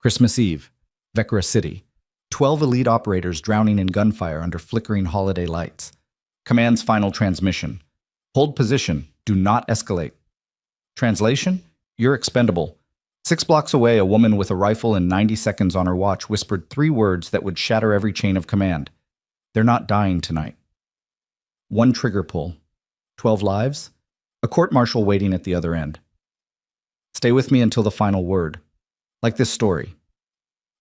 Christmas Eve, Vekra City. 12 elite operators drowning in gunfire under flickering holiday lights. Command's final transmission. Hold position. Do not escalate. Translation? You're expendable. 6 blocks away, a woman with a rifle and 90 seconds on her watch whispered 3 words that would shatter every chain of command. They're not dying tonight. 1 trigger pull. 12 lives? A court-martial waiting at the other end. Stay with me until the final word. Like this story.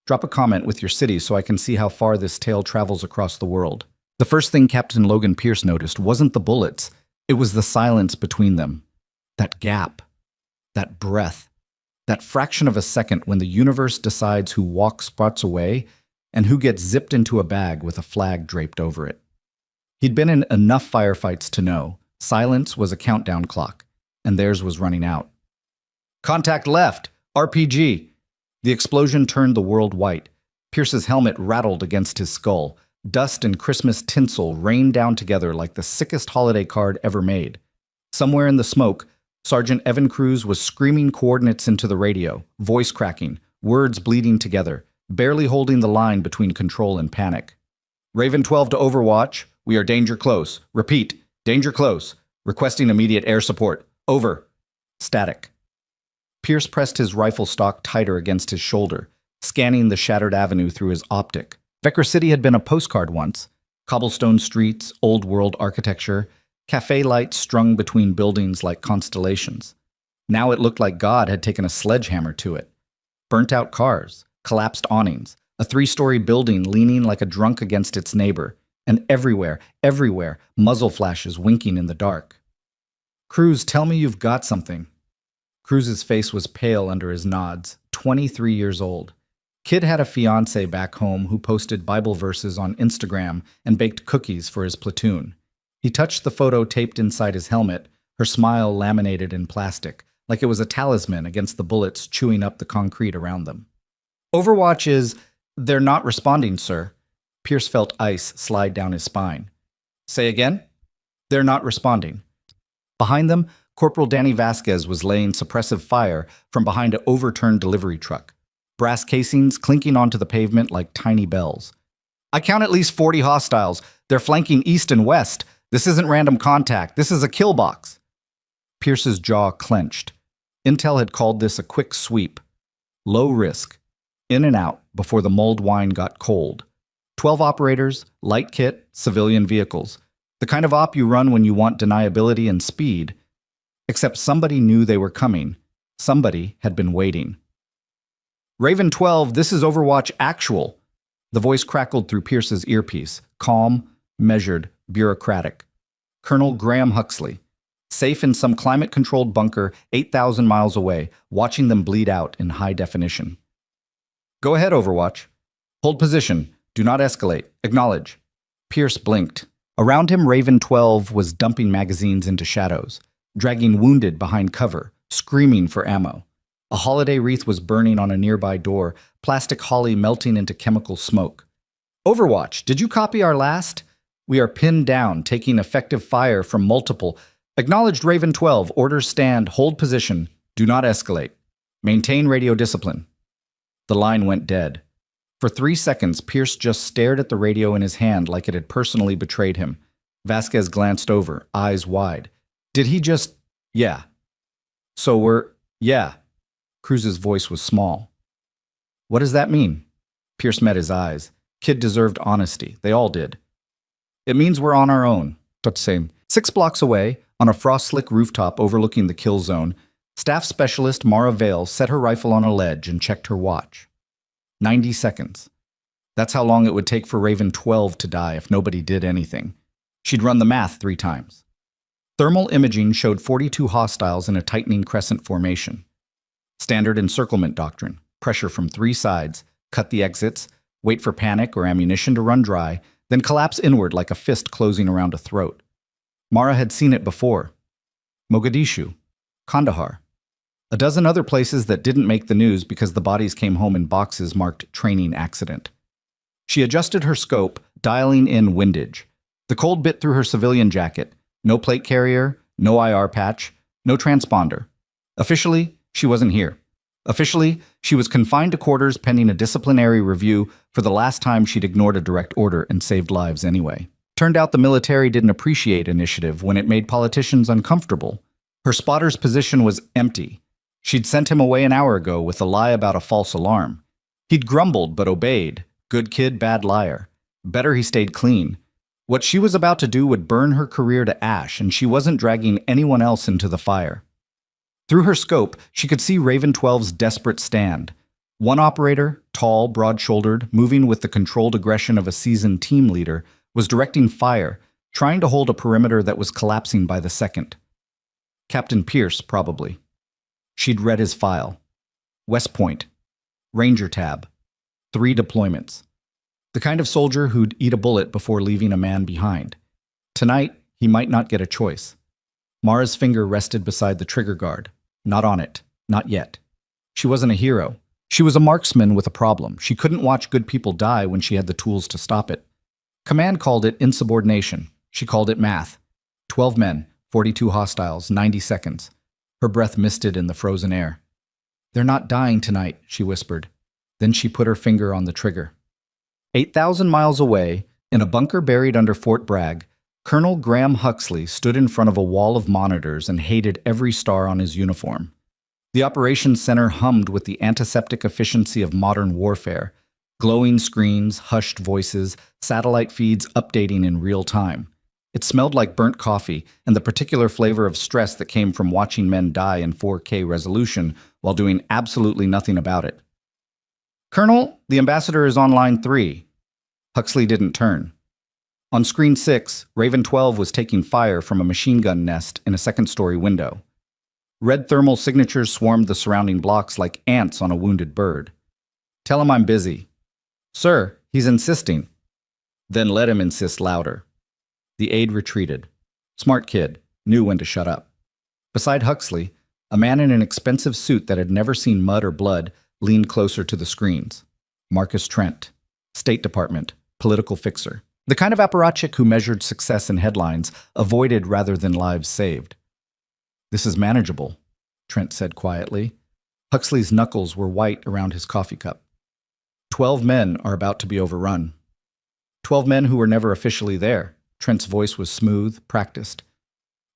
Drop a comment with your city so I can see how far this tale travels across the world. The first thing Captain Logan Pierce noticed wasn't the bullets, it was the silence between them. That gap. That breath. That fraction of a second when the universe decides who walks spots away and who gets zipped into a bag with a flag draped over it. He'd been in enough firefights to know silence was a countdown clock, and theirs was running out. Contact left! RPG! The explosion turned the world white. Pierce's helmet rattled against his skull. Dust and Christmas tinsel rained down together like the sickest holiday card ever made. Somewhere in the smoke, Sergeant Evan Cruz was screaming coordinates into the radio, voice cracking, words bleeding together, barely holding the line between control and panic. Raven 12 to Overwatch. We are danger close. Repeat, danger close. Requesting immediate air support. Over. Static. Pierce pressed his rifle stock tighter against his shoulder, scanning the shattered avenue through his optic. Vekra City had been a postcard once. Cobblestone streets, old-world architecture, cafe lights strung between buildings like constellations. Now it looked like God had taken a sledgehammer to it. Burnt-out cars, collapsed awnings, a 3-story building leaning like a drunk against its neighbor, and everywhere, muzzle flashes winking in the dark. Cruz, tell me you've got something. Cruz's face was pale under his nods, 23 years old. Kid had a fiancée back home who posted Bible verses on Instagram and baked cookies for his platoon. He touched the photo taped inside his helmet, her smile laminated in plastic, like it was a talisman against the bullets chewing up the concrete around them. Overwatch is, they're not responding, sir. Pierce felt ice slide down his spine. Say again? They're not responding. Behind them, Corporal Danny Vasquez was laying suppressive fire from behind an overturned delivery truck, brass casings clinking onto the pavement like tiny bells. I count at least 40 hostiles. They're flanking east and west. This isn't random contact. This is a kill box. Pierce's jaw clenched. Intel had called this a quick sweep. Low risk. In and out before the mulled wine got cold. 12 operators, light kit, civilian vehicles. The kind of op you run when you want deniability and speed. Except somebody knew they were coming. Somebody had been waiting. Raven 12, this is Overwatch Actual. The voice crackled through Pierce's earpiece, calm, measured, bureaucratic. Colonel Graham Huxley, safe in some climate-controlled bunker 8,000 miles away, watching them bleed out in high definition. Go ahead, Overwatch. Hold position. Do not escalate. Acknowledge. Pierce blinked. Around him, Raven 12 was dumping magazines into shadows, dragging wounded behind cover, screaming for ammo. A holiday wreath was burning on a nearby door, plastic holly melting into chemical smoke. Overwatch, did you copy our last? We are pinned down, taking effective fire from multiple. Acknowledged Raven 12, orders stand, hold position, do not escalate. Maintain radio discipline. The line went dead. For 3 seconds, Pierce just stared at the radio in his hand like it had personally betrayed him. Vasquez glanced over, eyes wide. Did he just... Yeah. So yeah. Cruz's voice was small. What does that mean? Pierce met his eyes. Kid deserved honesty. They all did. It means we're on our own. 6 blocks away, on a frost-slick rooftop overlooking the kill zone, Staff Specialist Mara Vale set her rifle on a ledge and checked her watch. 90 seconds. That's how long it would take for Raven 12 to die if nobody did anything. She'd run the math 3 times. Thermal imaging showed 42 hostiles in a tightening crescent formation. Standard encirclement doctrine. Pressure from 3 sides, cut the exits, wait for panic or ammunition to run dry, then collapse inward like a fist closing around a throat. Mara had seen it before. Mogadishu. Kandahar. A dozen other places that didn't make the news because the bodies came home in boxes marked training accident. She adjusted her scope, dialing in windage. The cold bit through her civilian jacket. No plate carrier, no IR patch, no transponder. Officially, she wasn't here. Officially, she was confined to quarters pending a disciplinary review for the last time she'd ignored a direct order and saved lives anyway. Turned out the military didn't appreciate initiative when it made politicians uncomfortable. Her spotter's position was empty. She'd sent him away an hour ago with a lie about a false alarm. He'd grumbled but obeyed. Good kid, bad liar. Better he stayed clean. What she was about to do would burn her career to ash, and she wasn't dragging anyone else into the fire. Through her scope, she could see Raven 12's desperate stand. One operator, tall, broad-shouldered, moving with the controlled aggression of a seasoned team leader, was directing fire, trying to hold a perimeter that was collapsing by the second. Captain Pierce, probably. She'd read his file. West Point. Ranger tab. 3 deployments. The kind of soldier who'd eat a bullet before leaving a man behind. Tonight, he might not get a choice. Mara's finger rested beside the trigger guard. Not on it. Not yet. She wasn't a hero. She was a marksman with a problem. She couldn't watch good people die when she had the tools to stop it. Command called it insubordination. She called it math. 12 men, 42 hostiles, 90 seconds. Her breath misted in the frozen air. "They're not dying tonight," she whispered. Then she put her finger on the trigger. 8,000 miles away, in a bunker buried under Fort Bragg, Colonel Graham Huxley stood in front of a wall of monitors and hated every star on his uniform. The operations center hummed with the antiseptic efficiency of modern warfare. Glowing screens, hushed voices, satellite feeds updating in real time. It smelled like burnt coffee and the particular flavor of stress that came from watching men die in 4K resolution while doing absolutely nothing about it. "Colonel, the ambassador is on line 3. Huxley didn't turn. On screen 6, Raven 12 was taking fire from a machine gun nest in a second-story window. Red thermal signatures swarmed the surrounding blocks like ants on a wounded bird. "Tell him I'm busy." "Sir, he's insisting." "Then let him insist louder." The aide retreated. Smart kid, knew when to shut up. Beside Huxley, a man in an expensive suit that had never seen mud or blood leaned closer to the screens. Marcus Trent, State Department, political fixer. The kind of apparatchik who measured success in headlines, avoided rather than lives saved. "This is manageable," Trent said quietly. Huxley's knuckles were white around his coffee cup. 12 men are about to be overrun. 12 men who were never officially there. Trent's voice was smooth, practiced.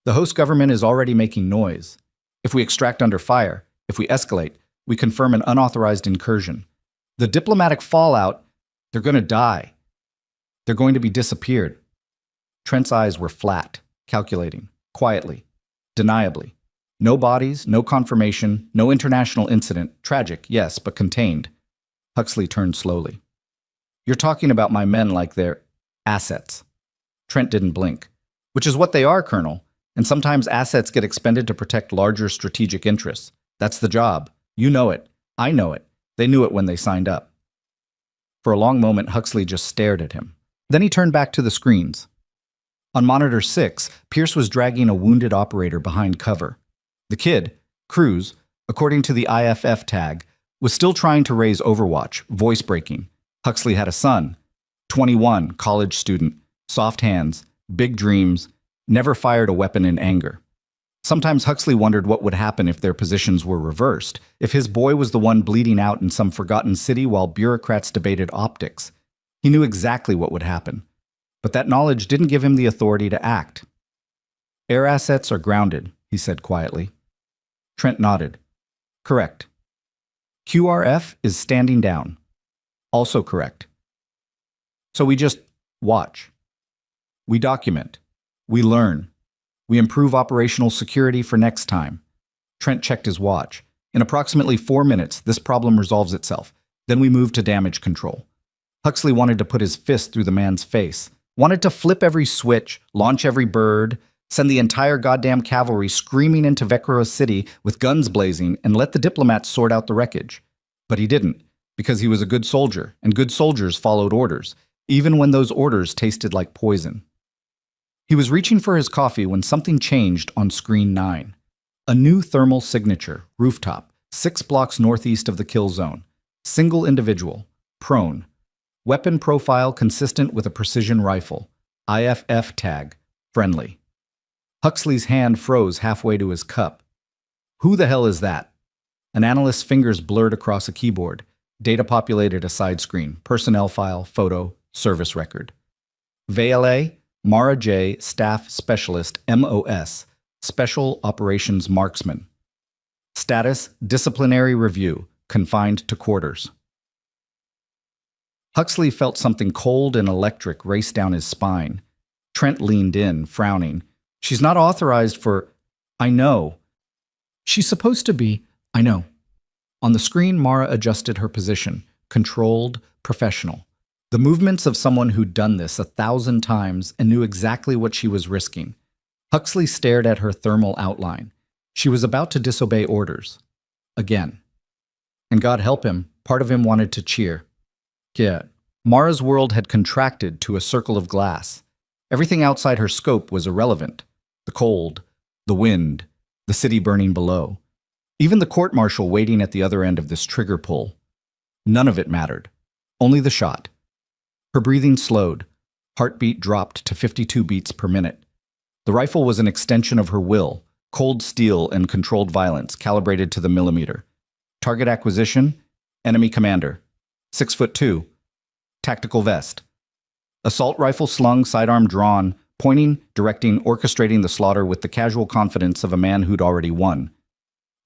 The host government is already making noise. If we extract under fire, if we escalate, we confirm an unauthorized incursion. The diplomatic fallout, they're going to die. They're going to be disappeared. Trent's eyes were flat, calculating, quietly, deniably. No bodies, no confirmation, no international incident. Tragic, yes, but contained. Huxley turned slowly. "You're talking about my men like they're assets." Trent didn't blink. "Which is what they are, Colonel. And sometimes assets get expended to protect larger strategic interests. That's the job. You know it. I know it. They knew it when they signed up." For a long moment, Huxley just stared at him. Then he turned back to the screens. On monitor 6, Pierce was dragging a wounded operator behind cover. The kid, Cruz, according to the IFF tag, was still trying to raise Overwatch, voice breaking. Huxley had a son, 21, college student, soft hands, big dreams, never fired a weapon in anger. Sometimes Huxley wondered what would happen if their positions were reversed, if his boy was the one bleeding out in some forgotten city while bureaucrats debated optics. He knew exactly what would happen, but that knowledge didn't give him the authority to act. "Air assets are grounded," he said quietly. Trent nodded. "Correct." "QRF is standing down." "Also correct." "So we just watch. We document. We learn. We improve operational security for next time." Trent checked his watch. "In approximately 4 minutes, this problem resolves itself. Then we move to damage control." Huxley wanted to put his fist through the man's face. Wanted to flip every switch, launch every bird, send the entire goddamn cavalry screaming into Vecra City with guns blazing and let the diplomats sort out the wreckage. But he didn't, because he was a good soldier, and good soldiers followed orders, even when those orders tasted like poison. He was reaching for his coffee when something changed on screen 9. A new thermal signature, rooftop, 6 blocks northeast of the kill zone. Single individual, prone. Weapon profile consistent with a precision rifle. IFF tag, friendly. Huxley's hand froze halfway to his cup. "Who the hell is that?" An analyst's fingers blurred across a keyboard. Data populated a side screen. Personnel file, photo, service record. VLA, Mara J, Staff Specialist, MOS, Special Operations Marksman. Status, disciplinary review, confined to quarters. Huxley felt something cold and electric race down his spine. Trent leaned in, frowning. She's not authorized for... I know. She's supposed to be... I know. On the screen, Mara adjusted her position. Controlled, professional. The movements of someone who'd done this 1,000 times and knew exactly what she was risking. Huxley stared at her thermal outline. She was about to disobey orders. Again. And God help him, part of him wanted to cheer. Yeah. Mara's world had contracted to a circle of glass. Everything outside her scope was irrelevant. The cold, the wind, the city burning below. Even the court-martial waiting at the other end of this trigger pull. None of it mattered. Only the shot. Her breathing slowed. Heartbeat dropped to 52 beats per minute. The rifle was an extension of her will, cold steel and controlled violence, calibrated to the millimeter. Target acquisition, enemy commander. 6'2", tactical vest. Assault rifle slung, sidearm drawn, pointing, directing, orchestrating the slaughter with the casual confidence of a man who'd already won.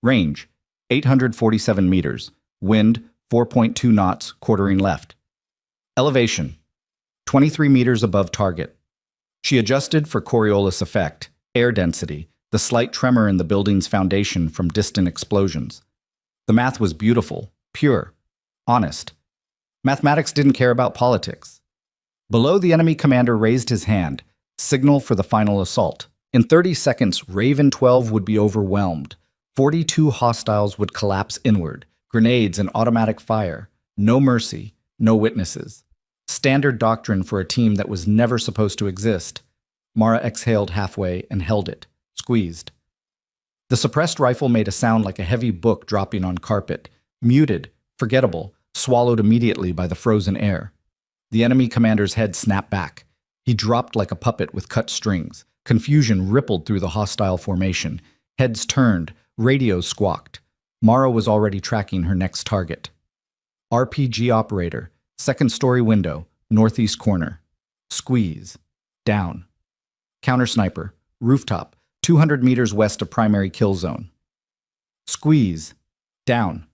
Range, 847 meters. Wind, 4.2 knots, quartering left. Elevation, 23 meters above target. She adjusted for Coriolis effect, air density, the slight tremor in the building's foundation from distant explosions. The math was beautiful, pure, honest. Mathematics didn't care about politics. Below, the enemy commander raised his hand, signal for the final assault. In 30 seconds, Raven 12 would be overwhelmed. 42 hostiles would collapse inward, grenades and automatic fire. No mercy, no witnesses. Standard doctrine for a team that was never supposed to exist. Mara exhaled halfway and held it, squeezed. The suppressed rifle made a sound like a heavy book dropping on carpet, muted, forgettable, swallowed immediately by the frozen air. The enemy commander's head snapped back. He dropped like a puppet with cut strings. Confusion rippled through the hostile formation. Heads turned, radios squawked. Mara was already tracking her next target. RPG operator, second story window, northeast corner. Squeeze. Down. Counter sniper, rooftop, 200 meters west of primary kill zone. Squeeze. Down.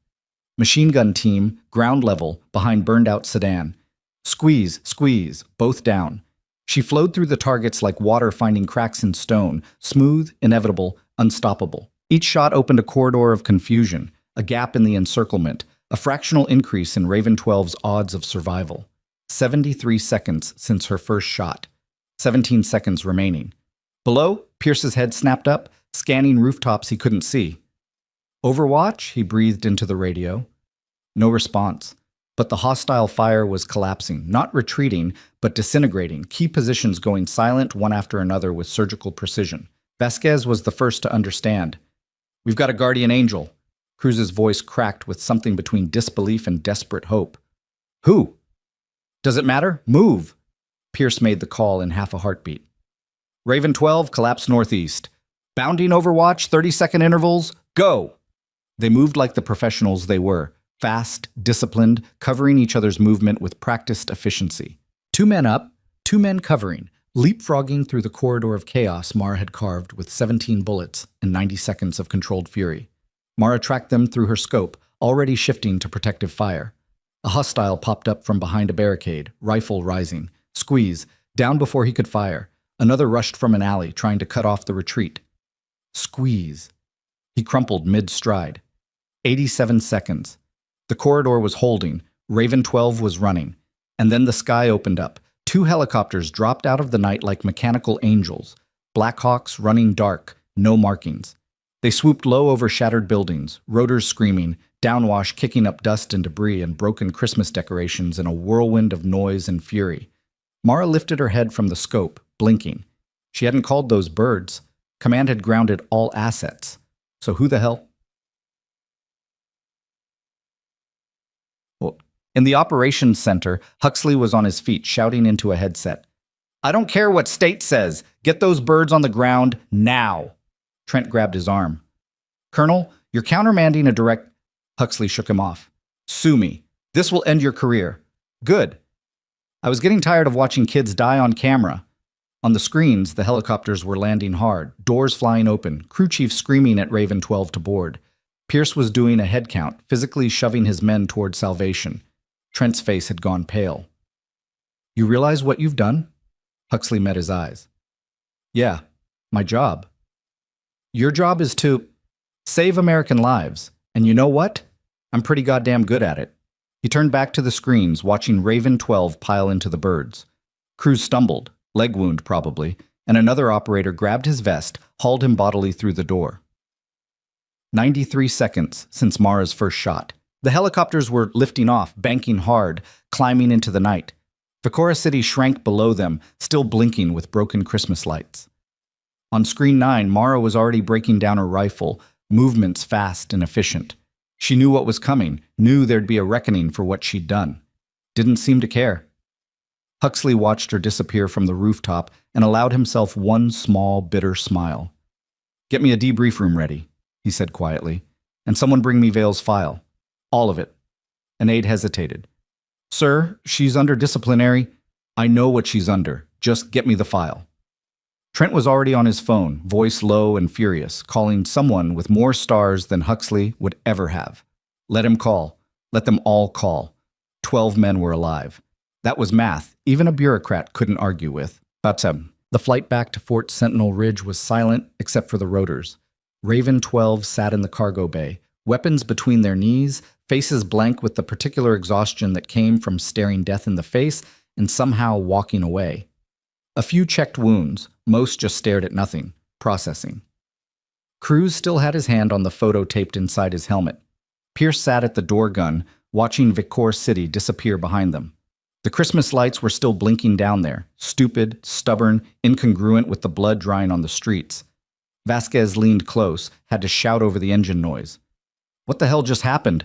Machine gun team, ground level, behind burned out sedan. Squeeze, squeeze, both down. She flowed through the targets like water finding cracks in stone, smooth, inevitable, unstoppable. Each shot opened a corridor of confusion, a gap in the encirclement, a fractional increase in Raven 12's odds of survival. 73 seconds since her first shot. 17 seconds remaining. Below, Pierce's head snapped up, scanning rooftops he couldn't see. Overwatch, he breathed into the radio. No response. But the hostile fire was collapsing, not retreating, but disintegrating, key positions going silent one after another with surgical precision. Vasquez was the first to understand. We've got a guardian angel. Cruz's voice cracked with something between disbelief and desperate hope. Who? Does it matter? Move! Pierce made the call in half a heartbeat. Raven 12, collapse northeast. Bounding Overwatch, 30-second intervals, go! They moved like the professionals they were, fast, disciplined, covering each other's movement with practiced efficiency. 2 men up, 2 men covering, leapfrogging through the corridor of chaos Mara had carved with 17 bullets and 90 seconds of controlled fury. Mara tracked them through her scope, already shifting to protective fire. A hostile popped up from behind a barricade, rifle rising. Squeeze, down before he could fire. Another rushed from an alley, trying to cut off the retreat. Squeeze. He crumpled mid-stride. 87 seconds. The corridor was holding. Raven 12 was running. And then the sky opened up. 2 helicopters dropped out of the night like mechanical angels. Blackhawks running dark, no markings. They swooped low over shattered buildings, rotors screaming, downwash kicking up dust and debris and broken Christmas decorations in a whirlwind of noise and fury. Mara lifted her head from the scope, blinking. She hadn't called those birds. Command had grounded all assets. So who the hell? In the operations center, Huxley was on his feet, shouting into a headset. I don't care what state says. Get those birds on the ground now. Trent grabbed his arm. Colonel, you're countermanding a direct... Huxley shook him off. Sue me. This will end your career. Good. I was getting tired of watching kids die on camera. On the screens, the helicopters were landing hard, doors flying open, crew chief screaming at Raven 12 to board. Pierce was doing a head count, physically shoving his men toward salvation. Trent's face had gone pale. You realize what you've done? Huxley met his eyes. Yeah, my job. Your job is to save American lives. And you know what? I'm pretty goddamn good at it. He turned back to the screens, watching Raven 12 pile into the birds. Cruz stumbled, leg wound probably, and another operator grabbed his vest, hauled him bodily through the door. 93 seconds since Mara's first shot. The helicopters were lifting off, banking hard, climbing into the night. Victoria City shrank below them, still blinking with broken Christmas lights. On screen 9, Mara was already breaking down her rifle, movements fast and efficient. She knew what was coming, knew there'd be a reckoning for what she'd done. Didn't seem to care. Huxley watched her disappear from the rooftop and allowed himself one small, bitter smile. Get me a debrief room ready, he said quietly, and someone bring me Vale's file. All of it. An aide hesitated. Sir, she's under disciplinary. I know what she's under. Just get me the file. Trent was already on his phone, voice low and furious, calling someone with more stars than Huxley would ever have. Let him call. Let them all call. 12 men were alive. That was math even a bureaucrat couldn't argue with. But the flight back to Fort Sentinel Ridge was silent except for the rotors. Raven 12 sat in the cargo bay, weapons between their knees, faces blank with the particular exhaustion that came from staring death in the face and somehow walking away. A few checked wounds, most just stared at nothing, processing. Cruz still had his hand on the photo taped inside his helmet. Pierce sat at the door gun, watching Victoria City disappear behind them. The Christmas lights were still blinking down there, stupid, stubborn, incongruent with the blood drying on the streets. Vasquez leaned close, had to shout over the engine noise. What the hell just happened?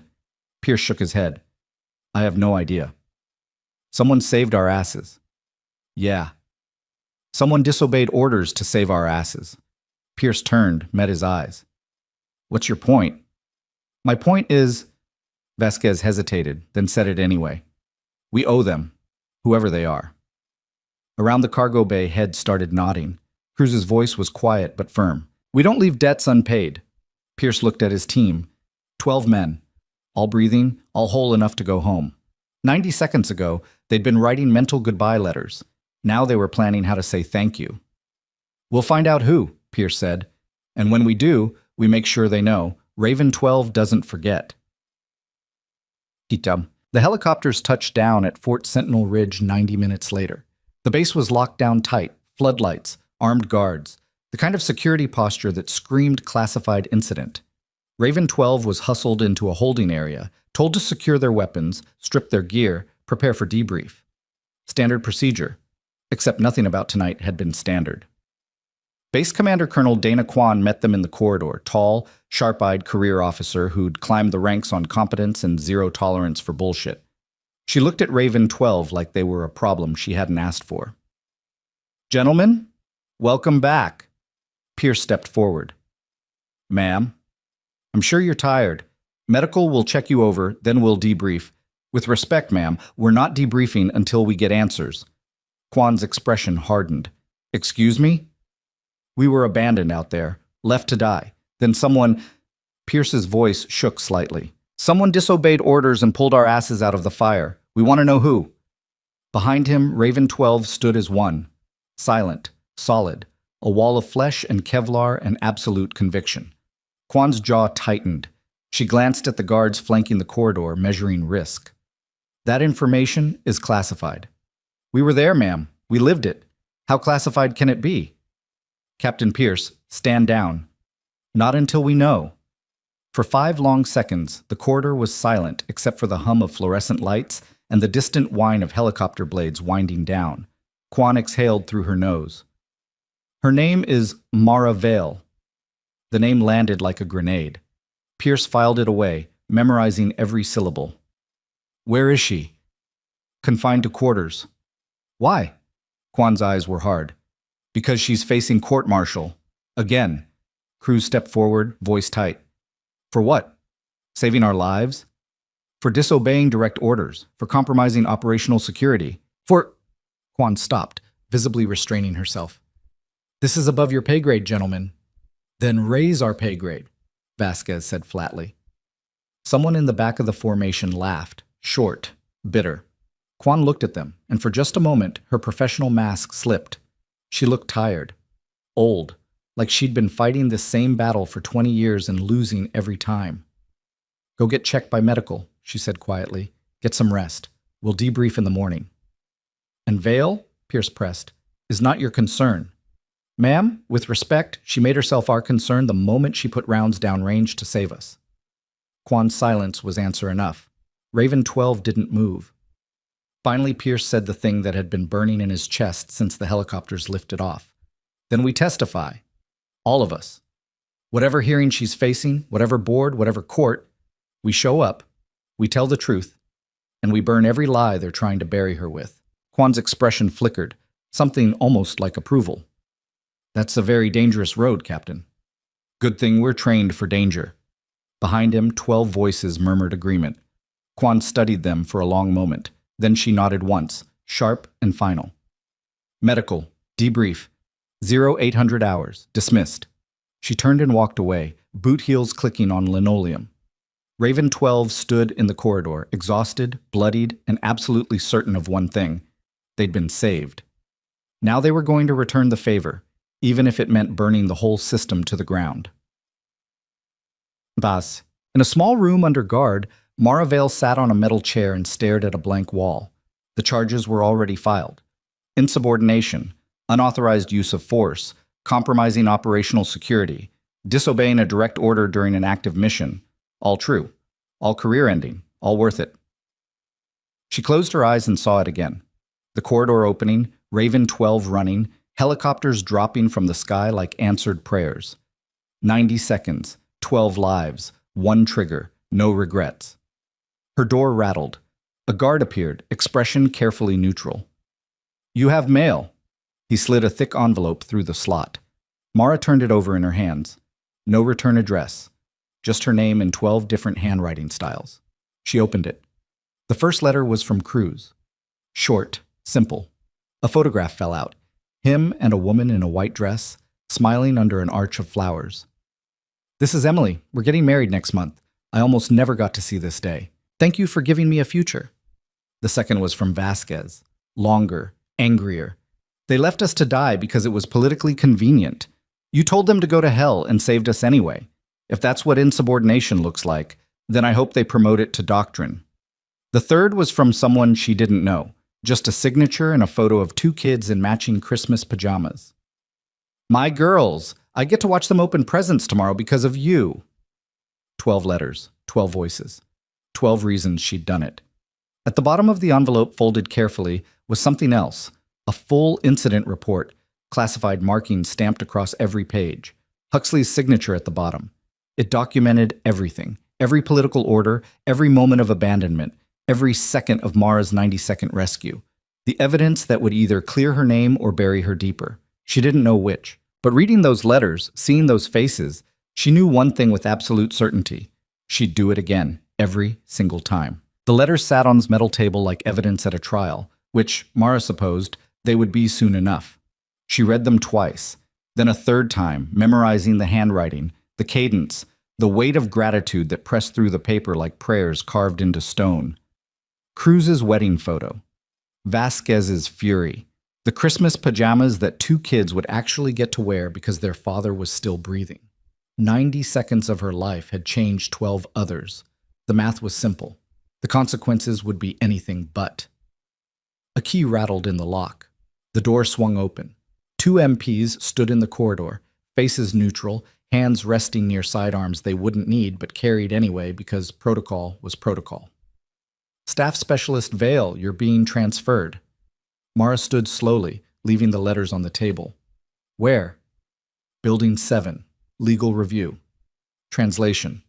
Pierce shook his head. I have no idea. Someone saved our asses. Yeah. Someone disobeyed orders to save our asses. Pierce turned, met his eyes. What's your point? My point is... Vasquez hesitated, then said it anyway. We owe them, whoever they are. Around the cargo bay, heads started nodding. Cruz's voice was quiet but firm. We don't leave debts unpaid. Pierce looked at his team. 12 men, all breathing, all whole enough to go home. 90 seconds ago, they'd been writing mental goodbye letters. Now they were planning how to say thank you. We'll find out who, Pierce said. And when we do, we make sure they know. Raven 12 doesn't forget. The helicopters touched down at Fort Sentinel Ridge 90 minutes later. The base was locked down tight, floodlights, armed guards, the kind of security posture that screamed classified incident. Raven 12 was hustled into a holding area, told to secure their weapons, strip their gear, prepare for debrief. Standard procedure. Except nothing about tonight had been standard. Base Commander Colonel Dana Kwan met them in the corridor, tall, sharp-eyed career officer who'd climbed the ranks on competence and zero tolerance for bullshit. She looked at Raven 12 like they were a problem she hadn't asked for. Gentlemen, welcome back. Pierce stepped forward. Ma'am, I'm sure you're tired. Medical will check you over, then we'll debrief. With respect, ma'am, we're not debriefing until we get answers. Kwan's expression hardened. Excuse me? We were abandoned out there, left to die. Then someone... Pierce's voice shook slightly. Someone disobeyed orders and pulled our asses out of the fire. We want to know who. Behind him, Raven 12 stood as one. Silent, solid, a wall of flesh and Kevlar and absolute conviction. Kwan's jaw tightened. She glanced at the guards flanking the corridor, measuring risk. That information is classified. We were there, ma'am. We lived it. How classified can it be? Captain Pierce, stand down. Not until we know. For 5 long seconds, the corridor was silent except for the hum of fluorescent lights and the distant whine of helicopter blades winding down. Kwan exhaled through her nose. Her name is Mara Vale. The name landed like a grenade. Pierce filed it away, memorizing every syllable. Where is she? Confined to quarters. Why? Kwan's eyes were hard. Because she's facing court-martial. Again. Cruz stepped forward, voice tight. For what? Saving our lives? For disobeying direct orders, for compromising operational security, for... Quan stopped, visibly restraining herself. This is above your pay grade, gentlemen. Then raise our pay grade, Vasquez said flatly. Someone in the back of the formation laughed, short, bitter. Quan looked at them, and for just a moment, her professional mask slipped. She looked tired, old, like she'd been fighting this same battle for 20 years and losing every time. Go get checked by medical, she said quietly. Get some rest. We'll debrief in the morning. And Vale, Pierce pressed, is not your concern. Ma'am, with respect, she made herself our concern the moment she put rounds downrange to save us. Quan's silence was answer enough. Raven 12 didn't move. Finally, Pierce said the thing that had been burning in his chest since the helicopters lifted off. Then we testify. All of us. Whatever hearing she's facing, whatever board, whatever court, we show up, we tell the truth, and we burn every lie they're trying to bury her with. Quan's expression flickered, something almost like approval. That's a very dangerous road, Captain. Good thing we're trained for danger. Behind him, 12 voices murmured agreement. Quan studied them for a long moment. Then she nodded once, sharp and final. Medical, debrief, 0800 hours, dismissed. She turned and walked away, boot heels clicking on linoleum. Raven 12 stood in the corridor, exhausted, bloodied, and absolutely certain of one thing. They'd been saved. Now they were going to return the favor, even if it meant burning the whole system to the ground. Thus, in a small room under guard, Mara Vale sat on a metal chair and stared at a blank wall. The charges were already filed. Insubordination, unauthorized use of force, compromising operational security, disobeying a direct order during an active mission. All true. All career-ending. All worth it. She closed her eyes and saw it again. The corridor opening, Raven 12 running, helicopters dropping from the sky like answered prayers. 90 seconds, 12 lives, one trigger, no regrets. Her door rattled. A guard appeared, expression carefully neutral. You have mail. He slid a thick envelope through the slot. Mara turned it over in her hands. No return address. Just her name in 12 different handwriting styles. She opened it. The first letter was from Cruz. Short, simple. A photograph fell out. Him and a woman in a white dress, smiling under an arch of flowers. This is Emily. We're getting married next month. I almost never got to see this day. Thank you for giving me a future. The second was from Vasquez. Longer, angrier. They left us to die because it was politically convenient. You told them to go to hell and saved us anyway. If that's what insubordination looks like, then I hope they promote it to doctrine. The third was from someone she didn't know. Just a signature and a photo of 2 kids in matching Christmas pajamas. My girls, I get to watch them open presents tomorrow because of you. 12 letters, 12 voices, 12 reasons she'd done it. At the bottom of the envelope, folded carefully, was something else. A full incident report, classified markings stamped across every page. Huxley's signature at the bottom. It documented everything. Every political order, every moment of abandonment, every second of Mara's 90-second rescue. The evidence that would either clear her name or bury her deeper. She didn't know which. But reading those letters, seeing those faces, she knew one thing with absolute certainty. She'd do it again, every single time. The letters sat on his metal table like evidence at a trial, which, Mara supposed, they would be soon enough. She read them twice, then a third time, memorizing the handwriting, the cadence, the weight of gratitude that pressed through the paper like prayers carved into stone. Cruz's wedding photo. Vasquez's fury. The Christmas pajamas that 2 kids would actually get to wear because their father was still breathing. 90 seconds of her life had changed 12 others. The math was simple. The consequences would be anything but. A key rattled in the lock. The door swung open. 2 MPs stood in the corridor, faces neutral, hands resting near sidearms they wouldn't need but carried anyway because protocol was protocol. Staff Specialist Vale, you're being transferred. Mara stood slowly, leaving the letters on the table. Where? Building 7. Legal review. Translation.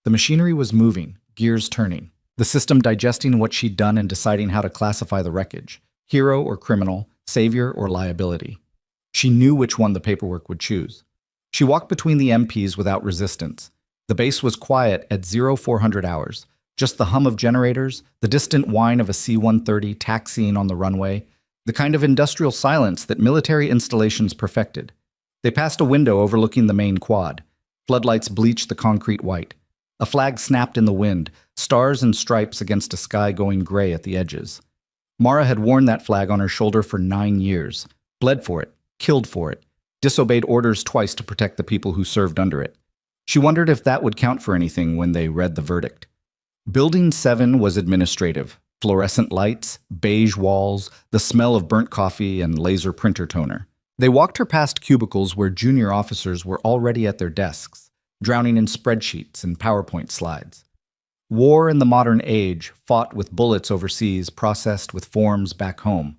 The machinery was moving, gears turning. The system digesting what she'd done and deciding how to classify the wreckage. Hero or criminal, savior or liability. She knew which one the paperwork would choose. She walked between the MPs without resistance. The base was quiet at 0400 hours, just the hum of generators, the distant whine of a C-130 taxiing on the runway, the kind of industrial silence that military installations perfected. They passed a window overlooking the main quad. Floodlights bleached the concrete white. A flag snapped in the wind, stars and stripes against a sky going gray at the edges. Mara had worn that flag on her shoulder for 9 years, bled for it, killed for it, disobeyed orders twice to protect the people who served under it. She wondered if that would count for anything when they read the verdict. Building 7 was administrative. Fluorescent lights, beige walls, the smell of burnt coffee and laser printer toner. They walked her past cubicles where junior officers were already at their desks, drowning in spreadsheets and PowerPoint slides. War in the modern age, fought with bullets overseas, processed with forms back home.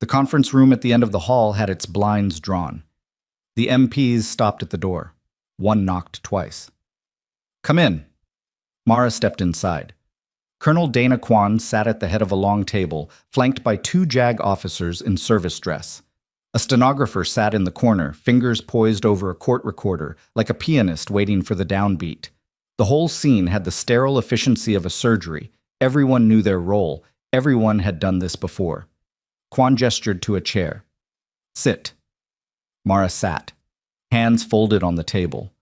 The conference room at the end of the hall had its blinds drawn. The MPs stopped at the door. One knocked twice. "Come in." Mara stepped inside. Colonel Dana Kwan sat at the head of a long table, flanked by 2 JAG officers in service dress. A stenographer sat in the corner, fingers poised over a court recorder, like a pianist waiting for the downbeat. The whole scene had the sterile efficiency of a surgery. Everyone knew their role. Everyone had done this before. Kwan gestured to a chair. "Sit." Mara sat, hands folded on the table.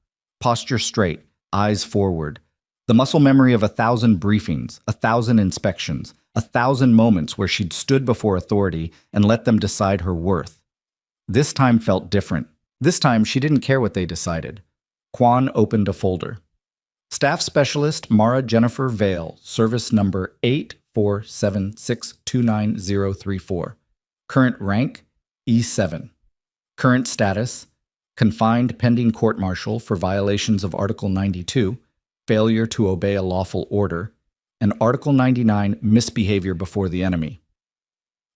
Posture straight, eyes forward. The muscle memory of 1,000 briefings, 1,000 inspections, 1,000 moments where she'd stood before authority and let them decide her worth. This time felt different. This time she didn't care what they decided. Kwan opened a folder. Staff Specialist Mara Jennifer Vale, service number 847629034. Current rank, E7. Current status, confined pending court-martial for violations of Article 92, failure to obey a lawful order, and Article 99, misbehavior before the enemy.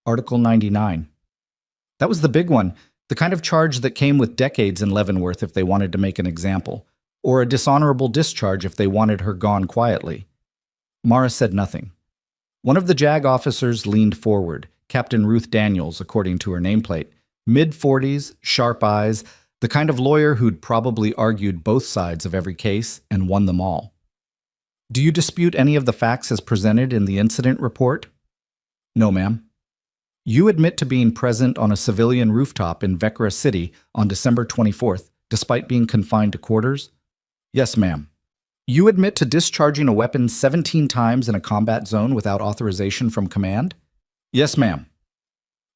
Article 99. That was the big one, the kind of charge that came with decades in Leavenworth if they wanted to make an example, or a dishonorable discharge if they wanted her gone quietly. Mara said nothing. One of the JAG officers leaned forward, Captain Ruth Daniels, according to her nameplate, mid-40s, sharp eyes, the kind of lawyer who'd probably argued both sides of every case and won them all. "Do you dispute any of the facts as presented in the incident report?" "No, ma'am." "You admit to being present on a civilian rooftop in Vecra City on December 24th, despite being confined to quarters?" "Yes, ma'am." "You admit to discharging a weapon 17 times in a combat zone without authorization from command?" "Yes, ma'am."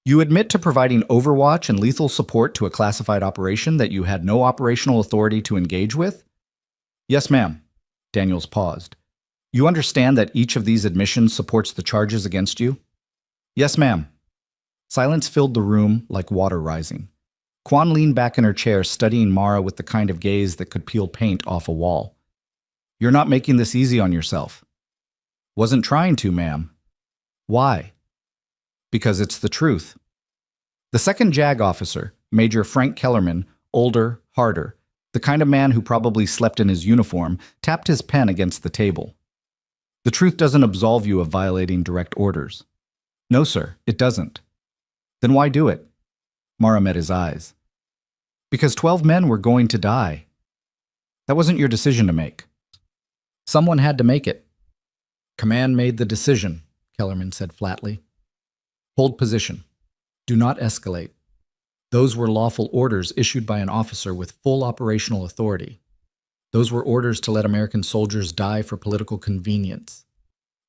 "You admit to providing overwatch and lethal support to a classified operation that you had no operational authority to engage with?" "Yes, ma'am." Daniels paused. "You understand that each of these admissions supports the charges against you?" "Yes, ma'am." Silence filled the room like water rising. Kwan leaned back in her chair, studying Mara with the kind of gaze that could peel paint off a wall. "You're not making this easy on yourself." "Wasn't trying to, ma'am." "Why?" "Because it's the truth." The second JAG officer, Major Frank Kellerman, older, harder, the kind of man who probably slept in his uniform, tapped his pen against the table. "The truth doesn't absolve you of violating direct orders." "No, sir, it doesn't." "Then why do it?" Mara met his eyes. "Because 12 men were going to die." "That wasn't your decision to make." "Someone had to make it." "Command made the decision," Kellerman said flatly. "Hold position. Do not escalate." Those were lawful orders issued by an officer with full operational authority. Those were orders to let American soldiers die for political convenience.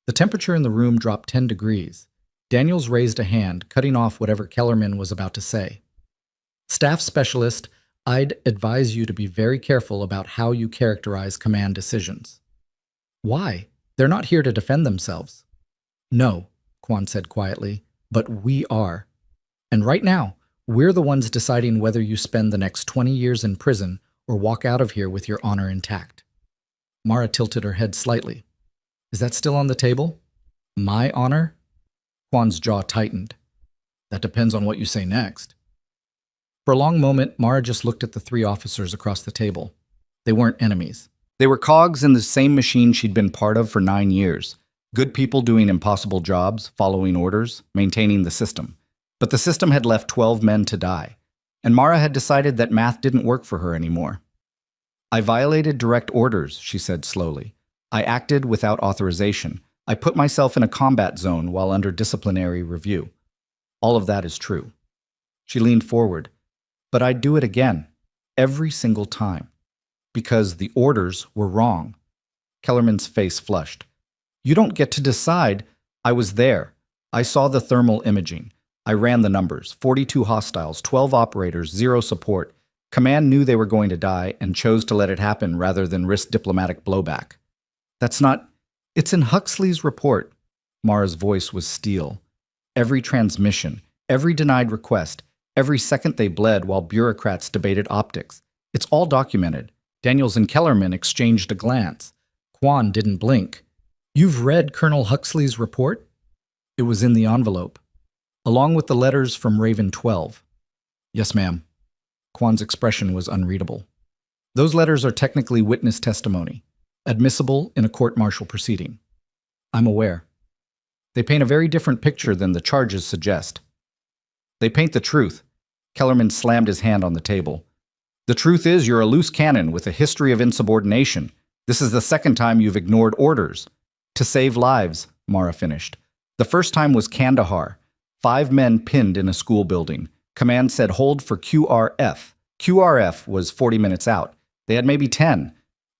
The temperature in the room dropped 10 degrees. Daniels raised a hand, cutting off whatever Kellerman was about to say. "Staff Specialist, I'd advise you to be very careful about how you characterize command decisions." "Why? They're not here to defend themselves." "No," Kwan said quietly, "but we are. And right now, we're the ones deciding whether you spend the next 20 years in prison or walk out of here with your honor intact." Mara tilted her head slightly. "Is that still on the table?" "My honor?" Kwan's jaw tightened. "That depends on what you say next." For a long moment, Mara just looked at the 3 officers across the table. They weren't enemies. They were cogs in the same machine she'd been part of for 9 years. Good people doing impossible jobs, following orders, maintaining the system. But the system had left 12 men to die. And Mara had decided that math didn't work for her anymore. I violated direct orders, she said slowly. I acted without authorization. I put myself in a combat zone while under disciplinary review. All of that is true. She leaned forward. But I'd do it again, every single time. Because the orders were wrong. Kellerman's face flushed. You don't get to decide. I was there. I saw the thermal imaging. I ran the numbers. 42 hostiles, 12 operators, 0 support. Command knew they were going to die and chose to let it happen rather than risk diplomatic blowback. That's not... It's in Huxley's report. Mara's voice was steel. Every transmission, every denied request, every second they bled while bureaucrats debated optics. It's all documented. Daniels and Kellerman exchanged a glance. Quan didn't blink. You've read Colonel Huxley's report? It was in the envelope, along with the letters from Raven 12. Yes, ma'am. Quan's expression was unreadable. Those letters are technically witness testimony, admissible in a court-martial proceeding. I'm aware. They paint a very different picture than the charges suggest. They paint the truth. Kellerman slammed his hand on the table. The truth is you're a loose cannon with a history of insubordination. This is the second time you've ignored orders. To save lives, Mara finished. The first time was Kandahar. 5 men pinned in a school building. Command said hold for QRF. QRF was 40 minutes out. They had maybe 10.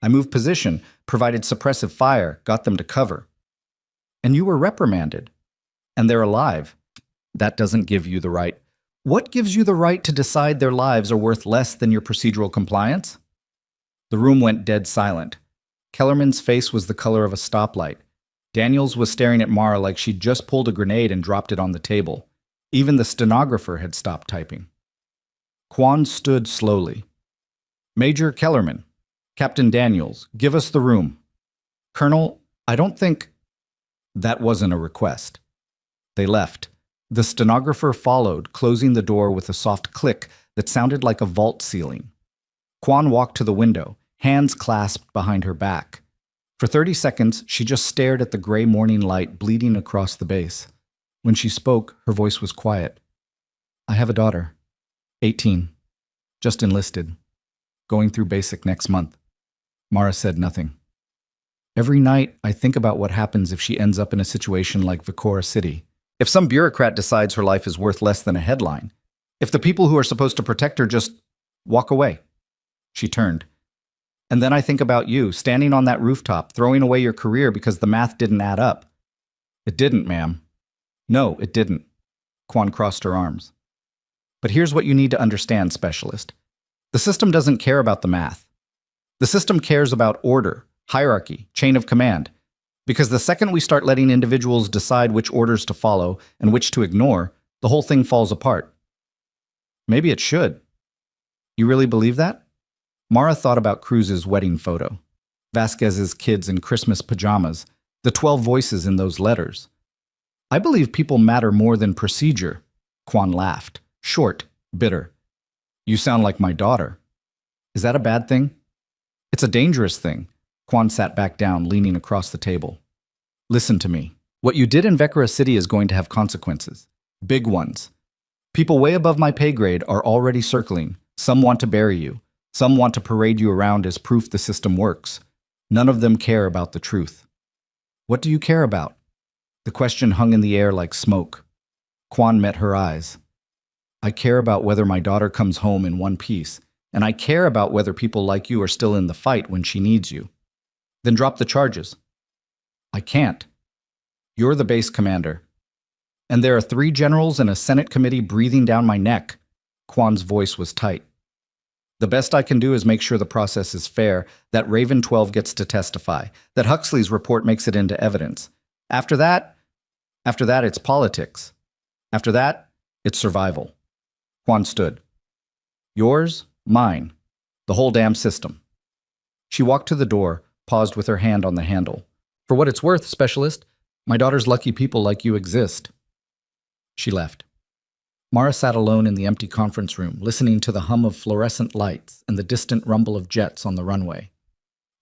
I moved position, provided suppressive fire, got them to cover. And you were reprimanded. And they're alive. That doesn't give you the right. What gives you the right to decide their lives are worth less than your procedural compliance? The room went dead silent. Kellerman's face was the color of a stoplight. Daniels was staring at Mara like she'd just pulled a grenade and dropped it on the table. Even the stenographer had stopped typing. Quan stood slowly. Major Kellerman, Captain Daniels, give us the room. Colonel, I don't think... That wasn't a request. They left. The stenographer followed, closing the door with a soft click that sounded like a vault ceiling. Quan walked to the window, hands clasped behind her back. For 30 seconds, she just stared at the gray morning light bleeding across the base. When she spoke, her voice was quiet. I have a daughter, 18, just enlisted, going through basic next month. Mara said nothing. Every night, I think about what happens if she ends up in a situation like Vicora City. If some bureaucrat decides her life is worth less than a headline. If the people who are supposed to protect her just walk away. She turned. And then I think about you, standing on that rooftop, throwing away your career because the math didn't add up. It didn't, ma'am. No, it didn't. Quan crossed her arms. But here's what you need to understand, specialist. The system doesn't care about the math. The system cares about order, hierarchy, chain of command. Because the second we start letting individuals decide which orders to follow and which to ignore, the whole thing falls apart. Maybe it should. You really believe that? Mara thought about Cruz's wedding photo, Vasquez's kids in Christmas pajamas, the 12 voices in those letters. I believe people matter more than procedure. Quan laughed, short, bitter. You sound like my daughter. Is that a bad thing? It's a dangerous thing. Quan sat back down, leaning across the table. Listen to me. What you did in Vicora City is going to have consequences. Big ones. People way above my pay grade are already circling. Some want to bury you. Some want to parade you around as proof the system works. None of them care about the truth. What do you care about? The question hung in the air like smoke. Quan met her eyes. I care about whether my daughter comes home in one piece, and I care about whether people like you are still in the fight when she needs you. Then drop the charges. I can't. You're the base commander. And there are 3 generals and a Senate committee breathing down my neck. Quan's voice was tight. The best I can do is make sure the process is fair, that Raven 12 gets to testify, that Huxley's report makes it into evidence. After that, it's politics. After that, it's survival. Quan stood. Yours, mine, the whole damn system. She walked to the door, paused with her hand on the handle. For what it's worth, specialist, my daughter's lucky people like you exist. She left. Mara sat alone in the empty conference room, listening to the hum of fluorescent lights and the distant rumble of jets on the runway.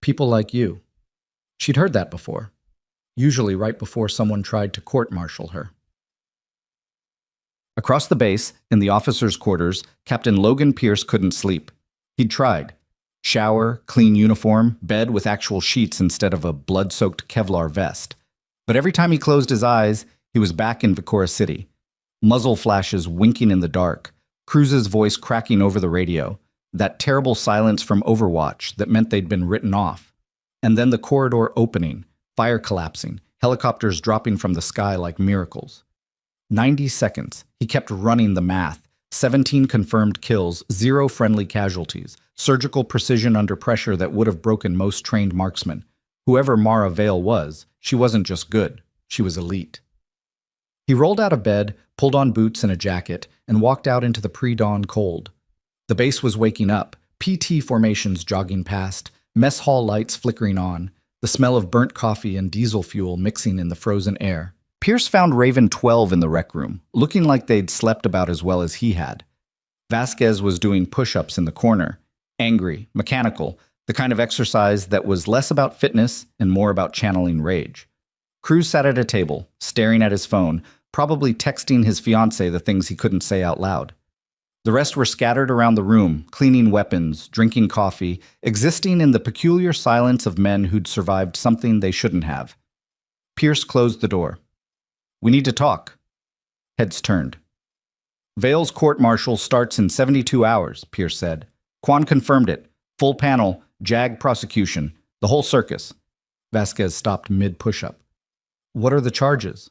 People like you. She'd heard that before, usually right before someone tried to court-martial her. Across the base, in the officers' quarters, Captain Logan Pierce couldn't sleep. He'd tried. Shower, clean uniform, bed with actual sheets instead of a blood-soaked Kevlar vest. But every time he closed his eyes, he was back in Vicora City. Muzzle flashes winking in the dark, Cruz's voice cracking over the radio, that terrible silence from Overwatch that meant they'd been written off. And then the corridor opening, fire collapsing, helicopters dropping from the sky like miracles. 90 seconds. He kept running the math. 17 confirmed kills, 0 friendly casualties, surgical precision under pressure that would have broken most trained marksmen. Whoever Mara Vale was, she wasn't just good, she was elite. He rolled out of bed, pulled on boots and a jacket, and walked out into the pre-dawn cold. The base was waking up, PT formations jogging past, mess hall lights flickering on, the smell of burnt coffee and diesel fuel mixing in the frozen air. Pierce found Raven 12 in the rec room, looking like they'd slept about as well as he had. Vasquez was doing push-ups in the corner, angry, mechanical, the kind of exercise that was less about fitness and more about channeling rage. Cruz sat at a table, staring at his phone, probably texting his fiancée the things he couldn't say out loud. The rest were scattered around the room, cleaning weapons, drinking coffee, existing in the peculiar silence of men who'd survived something they shouldn't have. Pierce closed the door. "We need to talk." Heads turned. "Vale's court-martial starts in 72 hours, Pierce said. Quan confirmed it. Full panel, JAG prosecution, the whole circus. Vasquez stopped mid-push-up. "What are the charges?"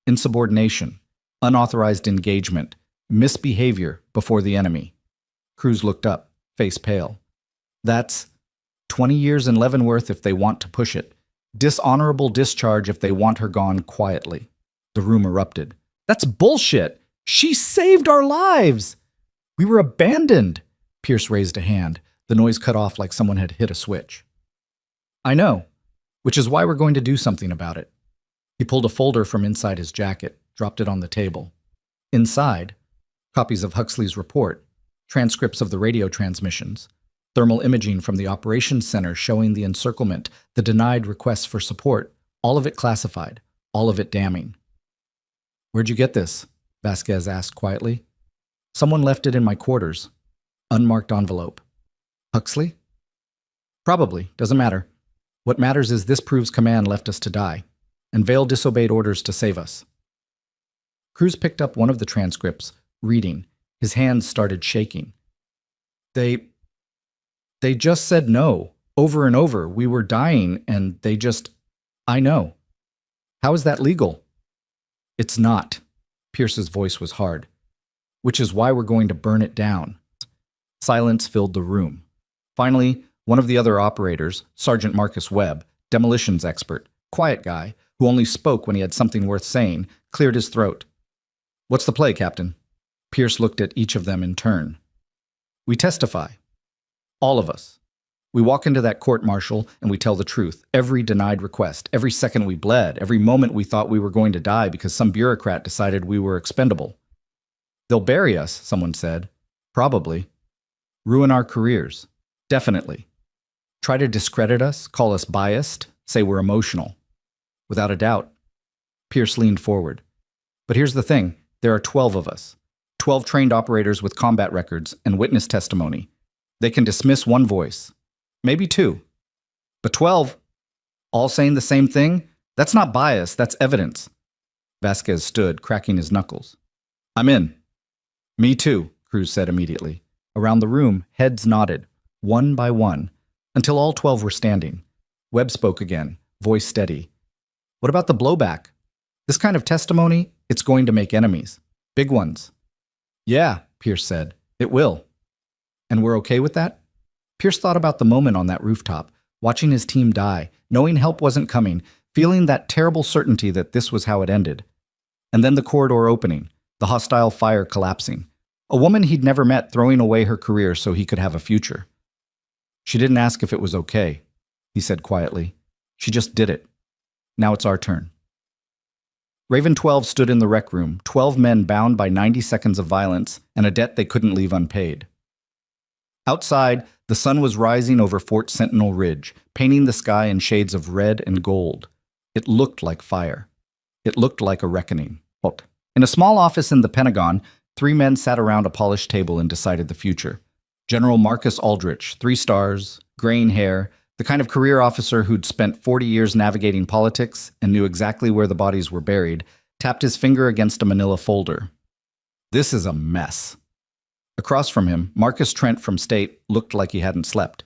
"Insubordination, unauthorized engagement, misbehavior before the enemy." Cruz looked up, face pale. "That's 20 years in Leavenworth if they want to push it. Dishonorable discharge if they want her gone quietly." The room erupted. "That's bullshit! She saved our lives! We were abandoned!" Pierce raised a hand. The noise cut off like someone had hit a switch. "I know, which is why we're going to do something about it." He pulled a folder from inside his jacket, dropped it on the table. Inside, copies of Huxley's report, transcripts of the radio transmissions, thermal imaging from the operations center showing the encirclement, the denied requests for support, all of it classified, all of it damning. "Where'd you get this?" Vasquez asked quietly. "Someone left it in my quarters." Unmarked envelope. "Huxley?" "Probably. Doesn't matter. What matters is this proves command left us to die, and Vale disobeyed orders to save us." Cruz picked up one of the transcripts, reading. His hands started shaking. They just said no, over and over. We were dying, and they just... I know. How is that legal?" "It's not." Pierce's voice was hard. "Which is why we're going to burn it down." Silence filled the room. Finally, one of the other operators, Sergeant Marcus Webb, demolitions expert, quiet guy, who only spoke when he had something worth saying, cleared his throat. "What's the play, Captain?" Pierce looked at each of them in turn. "We testify. All of us. We walk into that court-martial and we tell the truth. Every denied request, every second we bled, every moment we thought we were going to die because some bureaucrat decided we were expendable. They'll bury us," someone said. "Probably. Ruin our careers. Definitely. Try to discredit us, call us biased, say we're emotional. Without a doubt." Pierce leaned forward. "But here's the thing. There are 12 of us. 12 trained operators with combat records and witness testimony. They can dismiss one voice. Maybe 2. But 12, all saying the same thing? That's not bias, that's evidence." Vasquez stood, cracking his knuckles. "I'm in." "Me too," Cruz said immediately. Around the room, heads nodded, one by one, until all 12 were standing. Webb spoke again, voice steady. "What about the blowback? This kind of testimony, it's going to make enemies. Big ones." "Yeah," Pierce said, "it will." "And we're okay with that?" Pierce thought about the moment on that rooftop, watching his team die, knowing help wasn't coming, feeling that terrible certainty that this was how it ended. And then the corridor opening, the hostile fire collapsing. A woman he'd never met throwing away her career so he could have a future. "She didn't ask if it was okay," he said quietly. "She just did it. Now it's our turn." Raven 12 stood in the rec room, 12 men bound by 90 seconds of violence and a debt they couldn't leave unpaid. Outside, the sun was rising over Fort Sentinel Ridge, painting the sky in shades of red and gold. It looked like fire. It looked like a reckoning. In a small office in the Pentagon, 3 men sat around a polished table and decided the future. General Marcus Aldrich, 3 stars, graying hair, the kind of career officer who'd spent 40 years navigating politics and knew exactly where the bodies were buried, tapped his finger against a manila folder. This is a mess. Across from him, Marcus Trent from State looked like he hadn't slept.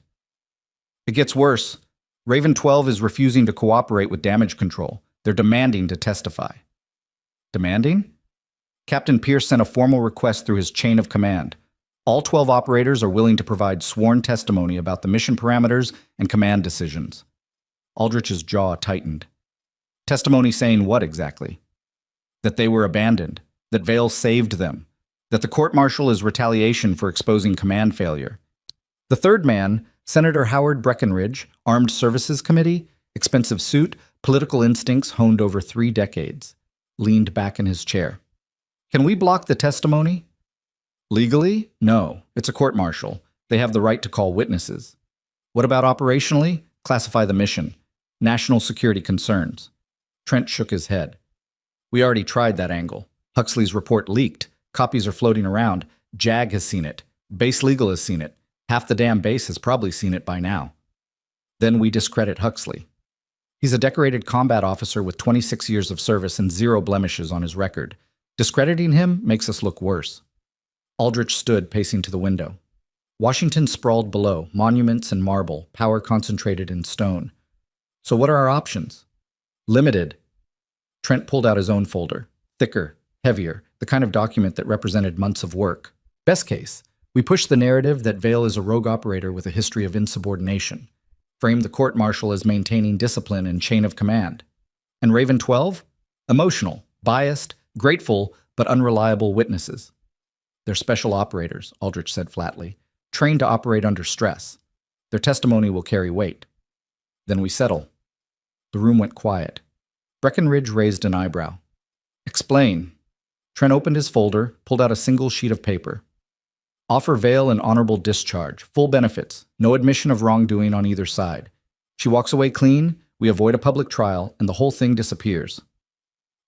It gets worse. Raven 12 is refusing to cooperate with damage control. They're demanding to testify. Demanding? Captain Pierce sent a formal request through his chain of command. All 12 operators are willing to provide sworn testimony about the mission parameters and command decisions. Aldrich's jaw tightened. Testimony saying what exactly? That they were abandoned, that Vale saved them, that the court-martial is retaliation for exposing command failure. The third man, Senator Howard Breckinridge, Armed Services Committee, expensive suit, political instincts honed over 3 decades, leaned back in his chair. Can we block the testimony? Legally? No. It's a court-martial. They have the right to call witnesses. What about operationally? Classify the mission. National security concerns. Trent shook his head. We already tried that angle. Huxley's report leaked. Copies are floating around. JAG has seen it. Base Legal has seen it. Half the damn base has probably seen it by now. Then we discredit Huxley. He's a decorated combat officer with 26 years of service and 0 blemishes on his record. Discrediting him makes us look worse. Aldrich stood, pacing to the window. Washington sprawled below, monuments and marble, power concentrated in stone. So what are our options? Limited. Trent pulled out his own folder. Thicker, heavier, the kind of document that represented months of work. Best case, we push the narrative that Vale is a rogue operator with a history of insubordination. Frame the court-martial as maintaining discipline and chain of command. And Raven 12? Emotional, biased, grateful, but unreliable witnesses. They're special operators, Aldrich said flatly, trained to operate under stress. Their testimony will carry weight. Then we settle. The room went quiet. Breckinridge raised an eyebrow. Explain. Trent opened his folder, pulled out a single sheet of paper. Offer Vale an honorable discharge, full benefits, no admission of wrongdoing on either side. She walks away clean, we avoid a public trial, and the whole thing disappears.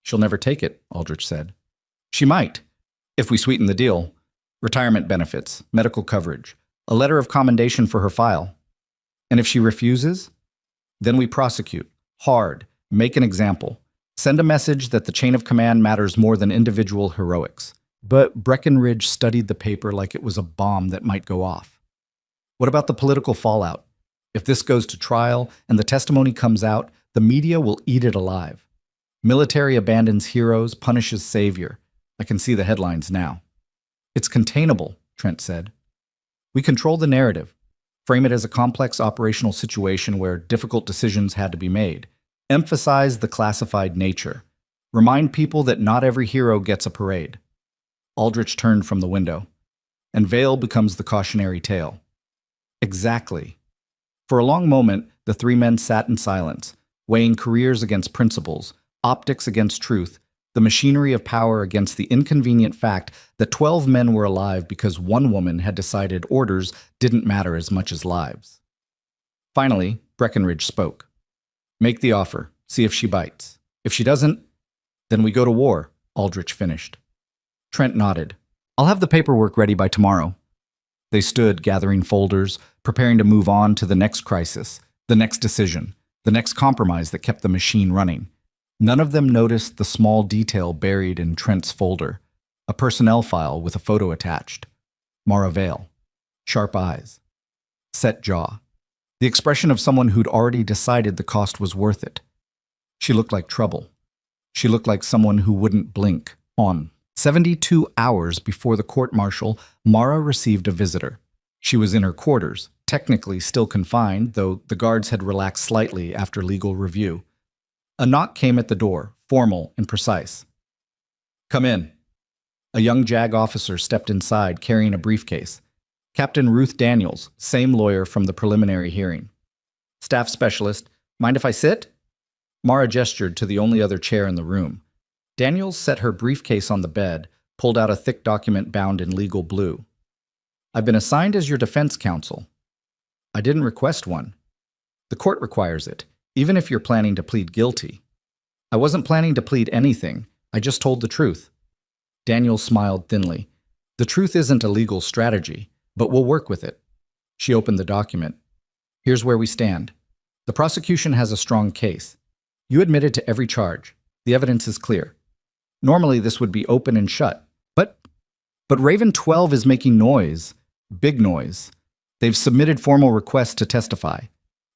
She'll never take it, Aldrich said. She might. If we sweeten the deal, retirement benefits, medical coverage, a letter of commendation for her file. And if she refuses, then we prosecute, hard, make an example, send a message that the chain of command matters more than individual heroics. But Breckinridge studied the paper like it was a bomb that might go off. What about the political fallout? If this goes to trial and the testimony comes out, the media will eat it alive. Military abandons heroes, punishes savior. I can see the headlines now. It's containable, Trent said. We control the narrative, frame it as a complex operational situation where difficult decisions had to be made, emphasize the classified nature, remind people that not every hero gets a parade. Aldrich turned from the window, and Vale becomes the cautionary tale. Exactly. For a long moment, the 3 men sat in silence, weighing careers against principles, optics against truth, the machinery of power against the inconvenient fact that 12 men were alive because one woman had decided orders didn't matter as much as lives. Finally, Breckinridge spoke. Make the offer, see if she bites. If she doesn't, then we go to war, Aldrich finished. Trent nodded. I'll have the paperwork ready by tomorrow. They stood, gathering folders, preparing to move on to the next crisis, the next decision, the next compromise that kept the machine running. None of them noticed the small detail buried in Trent's folder, a personnel file with a photo attached. Mara Vale. Sharp eyes. Set jaw. The expression of someone who'd already decided the cost was worth it. She looked like trouble. She looked like someone who wouldn't blink. 72 hours before the court-martial, Mara received a visitor. She was in her quarters, technically still confined, though the guards had relaxed slightly after legal review. A knock came at the door, formal and precise. Come in. A young JAG officer stepped inside, carrying a briefcase. Captain Ruth Daniels, same lawyer from the preliminary hearing. Staff specialist, mind if I sit? Mara gestured to the only other chair in the room. Daniels set her briefcase on the bed, pulled out a thick document bound in legal blue. I've been assigned as your defense counsel. I didn't request one. The court requires it, even if you're planning to plead guilty. I wasn't planning to plead anything. I just told the truth. Daniels smiled thinly. The truth isn't a legal strategy. but we'll work with it. She opened the document. Here's where we stand. The prosecution has a strong case. You admitted to every charge. The evidence is clear. Normally, this would be open and shut. But Raven 12 is making noise. Big noise. They've submitted formal requests to testify.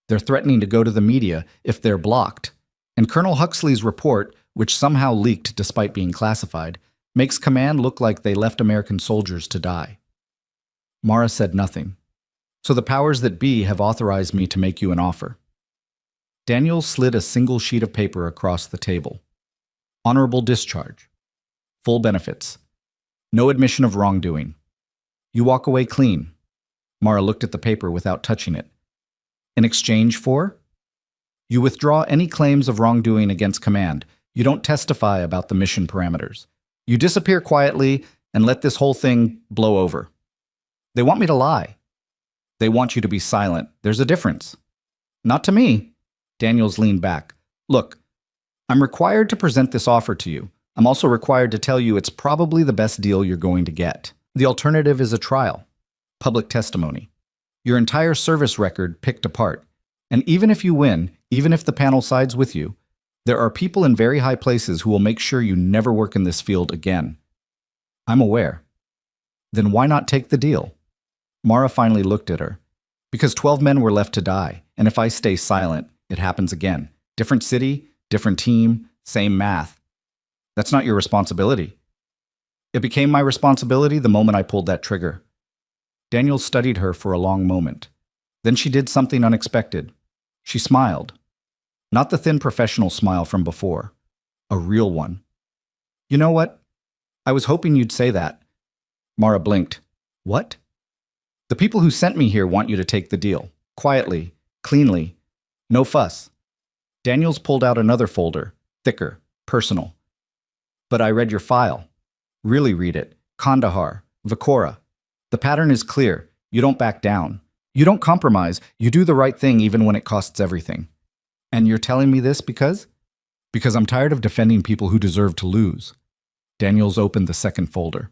They're threatening to go to the media if they're blocked. And Colonel Huxley's report, which somehow leaked despite being classified, makes command look like they left American soldiers to die. Mara said nothing. So the powers that be have authorized me to make you an offer. Daniel slid a single sheet of paper across the table. Honorable discharge. Full benefits. No admission of wrongdoing. You walk away clean. Mara looked at the paper without touching it. In exchange for? You withdraw any claims of wrongdoing against command. You don't testify about the mission parameters. You disappear quietly and let this whole thing blow over. They want me to lie. They want you to be silent. There's a difference. Not to me. Daniels leaned back. Look, I'm required to present this offer to you. I'm also required to tell you it's probably the best deal you're going to get. The alternative is a trial. Public testimony. Your entire service record picked apart. And even if you win, even if the panel sides with you, there are people in very high places who will make sure you never work in this field again. I'm aware. Then why not take the deal? Mara finally looked at her. Because 12 men were left to die, and if I stay silent, it happens again. Different city, different team, same math. That's not your responsibility. It became my responsibility the moment I pulled that trigger. Daniel studied her for a long moment. Then she did something unexpected. She smiled. Not the thin professional smile from before. A real one. You know what? I was hoping you'd say that. Mara blinked. What? The people who sent me here want you to take the deal. Quietly, cleanly, no fuss. Daniels pulled out another folder, thicker, personal. But I read your file. Really read it. Kandahar, Vakora. The pattern is clear. You don't back down. You don't compromise. You do the right thing even when it costs everything. And you're telling me this because? Because I'm tired of defending people who deserve to lose. Daniels opened the second folder.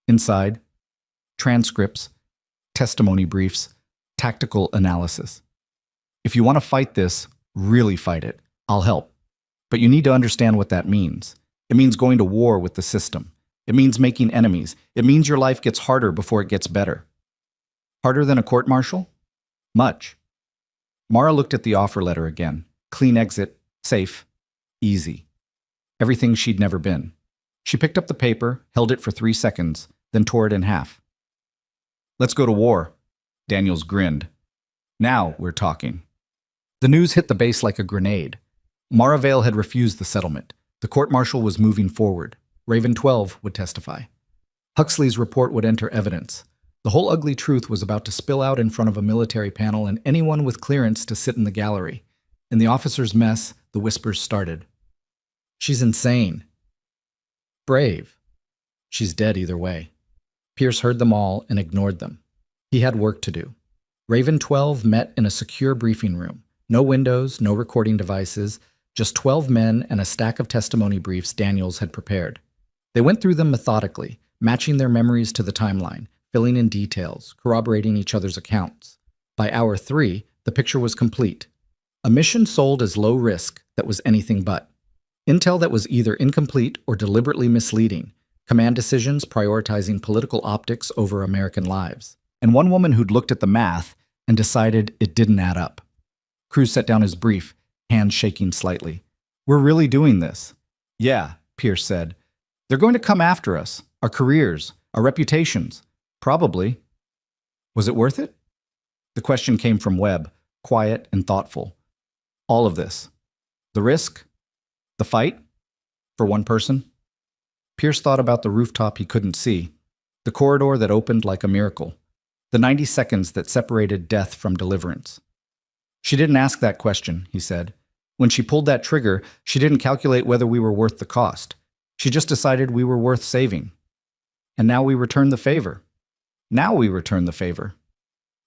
Inside, transcripts, testimony briefs, tactical analysis. If you want to fight this, really fight it. I'll help. But you need to understand what that means. It means going to war with the system. It means making enemies. It means your life gets harder before it gets better. Harder than a court-martial? Much. Mara looked at the offer letter again. Clean exit, safe, easy. Everything she'd never been. She picked up the paper, held it for 3 seconds, then tore it in half. Let's go to war. Daniels grinned. Now we're talking. The news hit the base like a grenade. Mara Vale had refused the settlement. The court-martial was moving forward. Raven 12 would testify. Huxley's report would enter evidence. The whole ugly truth was about to spill out in front of a military panel and anyone with clearance to sit in the gallery. In the officers' mess, the whispers started. She's insane. Brave. She's dead either way. Pierce heard them all and ignored them. He had work to do. Raven 12 met in a secure briefing room. No windows, no recording devices, just 12 men and a stack of testimony briefs Daniels had prepared. They went through them methodically, matching their memories to the timeline, filling in details, corroborating each other's accounts. By hour 3, the picture was complete. A mission sold as low risk that was anything but. Intel that was either incomplete or deliberately misleading. Command decisions prioritizing political optics over American lives. And one woman who'd looked at the math and decided it didn't add up. Cruz set down his brief, hands shaking slightly. We're really doing this. Yeah, Pierce said. They're going to come after us, our careers, our reputations. Probably. Was it worth it? The question came from Webb, quiet and thoughtful. All of this. The risk? The fight? For one person? Pierce thought about the rooftop he couldn't see, the corridor that opened like a miracle, the 90 seconds that separated death from deliverance. She didn't ask that question, he said. When she pulled that trigger, she didn't calculate whether we were worth the cost. She just decided we were worth saving. And now we return the favor.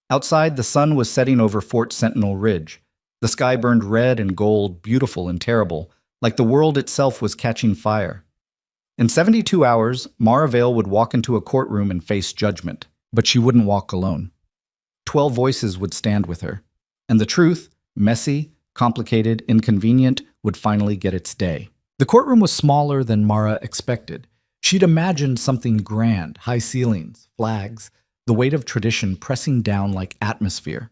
Outside, the sun was setting over Fort Sentinel Ridge. The sky burned red and gold, beautiful and terrible, like the world itself was catching fire. In 72 hours, Mara Vale would walk into a courtroom and face judgment. But she wouldn't walk alone. 12 voices would stand with her. And the truth, messy, complicated, inconvenient, would finally get its day. The courtroom was smaller than Mara expected. She'd imagined something grand, high ceilings, flags, the weight of tradition pressing down like atmosphere.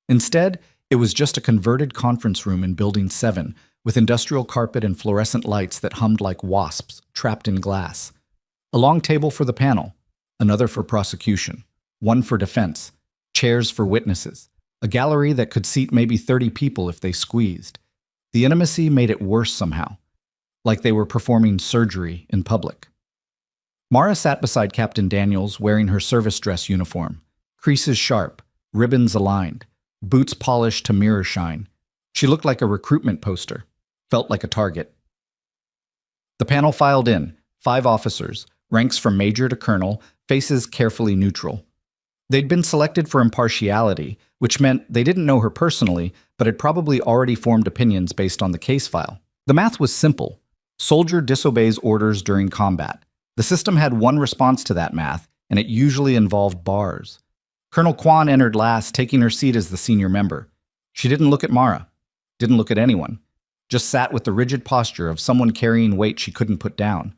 Instead, it was just a converted conference room in Building 7, with industrial carpet and fluorescent lights that hummed like wasps trapped in glass. A long table for the panel, another for prosecution, one for defense, chairs for witnesses, a gallery that could seat maybe 30 people if they squeezed. The intimacy made it worse somehow, like they were performing surgery in public. Mara sat beside Captain Daniels wearing her service dress uniform, creases sharp, ribbons aligned, boots polished to mirror shine. She looked like a recruitment poster, felt like a target. The panel filed in, 5 officers, ranks from major to colonel, faces carefully neutral. They'd been selected for impartiality, which meant they didn't know her personally, but had probably already formed opinions based on the case file. The math was simple. Soldier disobeys orders during combat. The system had one response to that math, and it usually involved bars. Colonel Kwan entered last, taking her seat as the senior member. She didn't look at Mara, didn't look at anyone, just sat with the rigid posture of someone carrying weight she couldn't put down.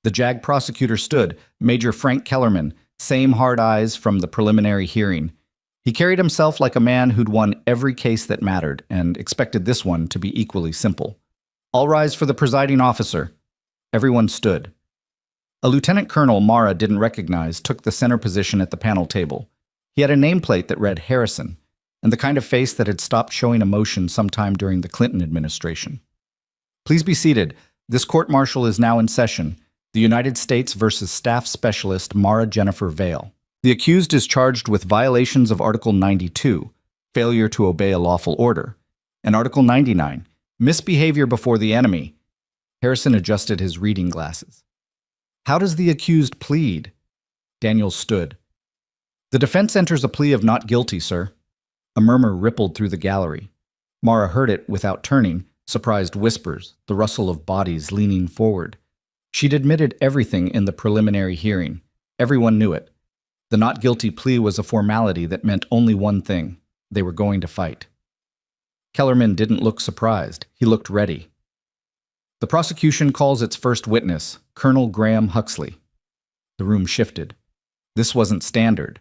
The JAG prosecutor stood, Major Frank Kellerman, same hard eyes from the preliminary hearing. He carried himself like a man who'd won every case that mattered and expected this one to be equally simple. All rise for the presiding officer. Everyone stood. A lieutenant colonel Mara didn't recognize took the center position at the panel table. He had a nameplate that read Harrison, and the kind of face that had stopped showing emotion sometime during the Clinton administration. Please be seated. This court-martial is now in session. The United States versus Staff Specialist Mara Jennifer Vale. The accused is charged with violations of Article 92, failure to obey a lawful order, and Article 99, misbehavior before the enemy. Harrison adjusted his reading glasses. How does the accused plead? Daniels stood. The defense enters a plea of not guilty, sir. A murmur rippled through the gallery. Mara heard it without turning, surprised whispers, the rustle of bodies leaning forward. She'd admitted everything in the preliminary hearing. Everyone knew it. The not guilty plea was a formality that meant only one thing. They were going to fight. Kellerman didn't look surprised. He looked ready. The prosecution calls its first witness, Colonel Graham Huxley. The room shifted. This wasn't standard.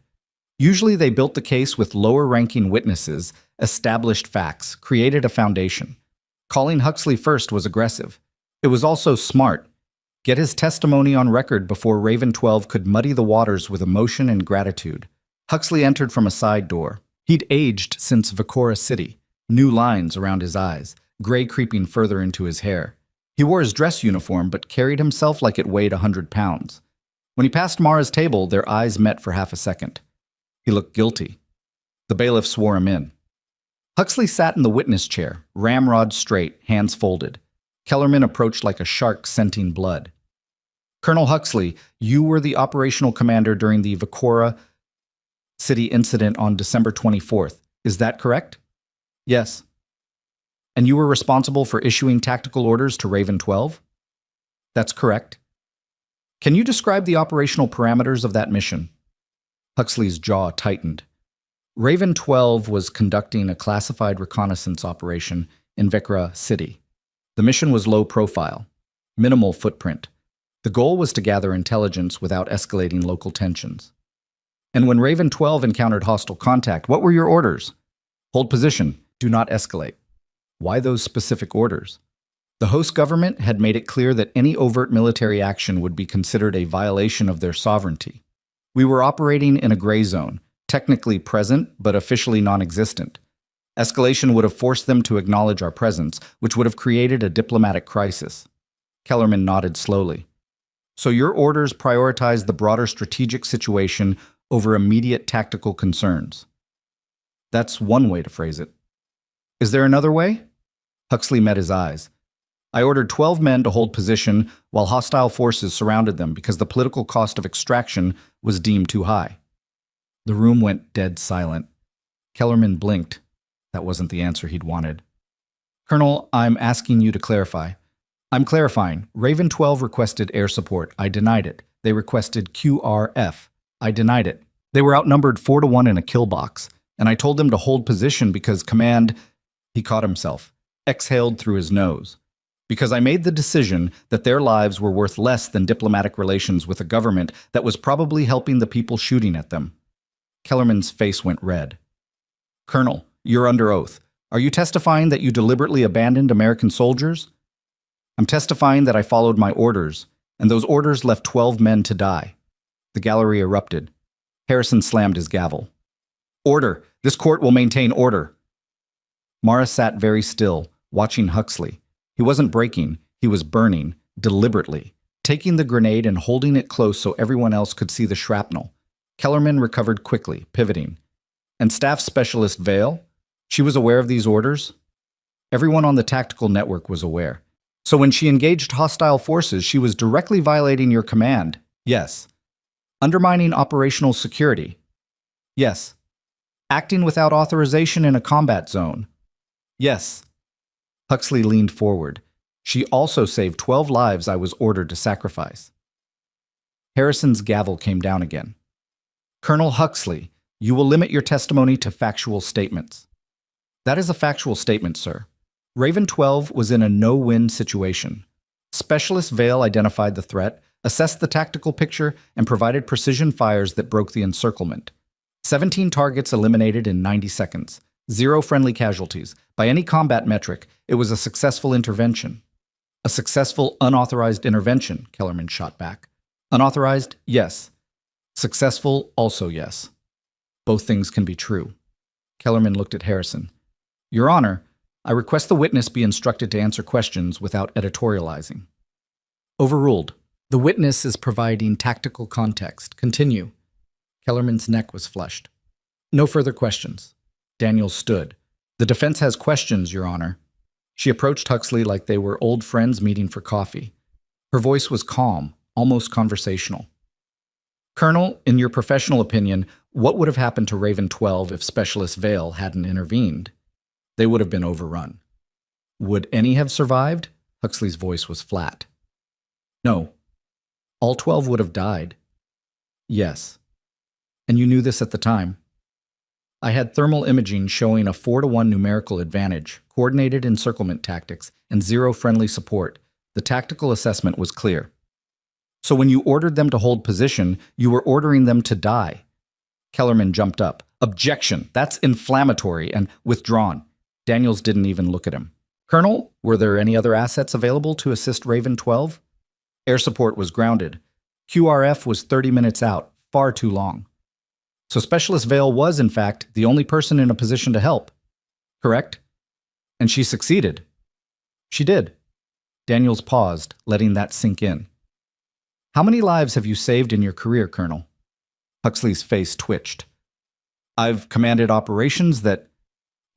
Usually they built the case with lower-ranking witnesses, established facts, created a foundation. Calling Huxley first was aggressive. It was also smart. Get his testimony on record before Raven 12 could muddy the waters with emotion and gratitude. Huxley entered from a side door. He'd aged since Vicora City, new lines around his eyes, gray creeping further into his hair. He wore his dress uniform but carried himself like it weighed 100 pounds. When he passed Mara's table, their eyes met for half a second. He looked guilty. The bailiff swore him in. Huxley sat in the witness chair, ramrod straight, hands folded. Kellerman approached like a shark scenting blood. Colonel Huxley, you were the operational commander during the Vicora City incident on December 24th. Is that correct? Yes. And you were responsible for issuing tactical orders to Raven 12? That's correct. Can you describe the operational parameters of that mission? Huxley's jaw tightened. Raven 12 was conducting a classified reconnaissance operation in Vicora City. The mission was low profile, minimal footprint. The goal was to gather intelligence without escalating local tensions. And when Raven 12 encountered hostile contact, what were your orders? Hold position, do not escalate. Why those specific orders? The host government had made it clear that any overt military action would be considered a violation of their sovereignty. We were operating in a gray zone, technically present but officially non-existent. Escalation would have forced them to acknowledge our presence, which would have created a diplomatic crisis. Kellerman nodded slowly. So your orders prioritized the broader strategic situation over immediate tactical concerns. That's one way to phrase it. Is there another way? Huxley met his eyes. I ordered 12 men to hold position while hostile forces surrounded them because the political cost of extraction was deemed too high. The room went dead silent. Kellerman blinked. That wasn't the answer he'd wanted. Colonel, I'm asking you to clarify. I'm clarifying. Raven 12 requested air support. I denied it. They requested QRF. I denied it. They were outnumbered 4-1 in a kill box, and I told them to hold position because command, he caught himself, exhaled through his nose. Because I made the decision that their lives were worth less than diplomatic relations with a government that was probably helping the people shooting at them. Kellerman's face went red. Colonel, you're under oath. Are you testifying that you deliberately abandoned American soldiers? I'm testifying that I followed my orders, and those orders left 12 men to die. The gallery erupted. Harrison slammed his gavel. Order! This court will maintain order! Mara sat very still, watching Huxley. He wasn't breaking, he was burning, deliberately, taking the grenade and holding it close so everyone else could see the shrapnel. Kellerman recovered quickly, pivoting. And Staff Specialist Vale? She was aware of these orders? Everyone on the tactical network was aware. So when she engaged hostile forces, she was directly violating your command? Yes. Undermining operational security? Yes. Acting without authorization in a combat zone? Yes. Huxley leaned forward. She also saved 12 lives I was ordered to sacrifice. Harrison's gavel came down again. Colonel Huxley, you will limit your testimony to factual statements. That is a factual statement, sir. Raven 12 was in a no-win situation. Specialist Vale identified the threat, assessed the tactical picture, and provided precision fires that broke the encirclement. 17 targets eliminated in 90 seconds. 0 friendly casualties. By any combat metric, it was a successful intervention. A successful, unauthorized intervention, Kellerman shot back. Unauthorized? Yes. Successful? Also yes. Both things can be true. Kellerman looked at Harrison. Your Honor, I request the witness be instructed to answer questions without editorializing. Overruled. The witness is providing tactical context. Continue. Kellerman's neck was flushed. No further questions. Daniels stood. The defense has questions, Your Honor. She approached Huxley like they were old friends meeting for coffee. Her voice was calm, almost conversational. Colonel, in your professional opinion, what would have happened to Raven 12 if Specialist Vale hadn't intervened? They would have been overrun. Would any have survived? Huxley's voice was flat. No. All 12 would have died. Yes. And you knew this at the time. I had thermal imaging showing a 4-1 numerical advantage, coordinated encirclement tactics, and 0 friendly support. The tactical assessment was clear. So when you ordered them to hold position, you were ordering them to die. Kellerman jumped up. Objection! That's inflammatory and withdrawn. Daniels didn't even look at him. Colonel, were there any other assets available to assist Raven 12? Air support was grounded. QRF was 30 minutes out, far too long. So Specialist Vale was, in fact, the only person in a position to help. Correct? And she succeeded. She did. Daniels paused, letting that sink in. How many lives have you saved in your career, Colonel? Huxley's face twitched. I've commanded operations that...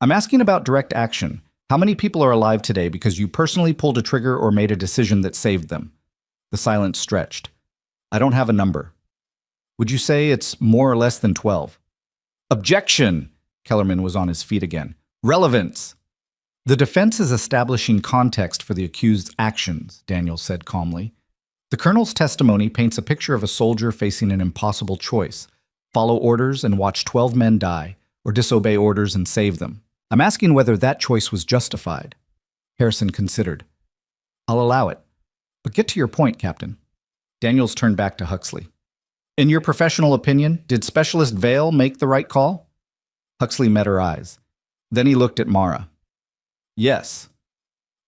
I'm asking about direct action. How many people are alive today because you personally pulled a trigger or made a decision that saved them? The silence stretched. I don't have a number. Would you say it's more or less than 12? Objection! Kellerman was on his feet again. Relevance! The defense is establishing context for the accused's actions, Daniels said calmly. The colonel's testimony paints a picture of a soldier facing an impossible choice. Follow orders and watch 12 men die, or disobey orders and save them. I'm asking whether that choice was justified. Harrison considered. I'll allow it. But get to your point, Captain. Daniels turned back to Huxley. In your professional opinion, did Specialist Vale make the right call? Huxley met her eyes. Then he looked at Mara. Yes.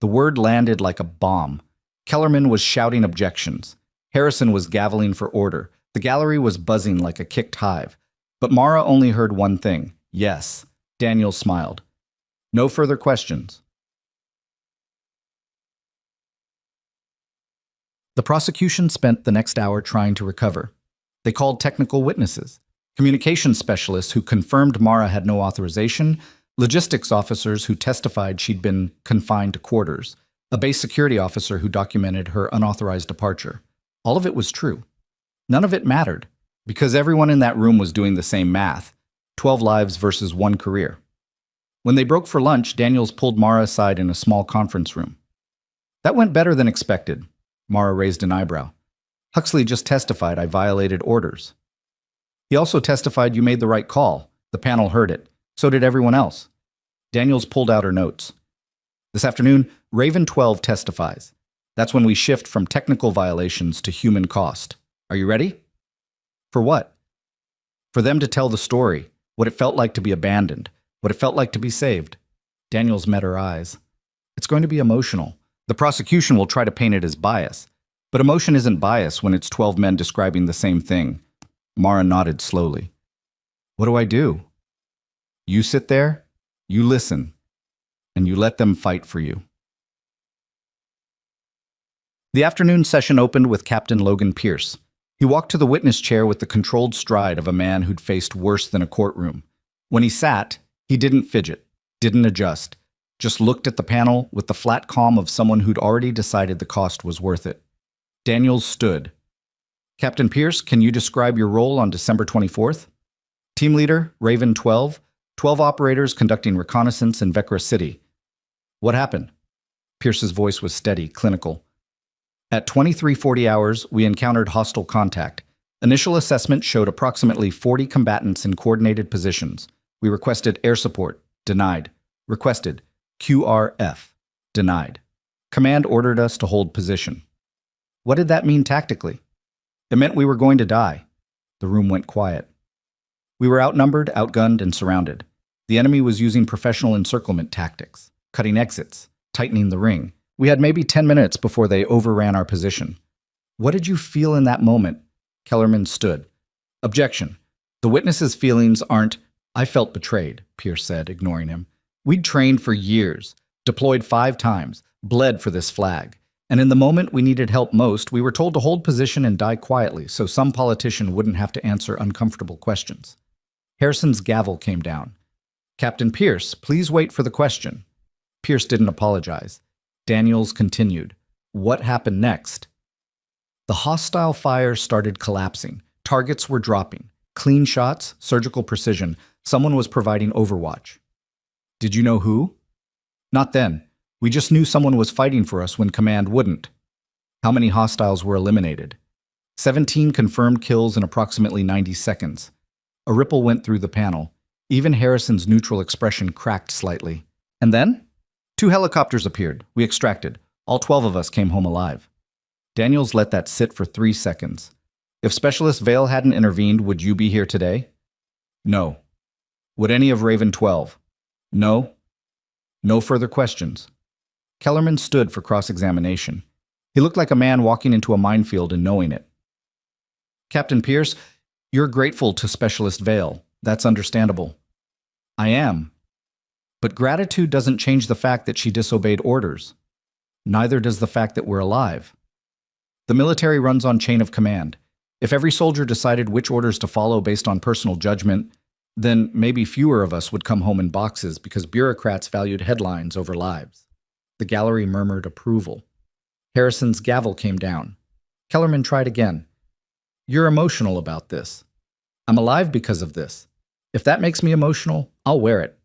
The word landed like a bomb. Kellerman was shouting objections. Harrison was gaveling for order. The gallery was buzzing like a kicked hive. But Mara only heard one thing. Yes. Daniels smiled. No further questions. The prosecution spent the next hour trying to recover. They called technical witnesses, communications specialists who confirmed Mara had no authorization, logistics officers who testified she'd been confined to quarters, a base security officer who documented her unauthorized departure. All of it was true. None of it mattered, because everyone in that room was doing the same math, 12 lives versus 1 career. When they broke for lunch, Daniels pulled Mara aside in a small conference room. That went better than expected. Mara raised an eyebrow. Huxley just testified I violated orders. He also testified you made the right call. The panel heard it. So did everyone else. Daniels pulled out her notes. This afternoon, Raven 12 testifies. That's when we shift from technical violations to human cost. Are you ready? For what? For them to tell the story, what it felt like to be abandoned, what it felt like to be saved. Daniels met her eyes. It's going to be emotional. The prosecution will try to paint it as bias. But emotion isn't bias when it's 12 men describing the same thing. Mara nodded slowly. What do I do? You sit there, you listen, and you let them fight for you. The afternoon session opened with Captain Logan Pierce. He walked to the witness chair with the controlled stride of a man who'd faced worse than a courtroom. When he sat, he didn't fidget, didn't adjust, just looked at the panel with the flat calm of someone who'd already decided the cost was worth it. Daniels stood. Captain Pierce, can you describe your role on December 24th? Team leader, Raven 12, 12 operators conducting reconnaissance in Vecra City. What happened? Pierce's voice was steady, clinical. At 23:40 hours, we encountered hostile contact. Initial assessment showed approximately 40 combatants in coordinated positions. We requested air support. Denied. Requested QRF. Denied. Command ordered us to hold position. What did that mean tactically? It meant we were going to die. The room went quiet. We were outnumbered, outgunned, and surrounded. The enemy was using professional encirclement tactics, cutting exits, tightening the ring. We had maybe 10 minutes before they overran our position. What did you feel in that moment? Kellerman stood. Objection. The witness's feelings aren't, I felt betrayed, Pierce said, ignoring him. We'd trained for years, deployed 5 times, bled for this flag. And in the moment we needed help most, we were told to hold position and die quietly so some politician wouldn't have to answer uncomfortable questions. Harrison's gavel came down. Captain Pierce, please wait for the question. Pierce didn't apologize. Daniels continued. What happened next? The hostile fire started collapsing. Targets were dropping. Clean shots, surgical precision. Someone was providing overwatch. Did you know who? Not then. We just knew someone was fighting for us when command wouldn't. How many hostiles were eliminated? 17 confirmed kills in approximately 90 seconds. A ripple went through the panel. Even Harrison's neutral expression cracked slightly. And then? 2 helicopters appeared. We extracted. All 12 of us came home alive. Daniels let that sit for 3 seconds. If Specialist Vale hadn't intervened, would you be here today? No. Would any of Raven 12? No. No further questions. Kellerman stood for cross-examination. He looked like a man walking into a minefield and knowing it. Captain Pierce, you're grateful to Specialist Vale. That's understandable. I am. But gratitude doesn't change the fact that she disobeyed orders. Neither does the fact that we're alive. The military runs on chain of command. If every soldier decided which orders to follow based on personal judgment, then maybe fewer of us would come home in boxes because bureaucrats valued headlines over lives. The gallery murmured approval. Harrison's gavel came down. Kellerman tried again. You're emotional about this. I'm alive because of this. If that makes me emotional, I'll wear it.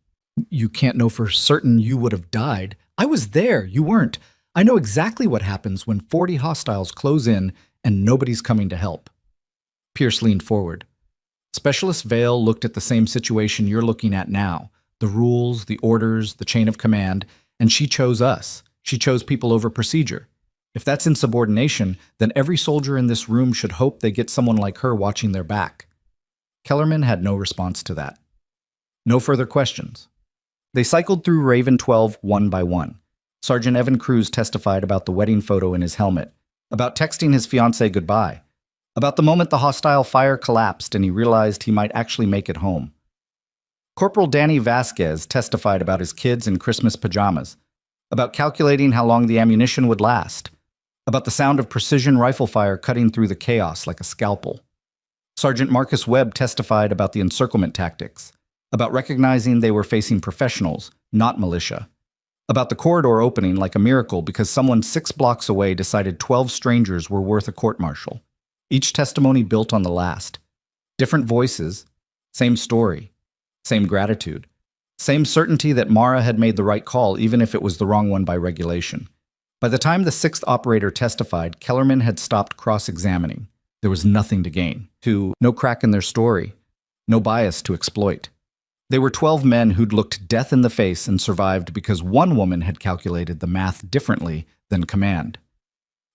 You can't know for certain you would have died. I was there, you weren't. I know exactly what happens when 40 hostiles close in and nobody's coming to help. Pierce leaned forward. Specialist Vale looked at the same situation you're looking at now. The rules, the orders, the chain of command, and she chose us. She chose people over procedure. If that's insubordination, then every soldier in this room should hope they get someone like her watching their back. Kellerman had no response to that. No further questions. They cycled through Raven 12 one by one. Sergeant Evan Cruz testified about the wedding photo in his helmet, about texting his fiancée goodbye, about the moment the hostile fire collapsed and he realized he might actually make it home. Corporal Danny Vasquez testified about his kids in Christmas pajamas, about calculating how long the ammunition would last, about the sound of precision rifle fire cutting through the chaos like a scalpel. Sergeant Marcus Webb testified about the encirclement tactics, about recognizing they were facing professionals, not militia, about the corridor opening like a miracle because someone 6 blocks away decided 12 strangers were worth a court-martial. Each testimony built on the last. Different voices, same story, same gratitude, same certainty that Mara had made the right call even if it was the wrong one by regulation. By the time the 6th operator testified, Kellerman had stopped cross-examining. There was nothing to gain. 2. No crack in their story. No bias to exploit. They were 12 men who'd looked death in the face and survived because one woman had calculated the math differently than command.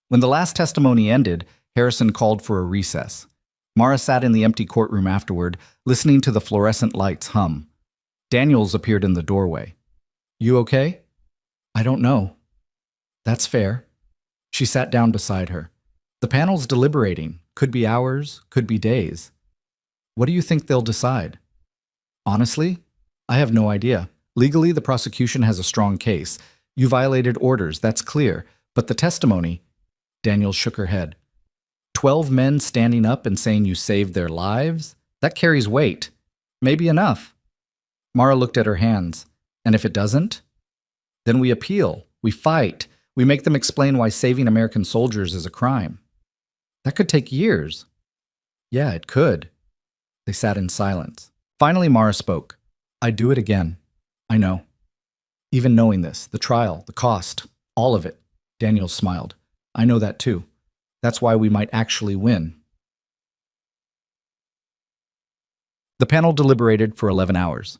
When the last testimony ended, Harrison called for a recess. Mara sat in the empty courtroom afterward, listening to the fluorescent lights hum. Daniels appeared in the doorway. "You okay?" "I don't know." "That's fair." She sat down beside her. "The panel's deliberating. Could be hours, could be days. What do you think they'll decide?" "Honestly, I have no idea. Legally, the prosecution has a strong case. You violated orders, that's clear. But the testimony..." Daniels shook her head. 12 men standing up and saying you saved their lives? That carries weight. Maybe enough. Mara looked at her hands. And if it doesn't? Then we appeal. We fight. We make them explain why saving American soldiers is a crime. That could take years. Yeah, it could. They sat in silence. Finally, Mara spoke. I'd do it again. I know. Even knowing this, the trial, the cost, all of it. Daniels smiled. I know that too. That's why we might actually win. The panel deliberated for 11 hours.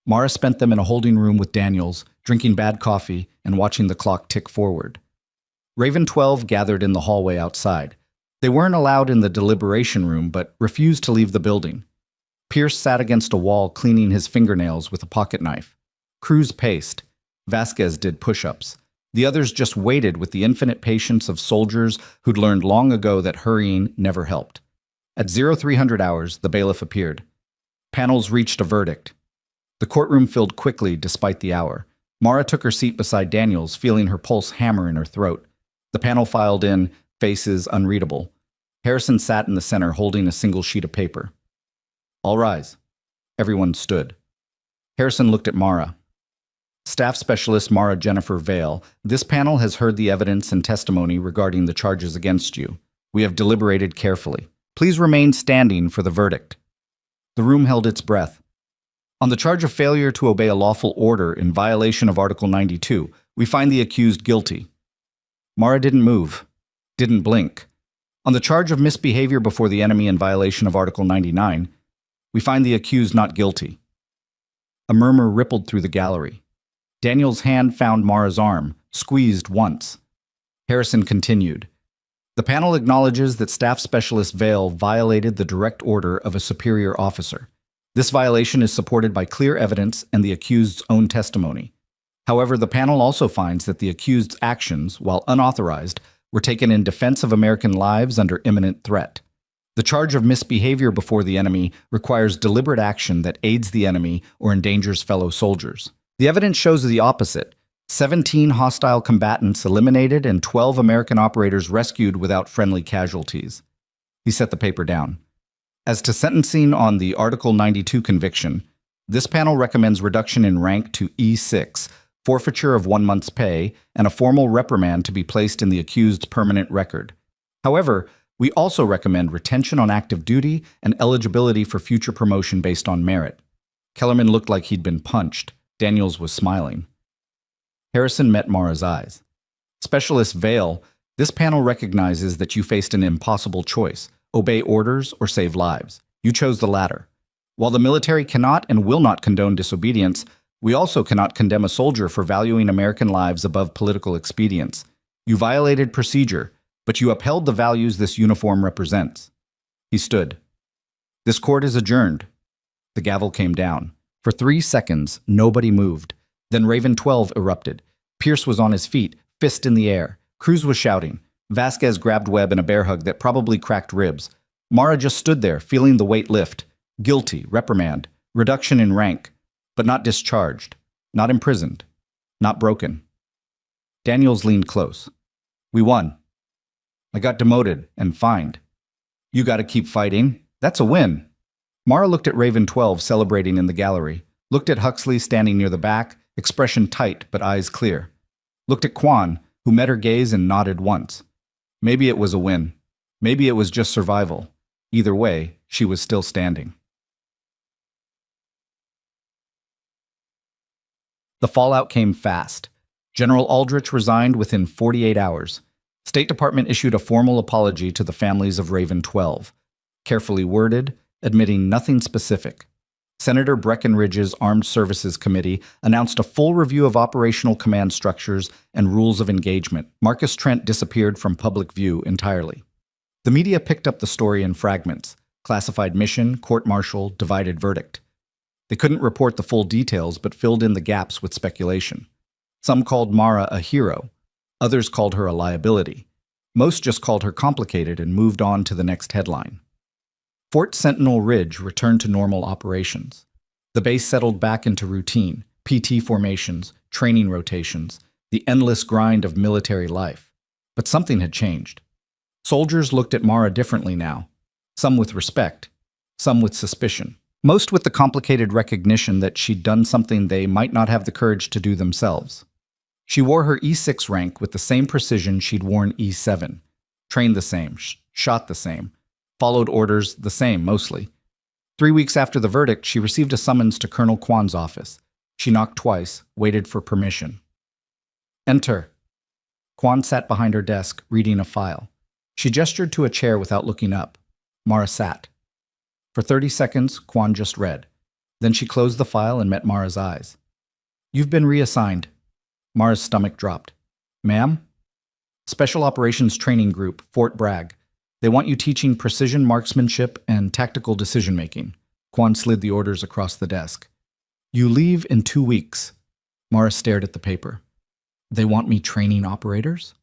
Mara spent them in a holding room with Daniels, drinking bad coffee and watching the clock tick forward. Raven 12 gathered in the hallway outside. They weren't allowed in the deliberation room, but refused to leave the building. Pierce sat against a wall cleaning his fingernails with a pocket knife. Cruz paced. Vasquez did push-ups. The others just waited with the infinite patience of soldiers who'd learned long ago that hurrying never helped. At 0300 hours, the bailiff appeared. Panels reached a verdict. The courtroom filled quickly despite the hour. Mara took her seat beside Daniels, feeling her pulse hammer in her throat. The panel filed in, faces unreadable. Harrison sat in the center holding a single sheet of paper. All rise. Everyone stood. Harrison looked at Mara. Staff Specialist Mara Jennifer Vale, this panel has heard the evidence and testimony regarding the charges against you. We have deliberated carefully. Please remain standing for the verdict. The room held its breath. On the charge of failure to obey a lawful order in violation of Article 92, we find the accused guilty. Mara didn't move, didn't blink. On the charge of misbehavior before the enemy in violation of Article 99, we find the accused not guilty. A murmur rippled through the gallery. Daniel's hand found Mara's arm, squeezed once. Harrison continued. The panel acknowledges that Staff Specialist Vale violated the direct order of a superior officer. This violation is supported by clear evidence and the accused's own testimony. However, the panel also finds that the accused's actions, while unauthorized, were taken in defense of American lives under imminent threat. The charge of misbehavior before the enemy requires deliberate action that aids the enemy or endangers fellow soldiers. The evidence shows the opposite. 17 hostile combatants eliminated and 12 American operators rescued without friendly casualties. He set the paper down. As to sentencing on the Article 92 conviction, this panel recommends reduction in rank to E6, forfeiture of 1 month's pay, and a formal reprimand to be placed in the accused's permanent record. However, we also recommend retention on active duty and eligibility for future promotion based on merit. Kellerman looked like he'd been punched. Daniels was smiling. Harrison met Mara's eyes. Specialist Vale, this panel recognizes that you faced an impossible choice, obey orders or save lives. You chose the latter. While the military cannot and will not condone disobedience, we also cannot condemn a soldier for valuing American lives above political expedience. You violated procedure, but you upheld the values this uniform represents. He stood. This court is adjourned. The gavel came down. For 3 seconds, nobody moved. Then Raven 12 erupted. Pierce was on his feet, fist in the air. Cruz was shouting. Vasquez grabbed Webb in a bear hug that probably cracked ribs. Mara just stood there, feeling the weight lift. Guilty, reprimand, reduction in rank, but not discharged, not imprisoned, not broken. Daniels leaned close. We won. I got demoted and fined. You got to keep fighting. That's a win. Mara looked at Raven 12 celebrating in the gallery, looked at Huxley standing near the back, expression tight but eyes clear. Looked at Quan, who met her gaze and nodded once. Maybe it was a win. Maybe it was just survival. Either way, she was still standing. The fallout came fast. General Aldrich resigned within 48 hours. State Department issued a formal apology to the families of Raven 12, carefully worded, admitting nothing specific. Senator Breckinridge's Armed Services Committee announced a full review of operational command structures and rules of engagement. Marcus Trent disappeared from public view entirely. The media picked up the story in fragments: classified mission, court-martial, divided verdict. They couldn't report the full details, but filled in the gaps with speculation. Some called Mara a hero. Others called her a liability. Most just called her complicated and moved on to the next headline. Fort Sentinel Ridge returned to normal operations. The base settled back into routine: PT formations, training rotations, the endless grind of military life. But something had changed. Soldiers looked at Mara differently now, some with respect, some with suspicion, most with the complicated recognition that she'd done something they might not have the courage to do themselves. She wore her E6 rank with the same precision she'd worn E7, trained the same, shot the same, followed orders the same mostly. 3 weeks after the verdict, she received a summons to Colonel Kwan's office. She knocked twice, waited for permission. Enter. Kwan sat behind her desk, reading a file. She gestured to a chair without looking up. Mara sat. For 30 seconds, Kwan just read. Then she closed the file and met Mara's eyes. You've been reassigned. Mara's stomach dropped. Ma'am? Special Operations Training Group, Fort Bragg. They want you teaching precision marksmanship and tactical decision-making. Kwan slid the orders across the desk. You leave in 2 weeks. Mara stared at the paper. They want me training operators?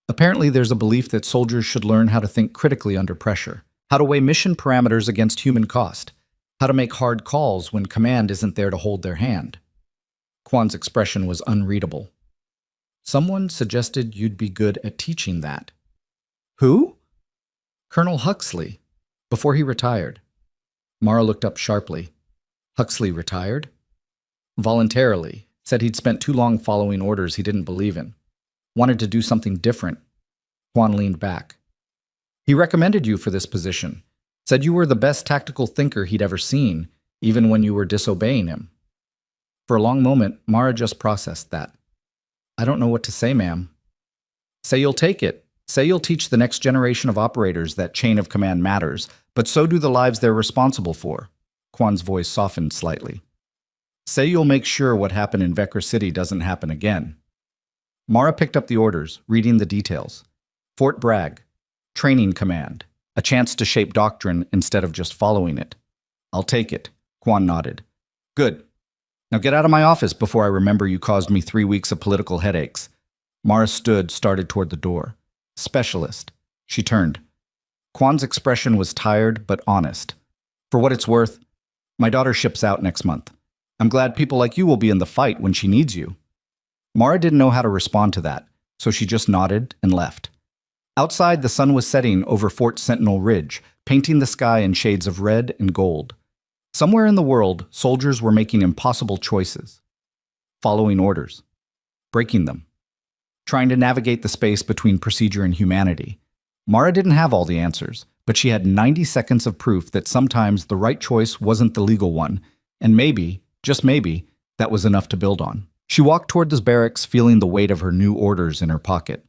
Apparently, there's a belief that soldiers should learn how to think critically under pressure, how to weigh mission parameters against human cost, how to make hard calls when command isn't there to hold their hand. Kwan's expression was unreadable. Someone suggested you'd be good at teaching that. Who? Colonel Huxley, before he retired. Mara looked up sharply. Huxley retired? Voluntarily. Said he'd spent too long following orders he didn't believe in. Wanted to do something different. Kwan leaned back. He recommended you for this position. Said you were the best tactical thinker he'd ever seen, even when you were disobeying him. For a long moment, Mara just processed that. I don't know what to say, ma'am. Say you'll take it. Say you'll teach the next generation of operators that chain of command matters, but so do the lives they're responsible for. Kwan's voice softened slightly. Say you'll make sure what happened in Vecra City doesn't happen again. Mara picked up the orders, reading the details. Fort Bragg, training command, a chance to shape doctrine instead of just following it. I'll take it. Kwan nodded. Good. Now get out of my office before I remember you caused me 3 weeks of political headaches. Mara started toward the door. Specialist. She turned. Kwan's expression was tired but honest. For what it's worth, my daughter ships out next month. I'm glad people like you will be in the fight when she needs you. Mara didn't know how to respond to that, so she just nodded and left. Outside, the sun was setting over Fort Sentinel Ridge, painting the sky in shades of red and gold. Somewhere in the world, soldiers were making impossible choices. Following orders. Breaking them. Trying to navigate the space between procedure and humanity. Mara didn't have all the answers, but she had 90 seconds of proof that sometimes the right choice wasn't the legal one, and maybe, just maybe, that was enough to build on. She walked toward the barracks, feeling the weight of her new orders in her pocket.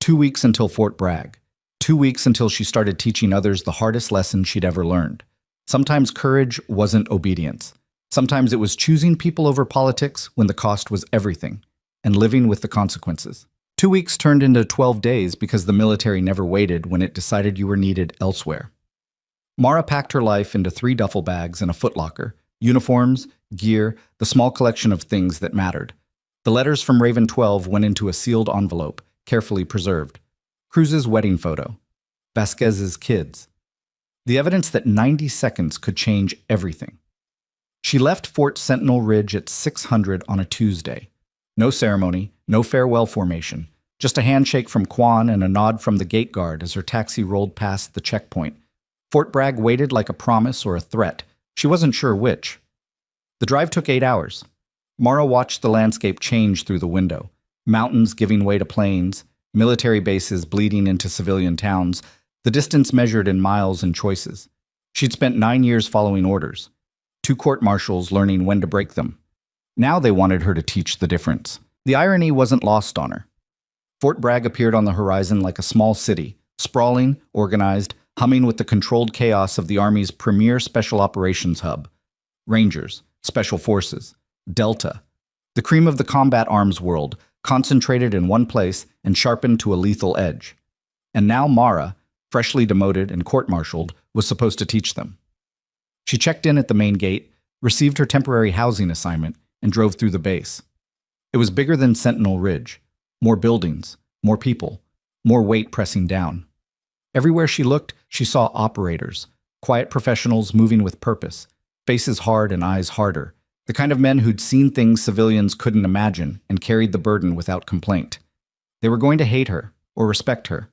2 weeks until Fort Bragg. 2 weeks until she started teaching others the hardest lesson she'd ever learned. Sometimes courage wasn't obedience. Sometimes it was choosing people over politics when the cost was everything, and living with the consequences. 2 weeks turned into 12 days because the military never waited when it decided you were needed elsewhere. Mara packed her life into 3 duffel bags and a footlocker, uniforms, gear, the small collection of things that mattered. The letters from Raven 12 went into a sealed envelope, carefully preserved. Cruz's wedding photo. Vasquez's kids. The evidence that 90 seconds could change everything. She left Fort Sentinel Ridge at 600 on a Tuesday. No ceremony, no farewell formation, just a handshake from Kwan and a nod from the gate guard as her taxi rolled past the checkpoint. Fort Bragg waited like a promise or a threat. She wasn't sure which. The drive took 8 hours. Mara watched the landscape change through the window. Mountains giving way to plains, military bases bleeding into civilian towns, the distance measured in miles and choices. She'd spent 9 years following orders. 2 court-martials learning when to break them. Now they wanted her to teach the difference. The irony wasn't lost on her. Fort Bragg appeared on the horizon like a small city, sprawling, organized, humming with the controlled chaos of the Army's premier special operations hub. Rangers, Special Forces, Delta, the cream of the combat arms world, concentrated in one place and sharpened to a lethal edge. And now Mara, freshly demoted and court-martialed, was supposed to teach them. She checked in at the main gate, received her temporary housing assignment, and drove through the base. It was bigger than Sentinel Ridge. More buildings, more people, more weight pressing down. Everywhere she looked, she saw operators, quiet professionals moving with purpose, faces hard and eyes harder, the kind of men who'd seen things civilians couldn't imagine and carried the burden without complaint. They were going to hate her or respect her.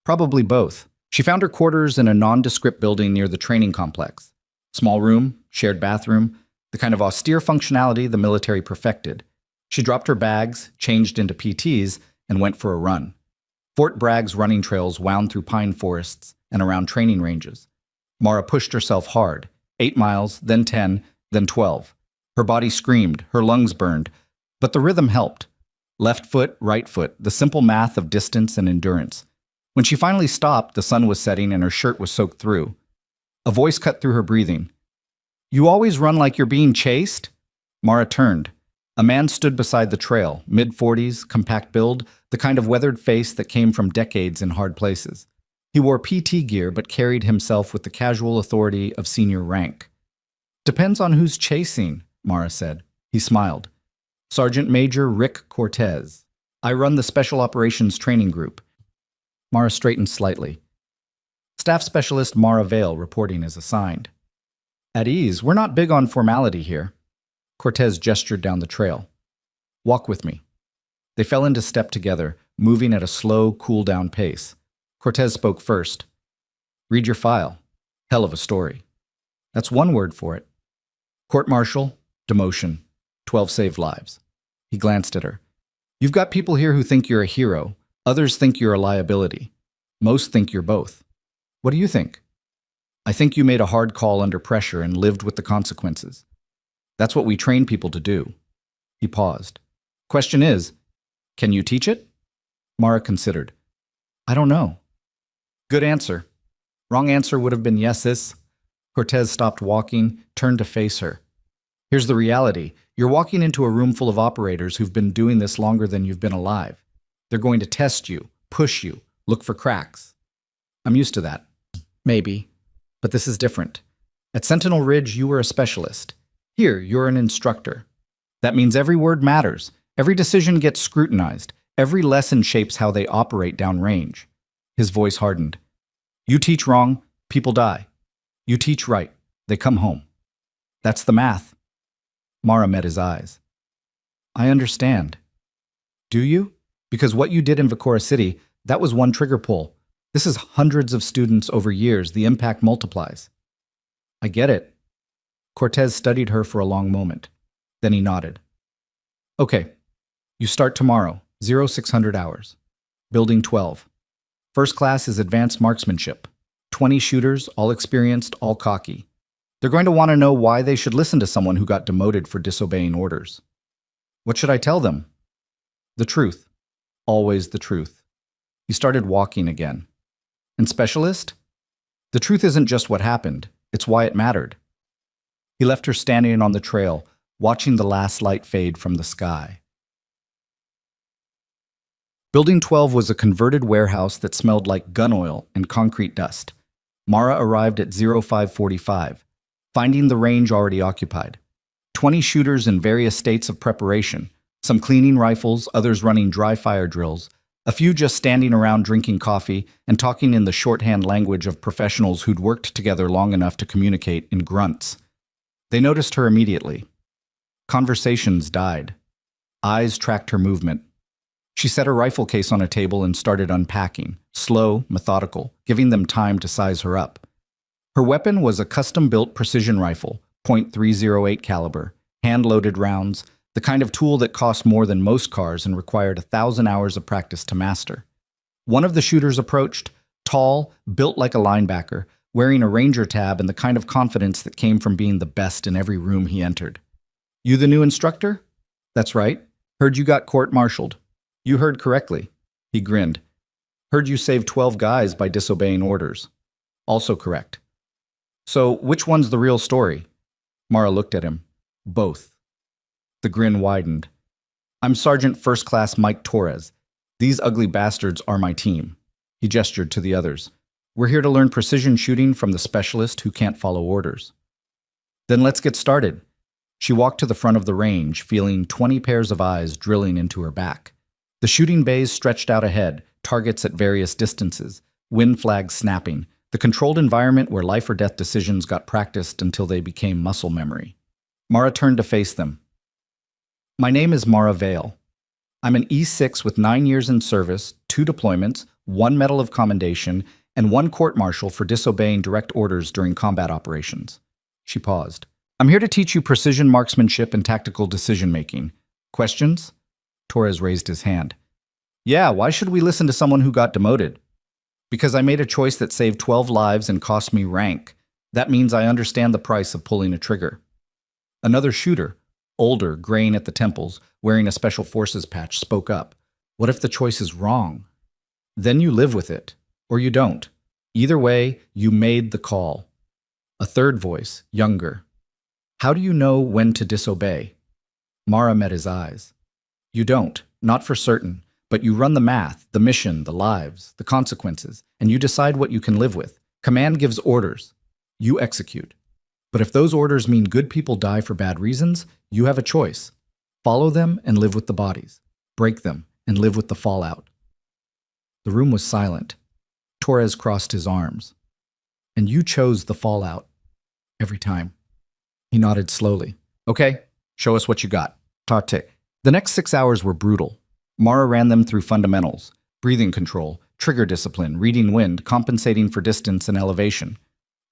Probably both. She found her quarters in a nondescript building near the training complex. Small room, shared bathroom, the kind of austere functionality the military perfected. She dropped her bags, changed into PTs, and went for a run. Fort Bragg's running trails wound through pine forests and around training ranges. Mara pushed herself hard, 8 miles, then 10, then 12. Her body screamed, her lungs burned, but the rhythm helped. Left foot, right foot, the simple math of distance and endurance. When she finally stopped, the sun was setting and her shirt was soaked through. A voice cut through her breathing. "You always run like you're being chased?" Mara turned. A man stood beside the trail, mid-40s, compact build, the kind of weathered face that came from decades in hard places. He wore PT gear but carried himself with the casual authority of senior rank. "Depends on who's chasing," Mara said. He smiled. "Sergeant Major Rick Cortez. I run the Special Operations Training Group." Mara straightened slightly. Staff Specialist Mara Vale reporting as assigned. "At ease, we're not big on formality here." Cortez gestured down the trail. "Walk with me." They fell into step together, moving at a slow, cool-down pace. Cortez spoke first. "Read your file. Hell of a story." "That's one word for it." "Court-martial, demotion, 12 saved lives." He glanced at her. "You've got people here who think you're a hero. Others think you're a liability. Most think you're both. What do you think?" "I think you made a hard call under pressure and lived with the consequences. That's what we train people to do." He paused. "Question is, can you teach it?" Mara considered. "I don't know." "Good answer." Wrong answer would have been yeses. Cortez stopped walking, turned to face her. "Here's the reality. You're walking into a room full of operators who've been doing this longer than you've been alive. They're going to test you, push you, look for cracks. I'm used to that. Maybe. But this is different. At Sentinel Ridge, you were a specialist. Here, you're an instructor. That means every word matters. Every decision gets scrutinized. Every lesson shapes how they operate downrange." His voice hardened. "You teach wrong, people die. You teach right, they come home. That's the math." Mara met his eyes. "I understand." "Do you? Because what you did in Victoria City, that was one trigger pull. This is hundreds of students over years. The impact multiplies." "I get it." Cortez studied her for a long moment. Then he nodded. "Okay, you start tomorrow, 0600 hours. Building 12. First class is advanced marksmanship. 20 shooters, all experienced, all cocky. They're going to want to know why they should listen to someone who got demoted for disobeying orders." "What should I tell them?" "The truth. Always the truth." He started walking again. "And specialist? The truth isn't just what happened, it's why it mattered." He left her standing on the trail, watching the last light fade from the sky. Building 12 was a converted warehouse that smelled like gun oil and concrete dust. Mara arrived at 0545, finding the range already occupied. 20 shooters in various states of preparation, some cleaning rifles, others running dry fire drills, a few just standing around drinking coffee and talking in the shorthand language of professionals who'd worked together long enough to communicate in grunts. They noticed her immediately. Conversations died. Eyes tracked her movement. She set her rifle case on a table and started unpacking, slow, methodical, giving them time to size her up. Her weapon was a custom-built precision rifle, .308 caliber, hand-loaded rounds, the kind of tool that cost more than most cars and required 1,000 hours of practice to master. One of the shooters approached, tall, built like a linebacker, wearing a ranger tab and the kind of confidence that came from being the best in every room he entered. "You the new instructor?" "That's right. Heard you got court-martialed." "You heard correctly. He grinned. Heard you saved 12 guys by disobeying orders. Also correct. So, which one's the real story? Mara looked at him. Both. The grin widened. I'm Sergeant First Class Mike Torres. These ugly bastards are my team. He gestured to the others. We're here to learn precision shooting from the specialist who can't follow orders. Then let's get started. She walked to the front of the range, feeling 20 pairs of eyes drilling into her back. The shooting bays stretched out ahead, targets at various distances, wind flags snapping, the controlled environment where life or death decisions got practiced until they became muscle memory. Mara turned to face them. My name is Mara Vale. I'm an E6 with 9 years in service, 2 deployments, 1 Medal of Commendation, and 1 court-martial for disobeying direct orders during combat operations. She paused. I'm here to teach you precision marksmanship and tactical decision-making. Questions? Torres raised his hand. Yeah, why should we listen to someone who got demoted? Because I made a choice that saved 12 lives and cost me rank. That means I understand the price of pulling a trigger. Another shooter, older, graying at the temples, wearing a special forces patch, spoke up. What if the choice is wrong? Then you live with it, or you don't. Either way, you made the call. A third voice, younger. How do you know when to disobey? Mara met his eyes. You don't, not for certain, but you run the math, the mission, the lives, the consequences, and you decide what you can live with. Command gives orders. You execute. But if those orders mean good people die for bad reasons, you have a choice. Follow them and live with the bodies. Break them and live with the fallout. The room was silent. Torres crossed his arms. And you chose the fallout. Every time. He nodded slowly. Okay, show us what you got. Tate. The next 6 hours were brutal. Mara ran them through fundamentals, breathing control, trigger discipline, reading wind, compensating for distance and elevation.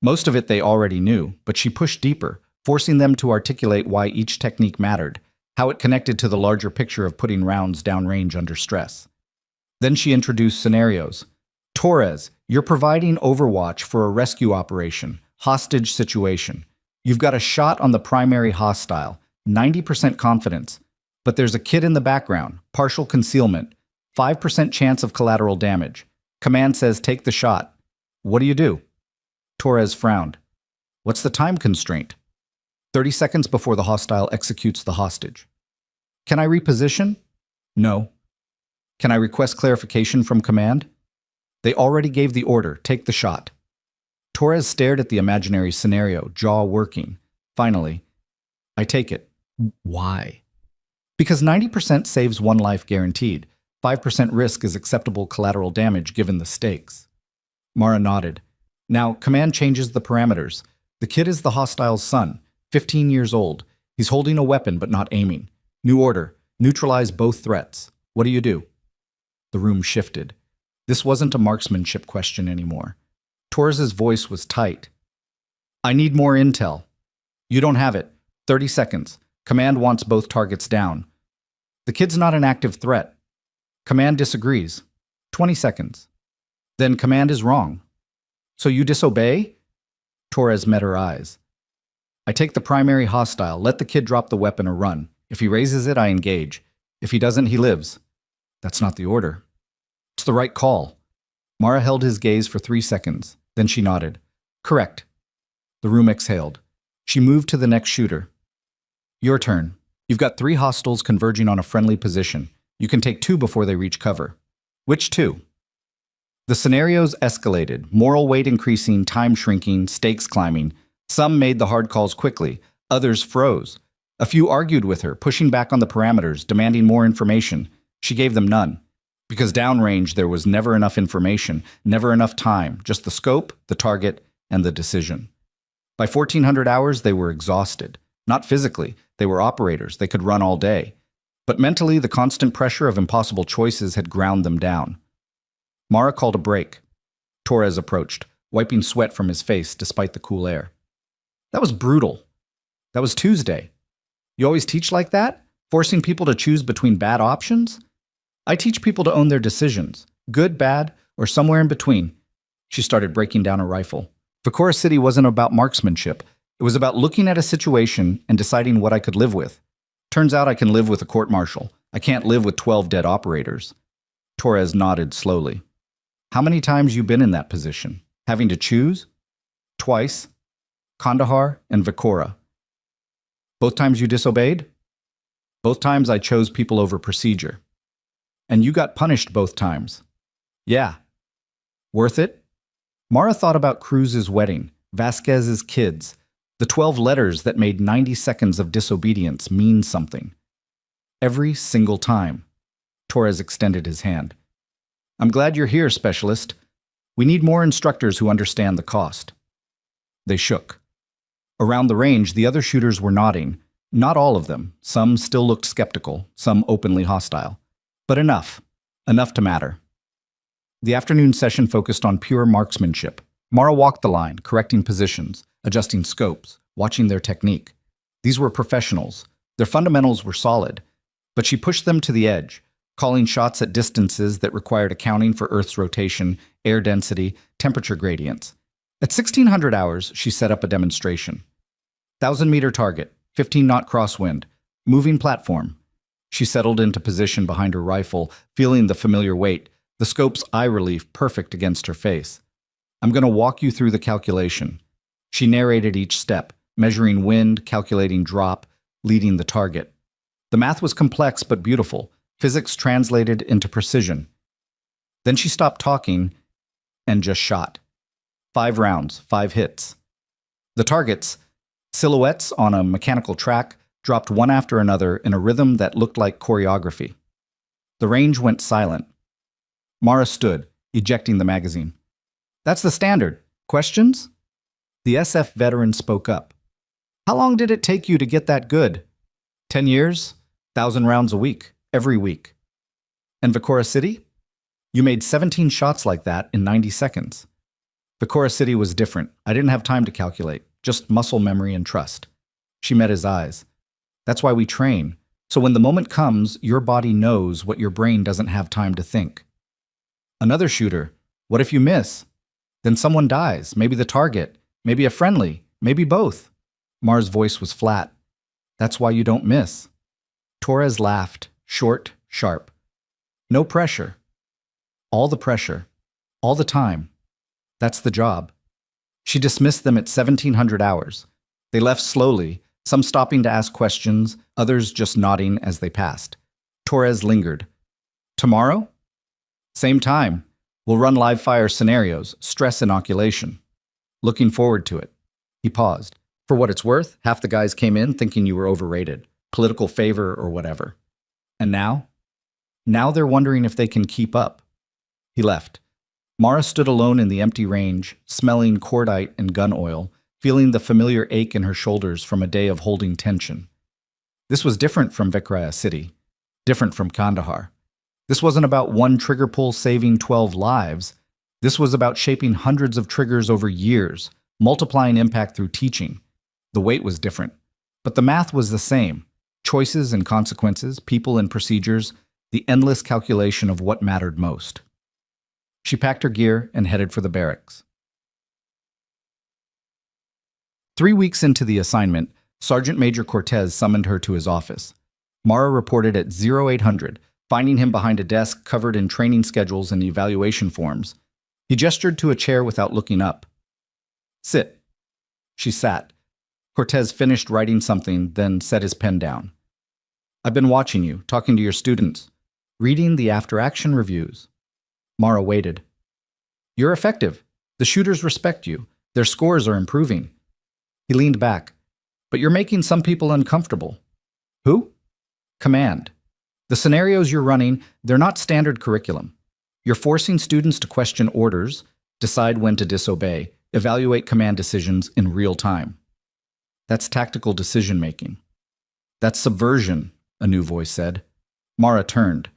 Most of it they already knew, but she pushed deeper, forcing them to articulate why each technique mattered, how it connected to the larger picture of putting rounds downrange under stress. Then she introduced scenarios. Torres, you're providing overwatch for a rescue operation, hostage situation. You've got a shot on the primary hostile, 90% confidence. But there's a kid in the background, partial concealment, 5% chance of collateral damage. Command says take the shot. What do? Torres frowned. What's the time constraint? 30 seconds before the hostile executes the hostage. Can I reposition? No. Can I request clarification from command? They already gave the order, take the shot. Torres stared at the imaginary scenario, jaw working. Finally, I take it. Why? Because 90% saves 1 life guaranteed. 5% risk is acceptable collateral damage given the stakes. Mara nodded. Now, command changes the parameters. The kid is the hostile's son, 15 years old. He's holding a weapon but not aiming. New order. Neutralize both threats. What do? The room shifted. This wasn't a marksmanship question anymore. Torres's voice was tight. I need more intel. You don't have it. 30 seconds. Command wants both targets down. The kid's not an active threat. Command disagrees. 20 seconds. Then command is wrong. So you disobey? Torres met her eyes. I take the primary hostile, let the kid drop the weapon or run. If he raises it, I engage. If he doesn't, he lives. That's not the order. It's the right call. Mara held his gaze for 3 seconds. Then she nodded. Correct. The room exhaled. She moved to the next shooter. Your turn. You've got 3 hostiles converging on a friendly position. You can take 2 before they reach cover. Which 2? The scenarios escalated, moral weight increasing, time shrinking, stakes climbing. Some made the hard calls quickly, others froze. A few argued with her, pushing back on the parameters, demanding more information. She gave them none. Because downrange there was never enough information, never enough time, just the scope, the target, and the decision. By 1400 hours, they were exhausted. Not physically, they were operators, they could run all day. But mentally, the constant pressure of impossible choices had ground them down. Mara called a break. Torres approached, wiping sweat from his face despite the cool air. That was brutal. That was Tuesday. You always teach like that? Forcing people to choose between bad options? I teach people to own their decisions, good, bad, or somewhere in between. She started breaking down a rifle. Vicora City wasn't about marksmanship. It was about looking at a situation and deciding what I could live with. Turns out I can live with a court-martial. I can't live with 12 dead operators. Torres nodded slowly. How many times you been in that position? Having to choose? Twice. Kandahar and Vikora. Both times you disobeyed? Both times I chose people over procedure. And you got punished both times. Yeah. Worth it? Mara thought about Cruz's wedding, Vasquez's kids, the 12 letters that made 90 seconds of disobedience mean something. Every single time. Torres extended his hand. I'm glad you're here, Specialist. We need more instructors who understand the cost. They shook. Around the range, the other shooters were nodding. Not all of them. Some still looked skeptical, some openly hostile. But enough. Enough to matter. The afternoon session focused on pure marksmanship. Mara walked the line, correcting positions, adjusting scopes, watching their technique. These were professionals. Their fundamentals were solid. But she pushed them to the edge, calling shots at distances that required accounting for Earth's rotation, air density, temperature gradients. At 1600 hours, she set up a demonstration. 1,000-meter target, 15-knot crosswind, moving platform. She settled into position behind her rifle, feeling the familiar weight, the scope's eye relief perfect against her face. I'm going to walk you through the calculation. She narrated each step, measuring wind, calculating drop, leading the target. The math was complex but beautiful, physics translated into precision. Then she stopped talking and just shot. 5 rounds, 5 hits. The targets, silhouettes on a mechanical track, dropped one after another in a rhythm that looked like choreography. The range went silent. Mara stood, ejecting the magazine. That's the standard. Questions? The SF veteran spoke up. How long did it take you to get that good? 10 years? 1,000 rounds a week, every week. And Vikora City? You made 17 shots like that in 90 seconds. Vikora City was different. I didn't have time to calculate, just muscle memory and trust. She met his eyes. That's why we train. So when the moment comes, your body knows what your brain doesn't have time to think. Another shooter. What if you miss? Then someone dies, maybe the target, maybe a friendly, maybe both. Mara's voice was flat. That's why you don't miss. Torres laughed, short, sharp. No pressure. All the pressure. All the time. That's the job. She dismissed them at 1700 hours. They left slowly, some stopping to ask questions, others just nodding as they passed. Torres lingered. Tomorrow? Same time. We'll run live fire scenarios, stress inoculation. Looking forward to it. He paused. For what it's worth, half the guys came in thinking you were overrated, political favor or whatever. And now? Now they're wondering if they can keep up. He left. Mara stood alone in the empty range, smelling cordite and gun oil, feeling the familiar ache in her shoulders from a day of holding tension. This was different from Vikora City, different from Kandahar. This wasn't about one trigger pull saving 12 lives. This was about shaping hundreds of triggers over years, multiplying impact through teaching. The weight was different, but the math was the same. Choices and consequences, people and procedures, the endless calculation of what mattered most. She packed her gear and headed for the barracks. 3 weeks into the assignment, Sergeant Major Cortez summoned her to his office. Mara reported at 0800, finding him behind a desk covered in training schedules and evaluation forms. He gestured to a chair without looking up. Sit. She sat. Cortez finished writing something, then set his pen down. I've been watching you, talking to your students, reading the after-action reviews. Mara waited. You're effective. The shooters respect you. Their scores are improving. He leaned back. But you're making some people uncomfortable. Who? Command. The scenarios you're running, they're not standard curriculum. You're forcing students to question orders, decide when to disobey, evaluate command decisions in real time. That's tactical decision-making. That's subversion, a new voice said. Mara turned.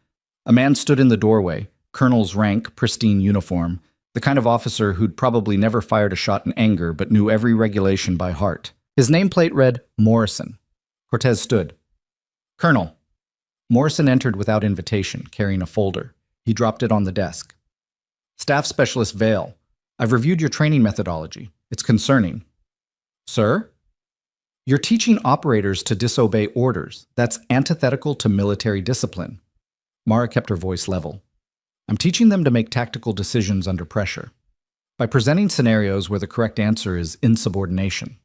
A man stood in the doorway, colonel's rank, pristine uniform, the kind of officer who'd probably never fired a shot in anger but knew every regulation by heart. His nameplate read Morrison. Cortez stood. Colonel. Morrison entered without invitation, carrying a folder. He dropped it on the desk. Staff Specialist Vale. I've reviewed your training methodology. It's concerning. Sir? You're teaching operators to disobey orders. That's antithetical to military discipline. Mara kept her voice level. I'm teaching them to make tactical decisions under pressure. By presenting scenarios where the correct answer is insubordination.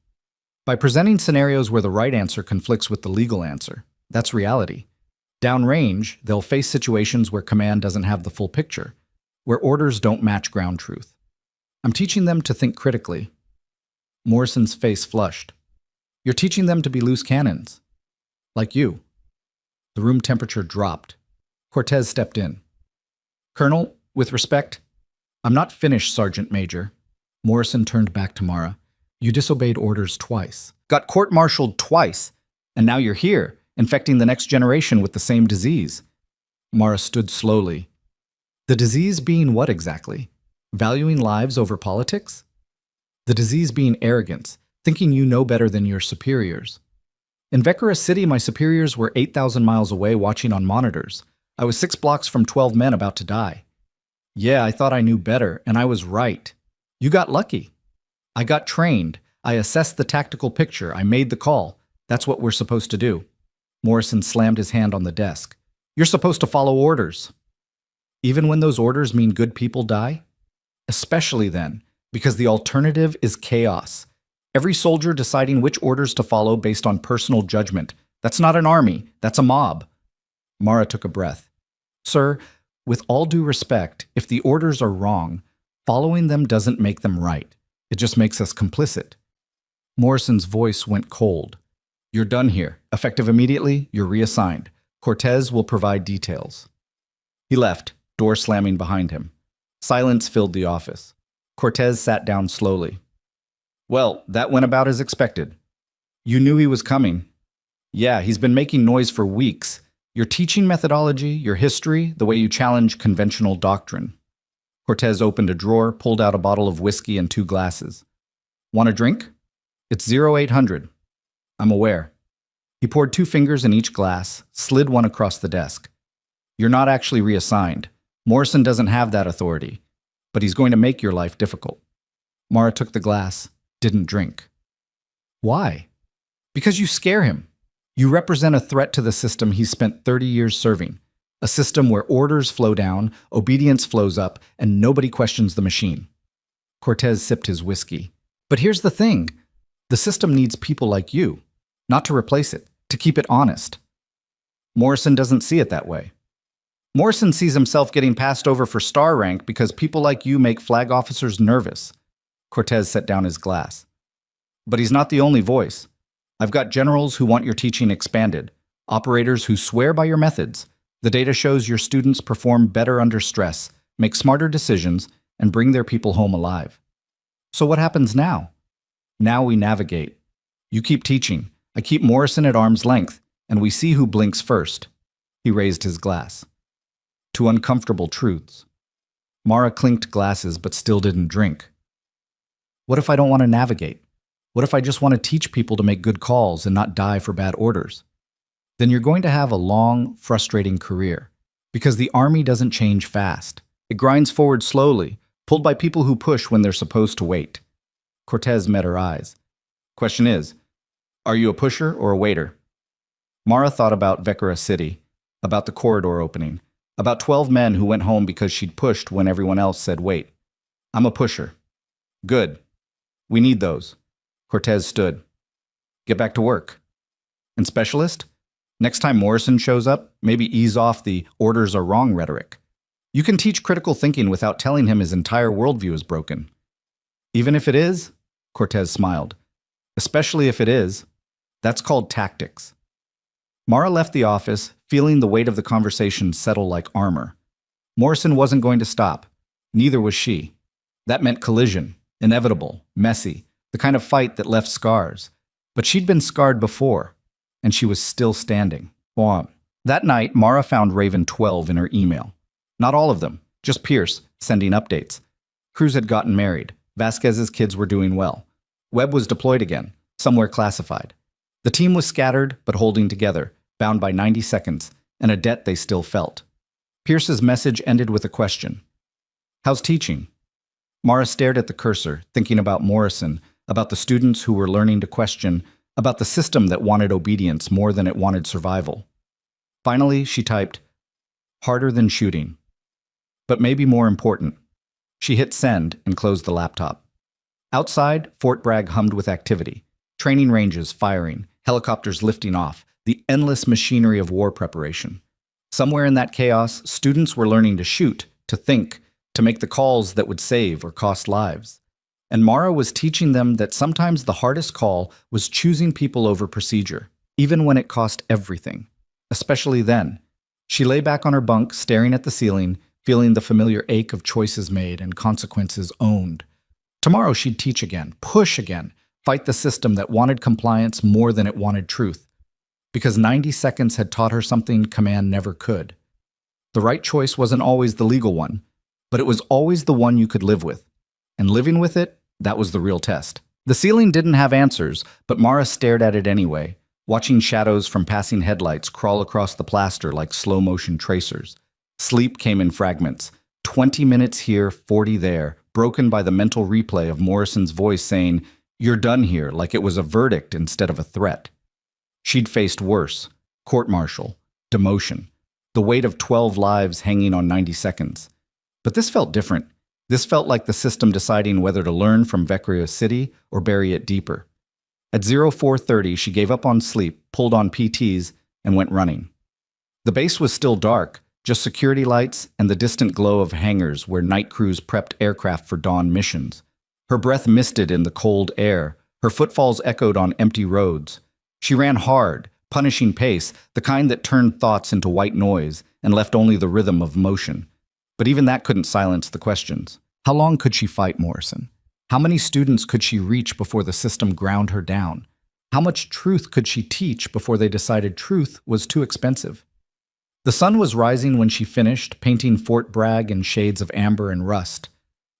By presenting scenarios where the right answer conflicts with the legal answer. That's reality. Downrange, they'll face situations where command doesn't have the full picture, where orders don't match ground truth. I'm teaching them to think critically. Morrison's face flushed. You're teaching them to be loose cannons. Like you. The room temperature dropped. Cortez stepped in. Colonel, with respect, I'm not finished, Sergeant Major. Morrison turned back to Mara. You disobeyed orders twice. Got court-martialed twice. And now you're here, infecting the next generation with the same disease. Mara stood slowly. The disease being what exactly? Valuing lives over politics? The disease being arrogance, thinking you know better than your superiors. In Vekara City, my superiors were 8,000 miles away watching on monitors. I was 6 blocks from 12 men about to die. Yeah, I thought I knew better, and I was right. You got lucky. I got trained. I assessed the tactical picture. I made the call. That's what we're supposed to do. Morrison slammed his hand on the desk. You're supposed to follow orders. Even when those orders mean good people die? Especially then, because the alternative is chaos. Every soldier deciding which orders to follow based on personal judgment. That's not an army. That's a mob. Mara took a breath. Sir, with all due respect, if the orders are wrong, following them doesn't make them right. It just makes us complicit. Morrison's voice went cold. You're done here. Effective immediately, you're reassigned. Cortez will provide details. He left, door slamming behind him. Silence filled the office. Cortez sat down slowly. Well, that went about as expected. You knew he was coming. Yeah, he's been making noise for weeks. Your teaching methodology, your history, the way you challenge conventional doctrine. Cortez opened a drawer, pulled out a bottle of whiskey and 2 glasses. Want a drink? It's 0800. I'm aware. He poured 2 fingers in each glass, slid one across the desk. You're not actually reassigned. Morrison doesn't have that authority, but he's going to make your life difficult. Mara took the glass, didn't drink. Why? Because you scare him. You represent a threat to the system he's spent 30 years serving, a system where orders flow down, obedience flows up, and nobody questions the machine. Cortez sipped his whiskey. But here's the thing. The system needs people like you, not to replace it, to keep it honest. Morrison doesn't see it that way. Morrison sees himself getting passed over for star rank because people like you make flag officers nervous. Cortez set down his glass. But he's not the only voice. I've got generals who want your teaching expanded, operators who swear by your methods. The data shows your students perform better under stress, make smarter decisions, and bring their people home alive. So what happens now? Now we navigate. You keep teaching. I keep Morrison at arm's length, and we see who blinks first. He raised his glass. To uncomfortable truths. Mara clinked glasses but still didn't drink. What if I don't want to navigate? What if I just want to teach people to make good calls and not die for bad orders? Then you're going to have a long, frustrating career, because the army doesn't change fast. It grinds forward slowly, pulled by people who push when they're supposed to wait. Cortez met her eyes. Question is, are you a pusher or a waiter? Mara thought about Vekara City, about the corridor opening, about 12 men who went home because she'd pushed when everyone else said wait. I'm a pusher. Good. We need those. Cortez stood. Get back to work. And specialist? Next time Morrison shows up, maybe ease off the orders are wrong rhetoric. You can teach critical thinking without telling him his entire worldview is broken. Even if it is, Cortez smiled. Especially if it is, that's called tactics. Mara left the office, feeling the weight of the conversation settle like armor. Morrison wasn't going to stop. Neither was she. That meant collision, inevitable, messy, the kind of fight that left scars. But she'd been scarred before, and she was still standing. That night, Mara found Raven 12 in her email. Not all of them, just Pierce, sending updates. Cruz had gotten married. Vasquez's kids were doing well. Webb was deployed again, somewhere classified. The team was scattered, but holding together, bound by 90 seconds, and a debt they still felt. Pierce's message ended with a question. How's teaching? Mara stared at the cursor, thinking about Morrison, about the students who were learning to question, about the system that wanted obedience more than it wanted survival. Finally, she typed, harder than shooting. But maybe more important, she hit send and closed the laptop. Outside, Fort Bragg hummed with activity. Training ranges firing, helicopters lifting off, the endless machinery of war preparation. Somewhere in that chaos, students were learning to shoot, to think, to make the calls that would save or cost lives. And Mara was teaching them that sometimes the hardest call was choosing people over procedure, even when it cost everything. Especially then. She lay back on her bunk, staring at the ceiling, feeling the familiar ache of choices made and consequences owned. Tomorrow she'd teach again, push again, fight the system that wanted compliance more than it wanted truth. Because 90 seconds had taught her something command never could. The right choice wasn't always the legal one, but it was always the one you could live with. And living with it, that was the real test. The ceiling didn't have answers, but Mara stared at it anyway, watching shadows from passing headlights crawl across the plaster like slow-motion tracers. Sleep came in fragments, 20 minutes here, 40 there, broken by the mental replay of Morrison's voice saying, "You're done here," like it was a verdict instead of a threat. She'd faced worse: court-martial, demotion, the weight of 12 lives hanging on 90 seconds. But this felt different. This felt like the system deciding whether to learn from Vecchio City or bury it deeper. At 0430, she gave up on sleep, pulled on PTs, and went running. The base was still dark, just security lights and the distant glow of hangars where night crews prepped aircraft for dawn missions. Her breath misted in the cold air. Her footfalls echoed on empty roads. She ran hard, punishing pace, the kind that turned thoughts into white noise and left only the rhythm of motion. But even that couldn't silence the questions. How long could she fight Morrison? How many students could she reach before the system ground her down? How much truth could she teach before they decided truth was too expensive? The sun was rising when she finished, painting Fort Bragg in shades of amber and rust.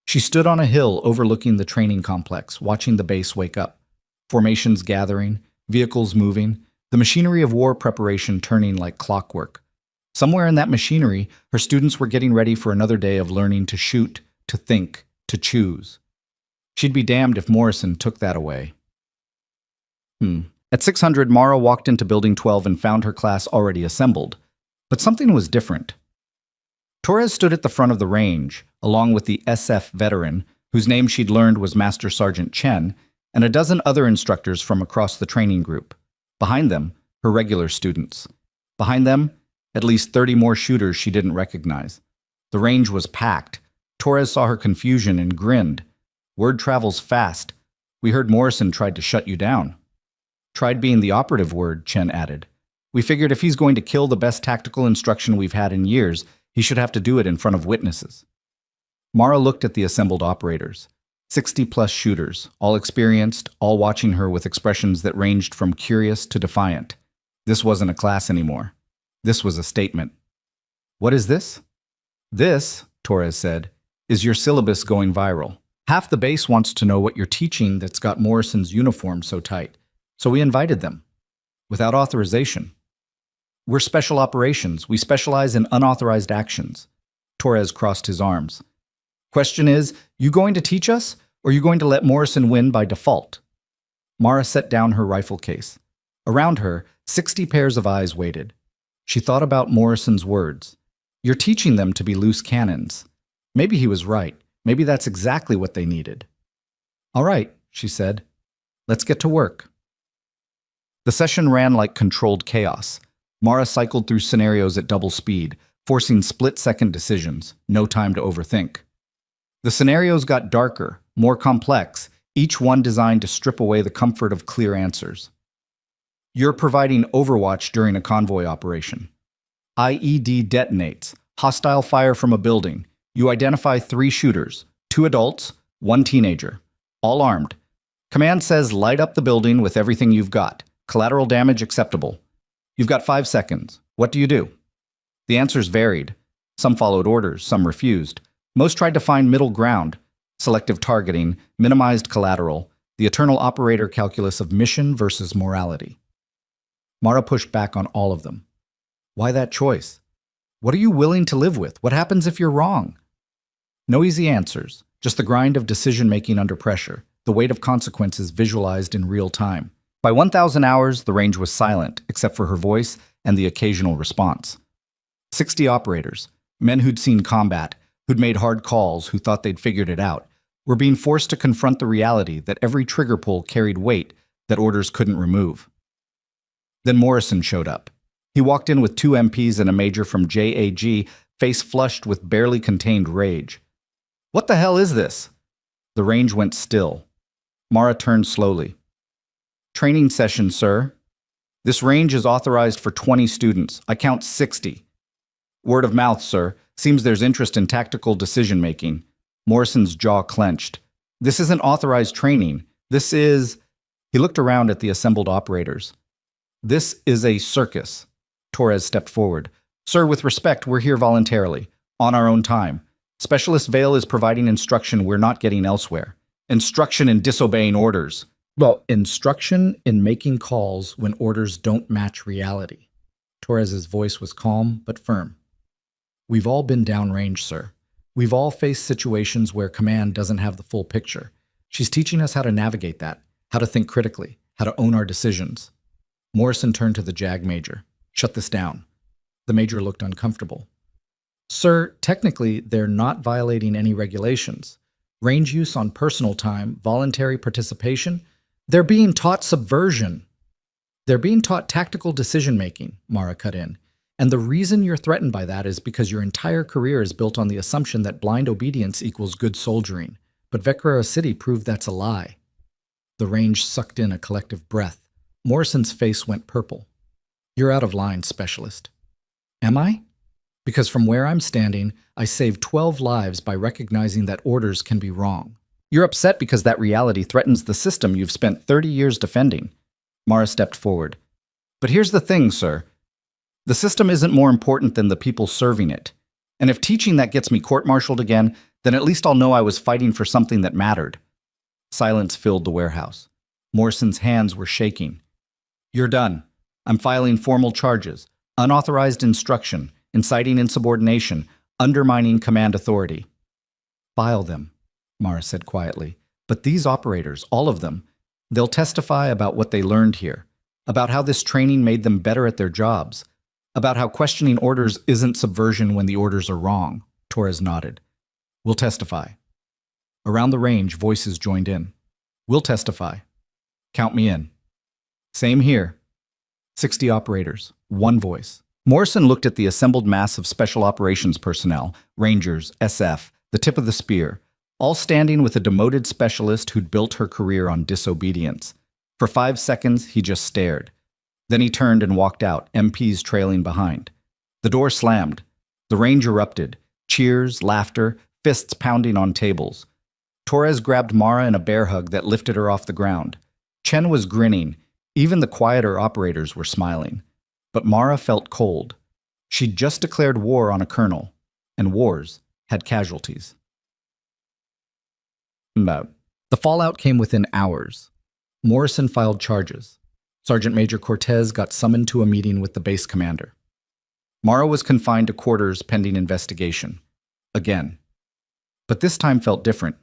She stood on a hill overlooking the training complex, watching the base wake up. Formations gathering, vehicles moving, the machinery of war preparation turning like clockwork. Somewhere in that machinery, her students were getting ready for another day of learning to shoot, to think, to choose. She'd be damned if Morrison took that away. At 600, Mara walked into Building 12 and found her class already assembled. But something was different. Torres stood at the front of the range, along with the SF veteran, whose name she'd learned was Master Sergeant Chen, and a dozen other instructors from across the training group. Behind them, her regular students. Behind them, at least 30 more shooters she didn't recognize. The range was packed. Torres saw her confusion and grinned. "Word travels fast. We heard Morrison tried to shut you down." "Tried being the operative word," Chen added. "We figured if he's going to kill the best tactical instruction we've had in years, he should have to do it in front of witnesses." Mara looked at the assembled operators. 60-plus shooters, all experienced, all watching her with expressions that ranged from curious to defiant. This wasn't a class anymore. This was a statement. "What is this?" "This," Torres said, "is your syllabus going viral. Half the base wants to know what you're teaching that's got Morrison's uniform so tight, so we invited them. Without authorization. We're special operations. We specialize in unauthorized actions." Torres crossed his arms. "Question is, you going to teach us, or you going to let Morrison win by default?" Mara set down her rifle case. Around her, 60 pairs of eyes waited. She thought about Morrison's words. "You're teaching them to be loose cannons." Maybe he was right. Maybe that's exactly what they needed. "All right," she said. "Let's get to work." The session ran like controlled chaos. Mara cycled through scenarios at double speed, forcing split-second decisions, no time to overthink. The scenarios got darker, more complex, each one designed to strip away the comfort of clear answers. You're providing overwatch during a convoy operation. IED detonates. Hostile fire from a building. You identify 3 shooters, 2 adults, 1 teenager, all armed. Command says light up the building with everything you've got. Collateral damage acceptable. You've got 5 seconds. What do you do? The answers varied. Some followed orders, some refused. Most tried to find middle ground. Selective targeting, minimized collateral, the eternal operator calculus of mission versus morality. Mara pushed back on all of them. Why that choice? What are you willing to live with? What happens if you're wrong? No easy answers, just the grind of decision-making under pressure, the weight of consequences visualized in real time. By 1,000 hours, the range was silent, except for her voice and the occasional response. 60 operators, men who'd seen combat, who'd made hard calls, who thought they'd figured it out, were being forced to confront the reality that every trigger pull carried weight that orders couldn't remove. Then Morrison showed up. He walked in with 2 MPs and a major from JAG, face flushed with barely contained rage. "What the hell is this?" The range went still. Mara turned slowly. "Training session, sir. This range is authorized for 20 students. I count 60. Word of mouth, sir. Seems there's interest in tactical decision-making." Morrison's jaw clenched. "This isn't authorized training. This is..." He looked around at the assembled operators. "This is a circus." Torres stepped forward. "Sir, with respect, we're here voluntarily, on our own time. Specialist Vale is providing instruction we're not getting elsewhere. Instruction in disobeying orders." "Well, instruction in making calls when orders don't match reality." Torres's voice was calm but firm. "We've all been downrange, sir. We've all faced situations where command doesn't have the full picture. She's teaching us how to navigate that, how to think critically, how to own our decisions." Morrison turned to the JAG major. "Shut this down." The major looked uncomfortable. "Sir, technically, they're not violating any regulations. Range use on personal time, voluntary participation, they're being taught subversion. They're being taught tactical decision-making," Mara cut in. "And the reason you're threatened by that is because your entire career is built on the assumption that blind obedience equals good soldiering. But Vecra City proved that's a lie." The range sucked in a collective breath. Morrison's face went purple. "You're out of line, Specialist." "Am I? Because from where I'm standing, I saved 12 lives by recognizing that orders can be wrong. You're upset because that reality threatens the system you've spent 30 years defending." Mara stepped forward. "But here's the thing, sir. The system isn't more important than the people serving it. And if teaching that gets me court-martialed again, then at least I'll know I was fighting for something that mattered." Silence filled the warehouse. Morrison's hands were shaking. "You're done. I'm filing formal charges. Unauthorized instruction, inciting insubordination, undermining command authority." "File them," Mara said quietly. "But these operators, all of them, they'll testify about what they learned here, about how this training made them better at their jobs, about how questioning orders isn't subversion when the orders are wrong." Torres nodded. "We'll testify." Around the range, voices joined in. "We'll testify. Count me in." "Same here." 60 operators, one voice. Morrison looked at the assembled mass of special operations personnel, Rangers, SF, the tip of the spear, all standing with a demoted specialist who'd built her career on disobedience. For 5 seconds, he just stared. Then he turned and walked out, MPs trailing behind. The door slammed. The range erupted. Cheers, laughter, fists pounding on tables. Torres grabbed Mara in a bear hug that lifted her off the ground. Chen was grinning. Even the quieter operators were smiling. But Mara felt cold. She'd just declared war on a colonel, and wars had casualties. The fallout came within hours. Morrison filed charges. Sergeant Major Cortez got summoned to a meeting with the base commander. Mara was confined to quarters pending investigation. Again. But this time felt different.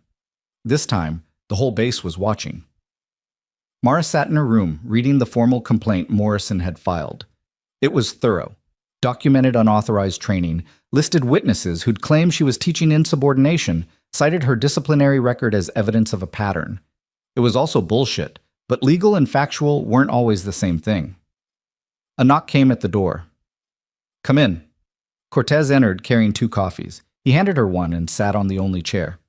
This time, the whole base was watching. Mara sat in her room, reading the formal complaint Morrison had filed. It was thorough, documented unauthorized training, listed witnesses who'd claimed she was teaching insubordination, cited her disciplinary record as evidence of a pattern. It was also bullshit, but legal and factual weren't always the same thing. A knock came at the door. "Come in." Cortez entered carrying 2 coffees. He handed her one and sat on the only chair.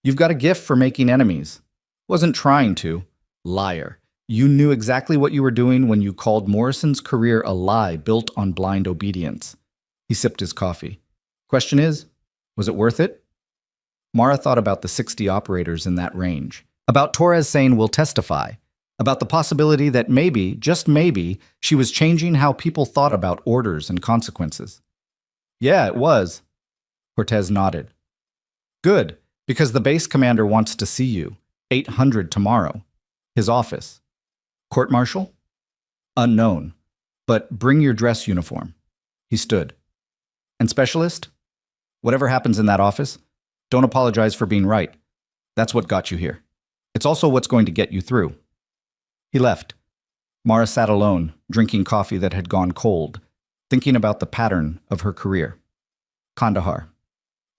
"You've got a gift for making enemies." "Wasn't trying to." "Liar. You knew exactly what you were doing when you called Morrison's career a lie built on blind obedience." He sipped his coffee. "Question is, was it worth it?" Mara thought about the 60 operators in that range, about Torres saying we'll testify, about the possibility that maybe, just maybe, she was changing how people thought about orders and consequences. "Yeah, it was." Cortez nodded. "Good, because the base commander wants to see you. 800 tomorrow. His office. Court-martial? Unknown. But bring your dress uniform." He stood. "And specialist? Whatever happens in that office, don't apologize for being right. That's what got you here. It's also what's going to get you through." He left. Mara sat alone, drinking coffee that had gone cold, thinking about the pattern of her career. Kandahar.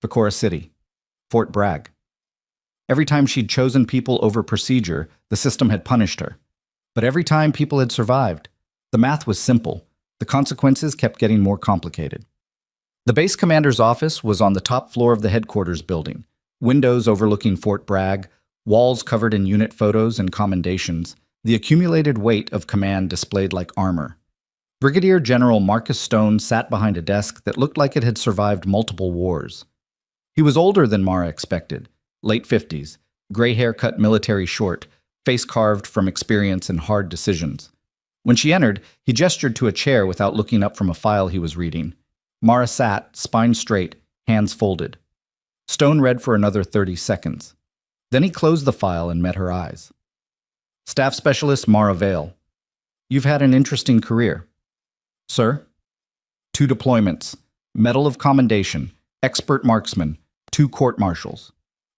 Vicora City, Fort Bragg. Every time she'd chosen people over procedure, the system had punished her. But every time people had survived, the math was simple. The consequences kept getting more complicated. The base commander's office was on the top floor of the headquarters building, windows overlooking Fort Bragg, walls covered in unit photos and commendations, the accumulated weight of command displayed like armor. Brigadier General Marcus Stone sat behind a desk that looked like it had survived multiple wars. He was older than Mara expected, late 50s, gray hair cut military short, face carved from experience and hard decisions. When she entered, he gestured to a chair without looking up from a file he was reading. Mara sat, spine straight, hands folded. Stone read for another 30 seconds. Then he closed the file and met her eyes. Staff Specialist Mara Vale. You've had an interesting career. Sir? 2 deployments, Medal of Commendation, Expert Marksman, 2 court-martials.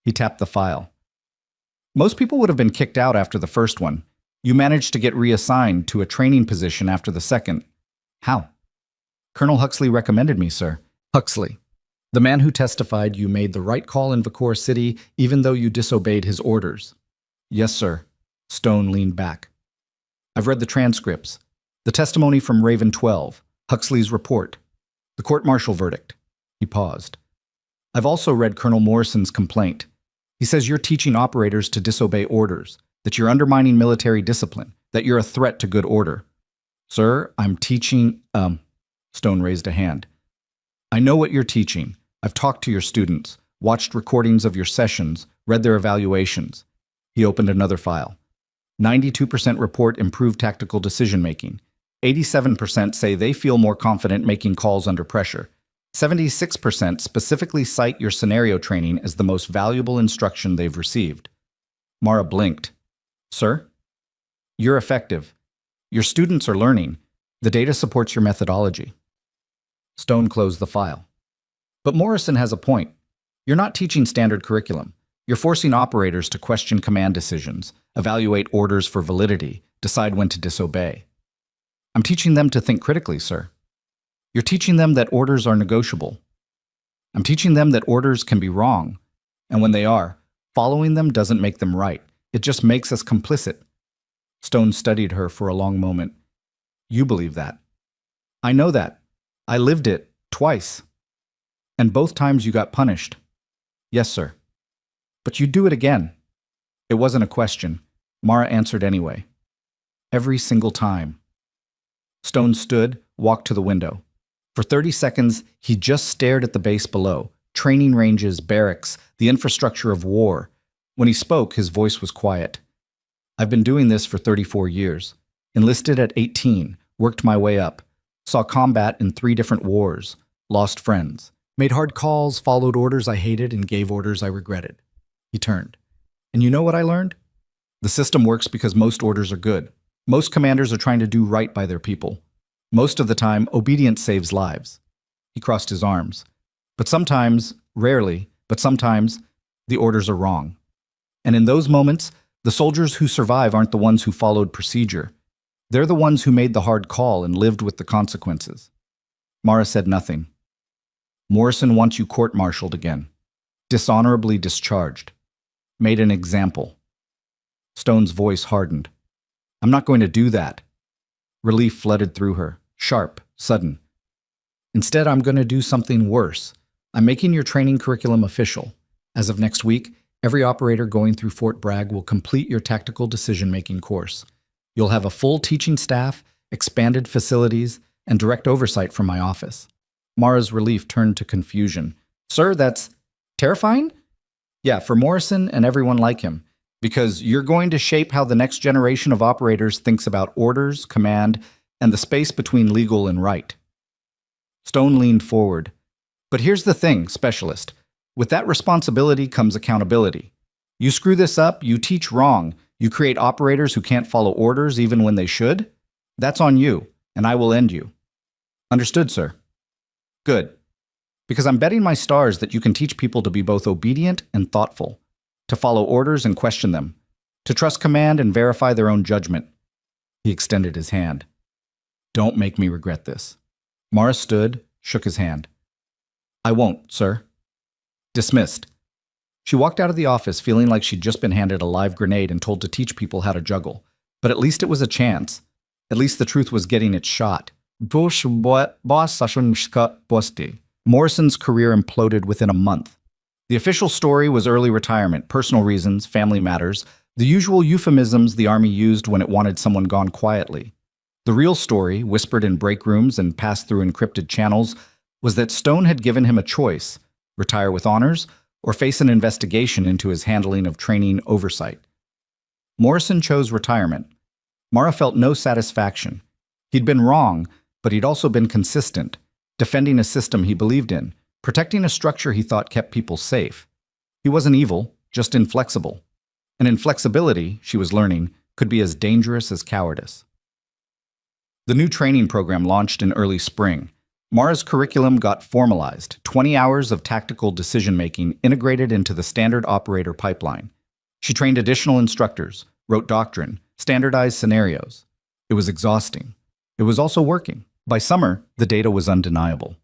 He tapped the file. Most people would have been kicked out after the first one. You managed to get reassigned to a training position after the second. How? Colonel Huxley recommended me, sir. Huxley, the man who testified you made the right call in Vicora City even though you disobeyed his orders. Yes, sir. Stone leaned back. I've read the transcripts. The testimony from Raven 12, Huxley's report, the court-martial verdict. He paused. I've also read Colonel Morrison's complaint. He says you're teaching operators to disobey orders, that you're undermining military discipline, that you're a threat to good order. Sir, I'm teaching, Stone raised a hand. I know what you're teaching. I've talked to your students, watched recordings of your sessions, read their evaluations. He opened another file. 92% report improved tactical decision-making. 87% say they feel more confident making calls under pressure. 76% specifically cite your scenario training as the most valuable instruction they've received. Mara blinked. Sir? You're effective. Your students are learning. The data supports your methodology. Stone closed the file. But Morrison has a point. You're not teaching standard curriculum. You're forcing operators to question command decisions, evaluate orders for validity, decide when to disobey. I'm teaching them to think critically, sir. You're teaching them that orders are negotiable. I'm teaching them that orders can be wrong, and when they are, following them doesn't make them right. It just makes us complicit. Stone studied her for a long moment. You believe that. I know that. I lived it twice. And both times you got punished. Yes, sir. But you'd do it again. It wasn't a question. Mara answered anyway. Every single time. Stone stood, walked to the window. For 30 seconds, he just stared at the base below, training ranges, barracks, the infrastructure of war. When he spoke, his voice was quiet. I've been doing this for 34 years. Enlisted at 18, worked my way up, saw combat in 3 different wars, lost friends, made hard calls, followed orders I hated, and gave orders I regretted. He turned. And you know what I learned? The system works because most orders are good. Most commanders are trying to do right by their people. Most of the time, obedience saves lives. He crossed his arms. But sometimes, rarely, but sometimes, the orders are wrong. And in those moments, the soldiers who survive aren't the ones who followed procedure. They're the ones who made the hard call and lived with the consequences. Mara said nothing. Morrison wants you court-martialed again. Dishonorably discharged. Made an example. Stone's voice hardened. I'm not going to do that. Relief flooded through her, sharp, sudden. Instead, I'm going to do something worse. I'm making your training curriculum official. As of next week, every operator going through Fort Bragg will complete your tactical decision-making course. You'll have a full teaching staff, expanded facilities, and direct oversight from my office. Mara's relief turned to confusion. Sir, that's terrifying? Yeah, for Morrison and everyone like him. Because you're going to shape how the next generation of operators thinks about orders, command, and the space between legal and right. Stone leaned forward. But here's the thing, Specialist. With that responsibility comes accountability. You screw this up, you teach wrong, you create operators who can't follow orders even when they should. That's on you, and I will end you. Understood, sir. Good. Because I'm betting my stars that you can teach people to be both obedient and thoughtful, to follow orders and question them, to trust command and verify their own judgment. He extended his hand. Don't make me regret this. Morris stood, shook his hand. I won't, sir. Dismissed. She walked out of the office feeling like she'd just been handed a live grenade and told to teach people how to juggle. But at least it was a chance. At least the truth was getting its shot. Morrison's career imploded within a month. The official story was early retirement, personal reasons, family matters, the usual euphemisms the Army used when it wanted someone gone quietly. The real story, whispered in break rooms and passed through encrypted channels, was that Stone had given him a choice: retire with honors or face an investigation into his handling of training oversight. Morrison chose retirement. Mara felt no satisfaction. He'd been wrong, but he'd also been consistent, defending a system he believed in, protecting a structure he thought kept people safe. He wasn't evil, just inflexible. And inflexibility, she was learning, could be as dangerous as cowardice. The new training program launched in early spring. Mara's curriculum got formalized, 20 hours of tactical decision-making integrated into the standard operator pipeline. She trained additional instructors, wrote doctrine, standardized scenarios. It was exhausting. It was also working. By summer, the data was undeniable.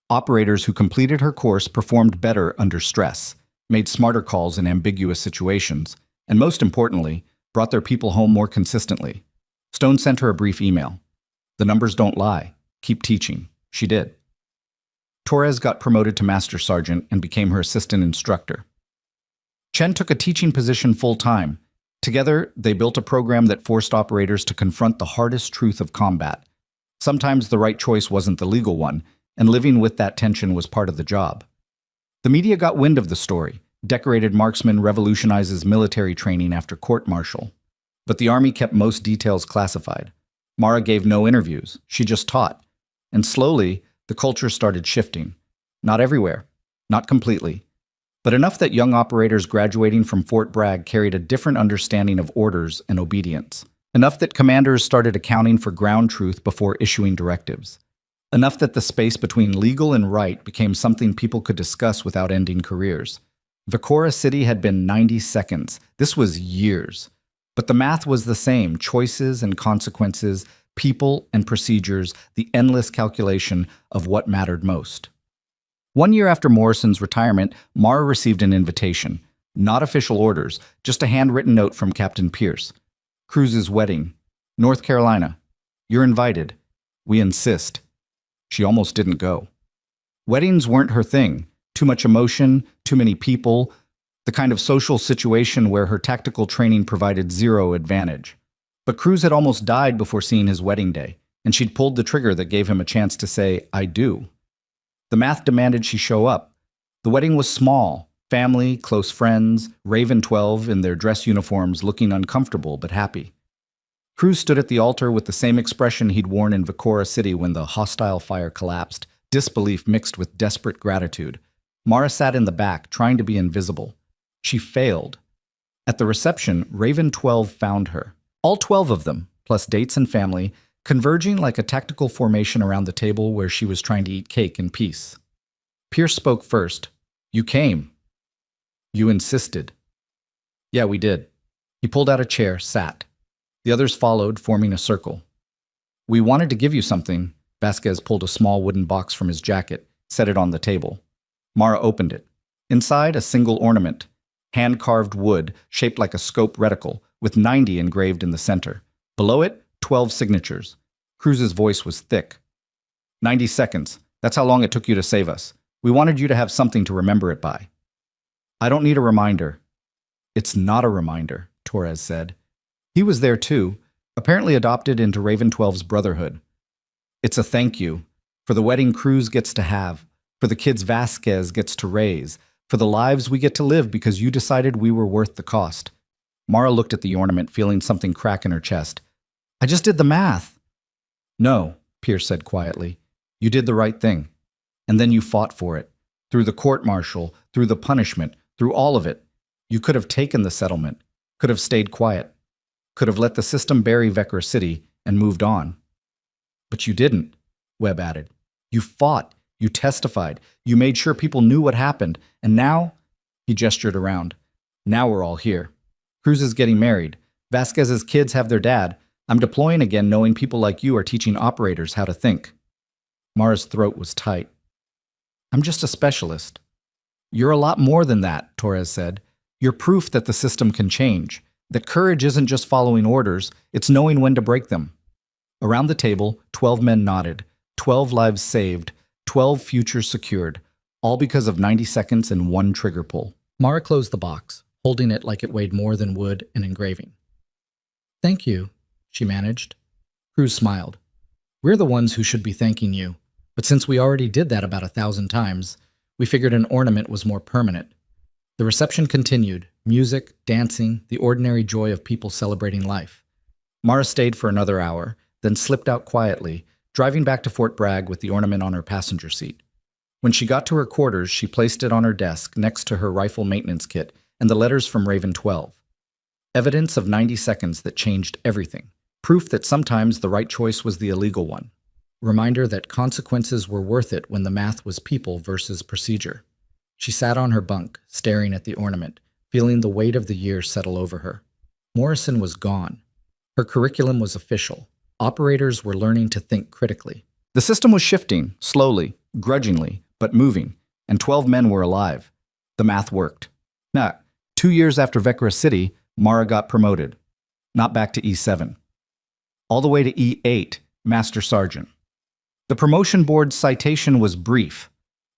Operators who completed her course performed better under stress, made smarter calls in ambiguous situations, and most importantly, brought their people home more consistently. Stone sent her a brief email. The numbers don't lie. Keep teaching. She did. Torres got promoted to Master Sergeant and became her assistant instructor. Chen took a teaching position full-time. Together, they built a program that forced operators to confront the hardest truth of combat. Sometimes the right choice wasn't the legal one, and living with that tension was part of the job. The media got wind of the story. Decorated marksman revolutionizes military training after court-martial. But the Army kept most details classified. Mara gave no interviews. She just taught. And slowly, the culture started shifting. Not everywhere, not completely, but enough that young operators graduating from Fort Bragg carried a different understanding of orders and obedience. Enough that commanders started accounting for ground truth before issuing directives. Enough that the space between legal and right became something people could discuss without ending careers. Vicora City had been 90 seconds. This was years. But the math was the same: choices and consequences, people and procedures, the endless calculation of what mattered most. 1 year after Morrison's retirement, Mara received an invitation. Not official orders, just a handwritten note from Captain Pierce. Cruz's wedding. North Carolina. You're invited. We insist. She almost didn't go. Weddings weren't her thing. Too much emotion, too many people, the kind of social situation where her tactical training provided zero advantage. But Cruz had almost died before seeing his wedding day, and she'd pulled the trigger that gave him a chance to say, I do. The math demanded she show up. The wedding was small: family, close friends, Raven 12 in their dress uniforms looking uncomfortable but happy. Cruz stood at the altar with the same expression he'd worn in Vicora City when the hostile fire collapsed, disbelief mixed with desperate gratitude. Mara sat in the back, trying to be invisible. She failed. At the reception, Raven 12 found her. All 12 of them, plus dates and family, converging like a tactical formation around the table where she was trying to eat cake in peace. Pierce spoke first. You came. You insisted. Yeah, we did. He pulled out a chair, sat. The others followed, forming a circle. We wanted to give you something. Vasquez pulled a small wooden box from his jacket, set it on the table. Mara opened it. Inside, a single ornament. Hand-carved wood, shaped like a scope reticle, with 90 engraved in the center. Below it, 12 signatures. Cruz's voice was thick. 90 seconds. That's how long it took you to save us. We wanted you to have something to remember it by. I don't need a reminder. It's not a reminder, Torres said. He was there too, apparently adopted into Raven 12's brotherhood. It's a thank you for the wedding Cruz gets to have, for the kids Vasquez gets to raise, for the lives we get to live because you decided we were worth the cost. Mara looked at the ornament, feeling something crack in her chest. I just did the math. No, Pierce said quietly. You did the right thing. And then you fought for it. Through the court-martial, through the punishment, through all of it. You could have taken the settlement, could have stayed quiet, could have let the system bury Vecra City and moved on. But you didn't, Webb added. You fought, you testified, you made sure people knew what happened, and now, he gestured around, now we're all here. Cruz is getting married. Vasquez's kids have their dad. I'm deploying again knowing people like you are teaching operators how to think. Mara's throat was tight. I'm just a specialist. You're a lot more than that, Torres said. You're proof that the system can change, that courage isn't just following orders, it's knowing when to break them. Around the table, 12 men nodded, 12 lives saved, 12 futures secured, all because of 90 seconds and one trigger pull. Mara closed the box, holding it like it weighed more than wood and engraving. Thank you, she managed. Cruz smiled. We're the ones who should be thanking you, but since we already did that about 1,000 times, we figured an ornament was more permanent. The reception continued, music, dancing, the ordinary joy of people celebrating life. Mara stayed for another hour, then slipped out quietly, driving back to Fort Bragg with the ornament on her passenger seat. When she got to her quarters, she placed it on her desk next to her rifle maintenance kit and the letters from Raven 12. Evidence of 90 seconds that changed everything. Proof that sometimes the right choice was the illegal one. Reminder that consequences were worth it when the math was people versus procedure. She sat on her bunk, staring at the ornament, feeling the weight of the year settle over her. Morrison was gone. Her curriculum was official. Operators were learning to think critically. The system was shifting, slowly, grudgingly, but moving, and 12 men were alive. The math worked. 2 years after Vecra City, Mara got promoted. Not back to E7. All the way to E8, Master Sergeant. The promotion board's citation was brief.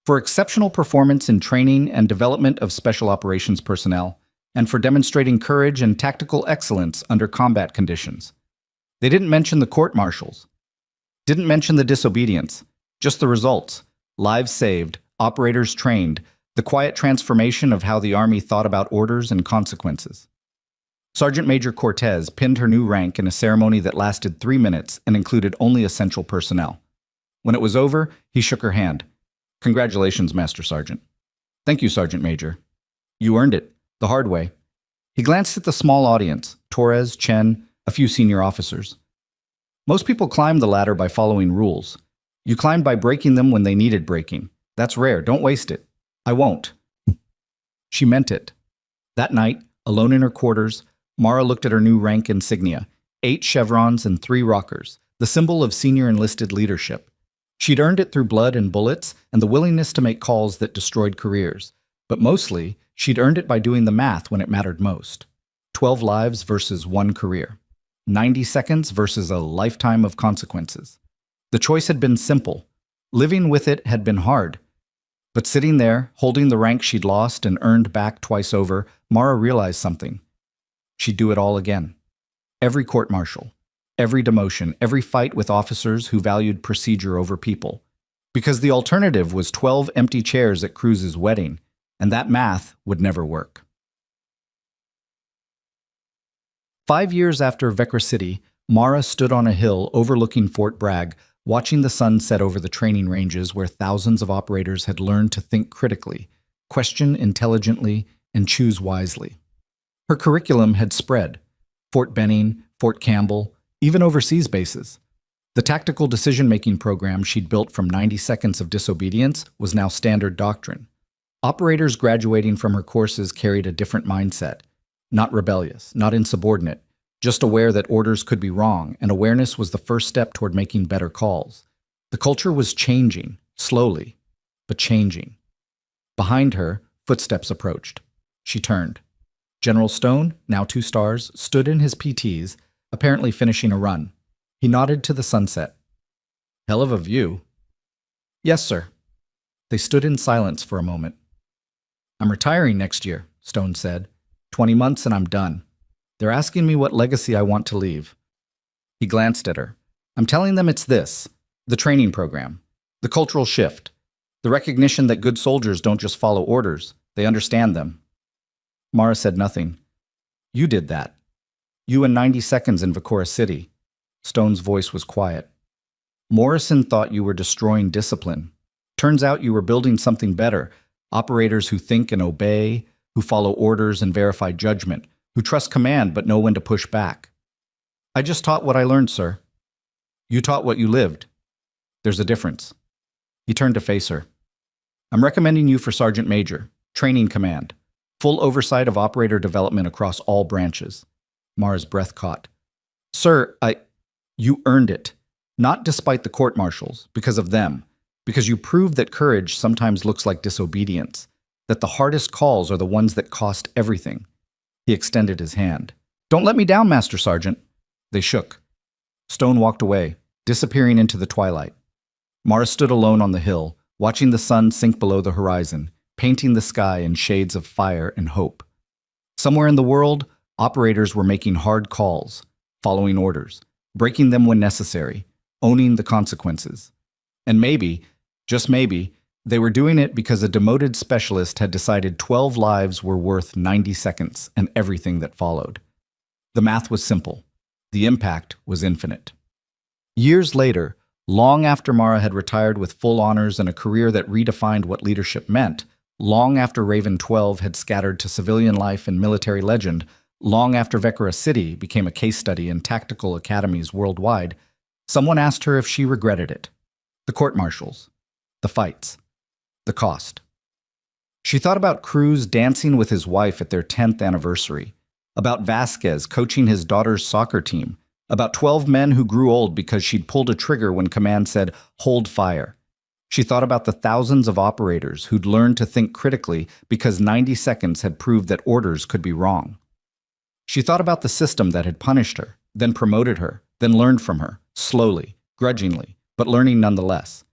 For exceptional performance in training and development of special operations personnel, and for demonstrating courage and tactical excellence under combat conditions. They didn't mention the court-martials. Didn't mention the disobedience. Just the results. Lives saved, operators trained, the quiet transformation of how the Army thought about orders and consequences. Sergeant Major Cortez pinned her new rank in a ceremony that lasted 3 minutes and included only essential personnel. When it was over, he shook her hand. Congratulations, Master Sergeant. Thank you, Sergeant Major. You earned it, the hard way. He glanced at the small audience, Torres, Chen, a few senior officers. Most people climb the ladder by following rules. You climbed by breaking them when they needed breaking. That's rare, don't waste it. I won't. She meant it. That night, alone in her quarters, Mara looked at her new rank insignia, 8 chevrons and 3 rockers, the symbol of senior enlisted leadership. She'd earned it through blood and bullets and the willingness to make calls that destroyed careers. But mostly, she'd earned it by doing the math when it mattered most. 12 lives versus 1 career. 90 seconds versus a lifetime of consequences. The choice had been simple. Living with it had been hard. But sitting there, holding the rank she'd lost and earned back twice over, Mara realized something. She'd do it all again. Every court-martial, every demotion, every fight with officers who valued procedure over people. Because the alternative was 12 empty chairs at Cruz's wedding, and that math would never work. 5 years after Vecra City, Mara stood on a hill overlooking Fort Bragg, watching the sun set over the training ranges where thousands of operators had learned to think critically, question intelligently, and choose wisely. Her curriculum had spread. Fort Benning, Fort Campbell, even overseas bases. The tactical decision-making program she'd built from 90 seconds of disobedience was now standard doctrine. Operators graduating from her courses carried a different mindset. Not rebellious, not insubordinate, just aware that orders could be wrong, and awareness was the first step toward making better calls. The culture was changing, slowly, but changing. Behind her, footsteps approached. She turned. General Stone, now 2 stars, stood in his PTs, apparently finishing a run. He nodded to the sunset. Hell of a view. Yes, sir. They stood in silence for a moment. I'm retiring next year, Stone said. 20 months and I'm done. They're asking me what legacy I want to leave. He glanced at her. I'm telling them it's this, the training program, the cultural shift, the recognition that good soldiers don't just follow orders, they understand them. Mara said nothing. You did that. You and 90 seconds in Vecra City. Stone's voice was quiet. Morrison thought you were destroying discipline. Turns out you were building something better, operators who think and obey, who follow orders and verify judgment, who trust command but know when to push back. I just taught what I learned, sir. You taught what you lived. There's a difference. He turned to face her. I'm recommending you for Sergeant Major, Training Command, full oversight of operator development across all branches. Mara's breath caught. Sir, you earned it. Not despite the court-martials, because of them. Because you proved that courage sometimes looks like disobedience. that the hardest calls are the ones that cost everything. He extended his hand. Don't let me down, Master Sergeant. They shook. Stone walked away, disappearing into the twilight. Mara stood alone on the hill, watching the sun sink below the horizon, painting the sky in shades of fire and hope. Somewhere in the world, operators were making hard calls, following orders, breaking them when necessary, owning the consequences. And maybe, just maybe, they were doing it because a demoted specialist had decided 12 lives were worth 90 seconds and everything that followed. The math was simple. The impact was infinite. Years later, long after Mara had retired with full honors and a career that redefined what leadership meant, long after Raven 12 had scattered to civilian life and military legend, long after Vekara City became a case study in tactical academies worldwide, someone asked her if she regretted it. The court-martials, the fights, the cost. She thought about Cruz dancing with his wife at their 10th anniversary, about Vasquez coaching his daughter's soccer team, about 12 men who grew old because she'd pulled a trigger when command said, "Hold fire." She thought about the thousands of operators who'd learned to think critically because 90 seconds had proved that orders could be wrong. She thought about the system that had punished her, then promoted her, then learned from her, slowly, grudgingly, but learning nonetheless.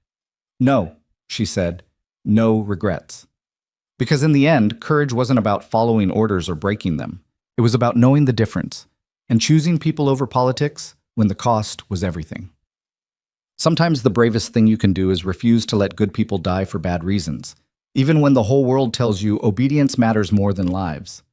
No, she said, no regrets. Because in the end, courage wasn't about following orders or breaking them. It was about knowing the difference and choosing people over politics when the cost was everything. Sometimes the bravest thing you can do is refuse to let good people die for bad reasons, even when the whole world tells you obedience matters more than lives.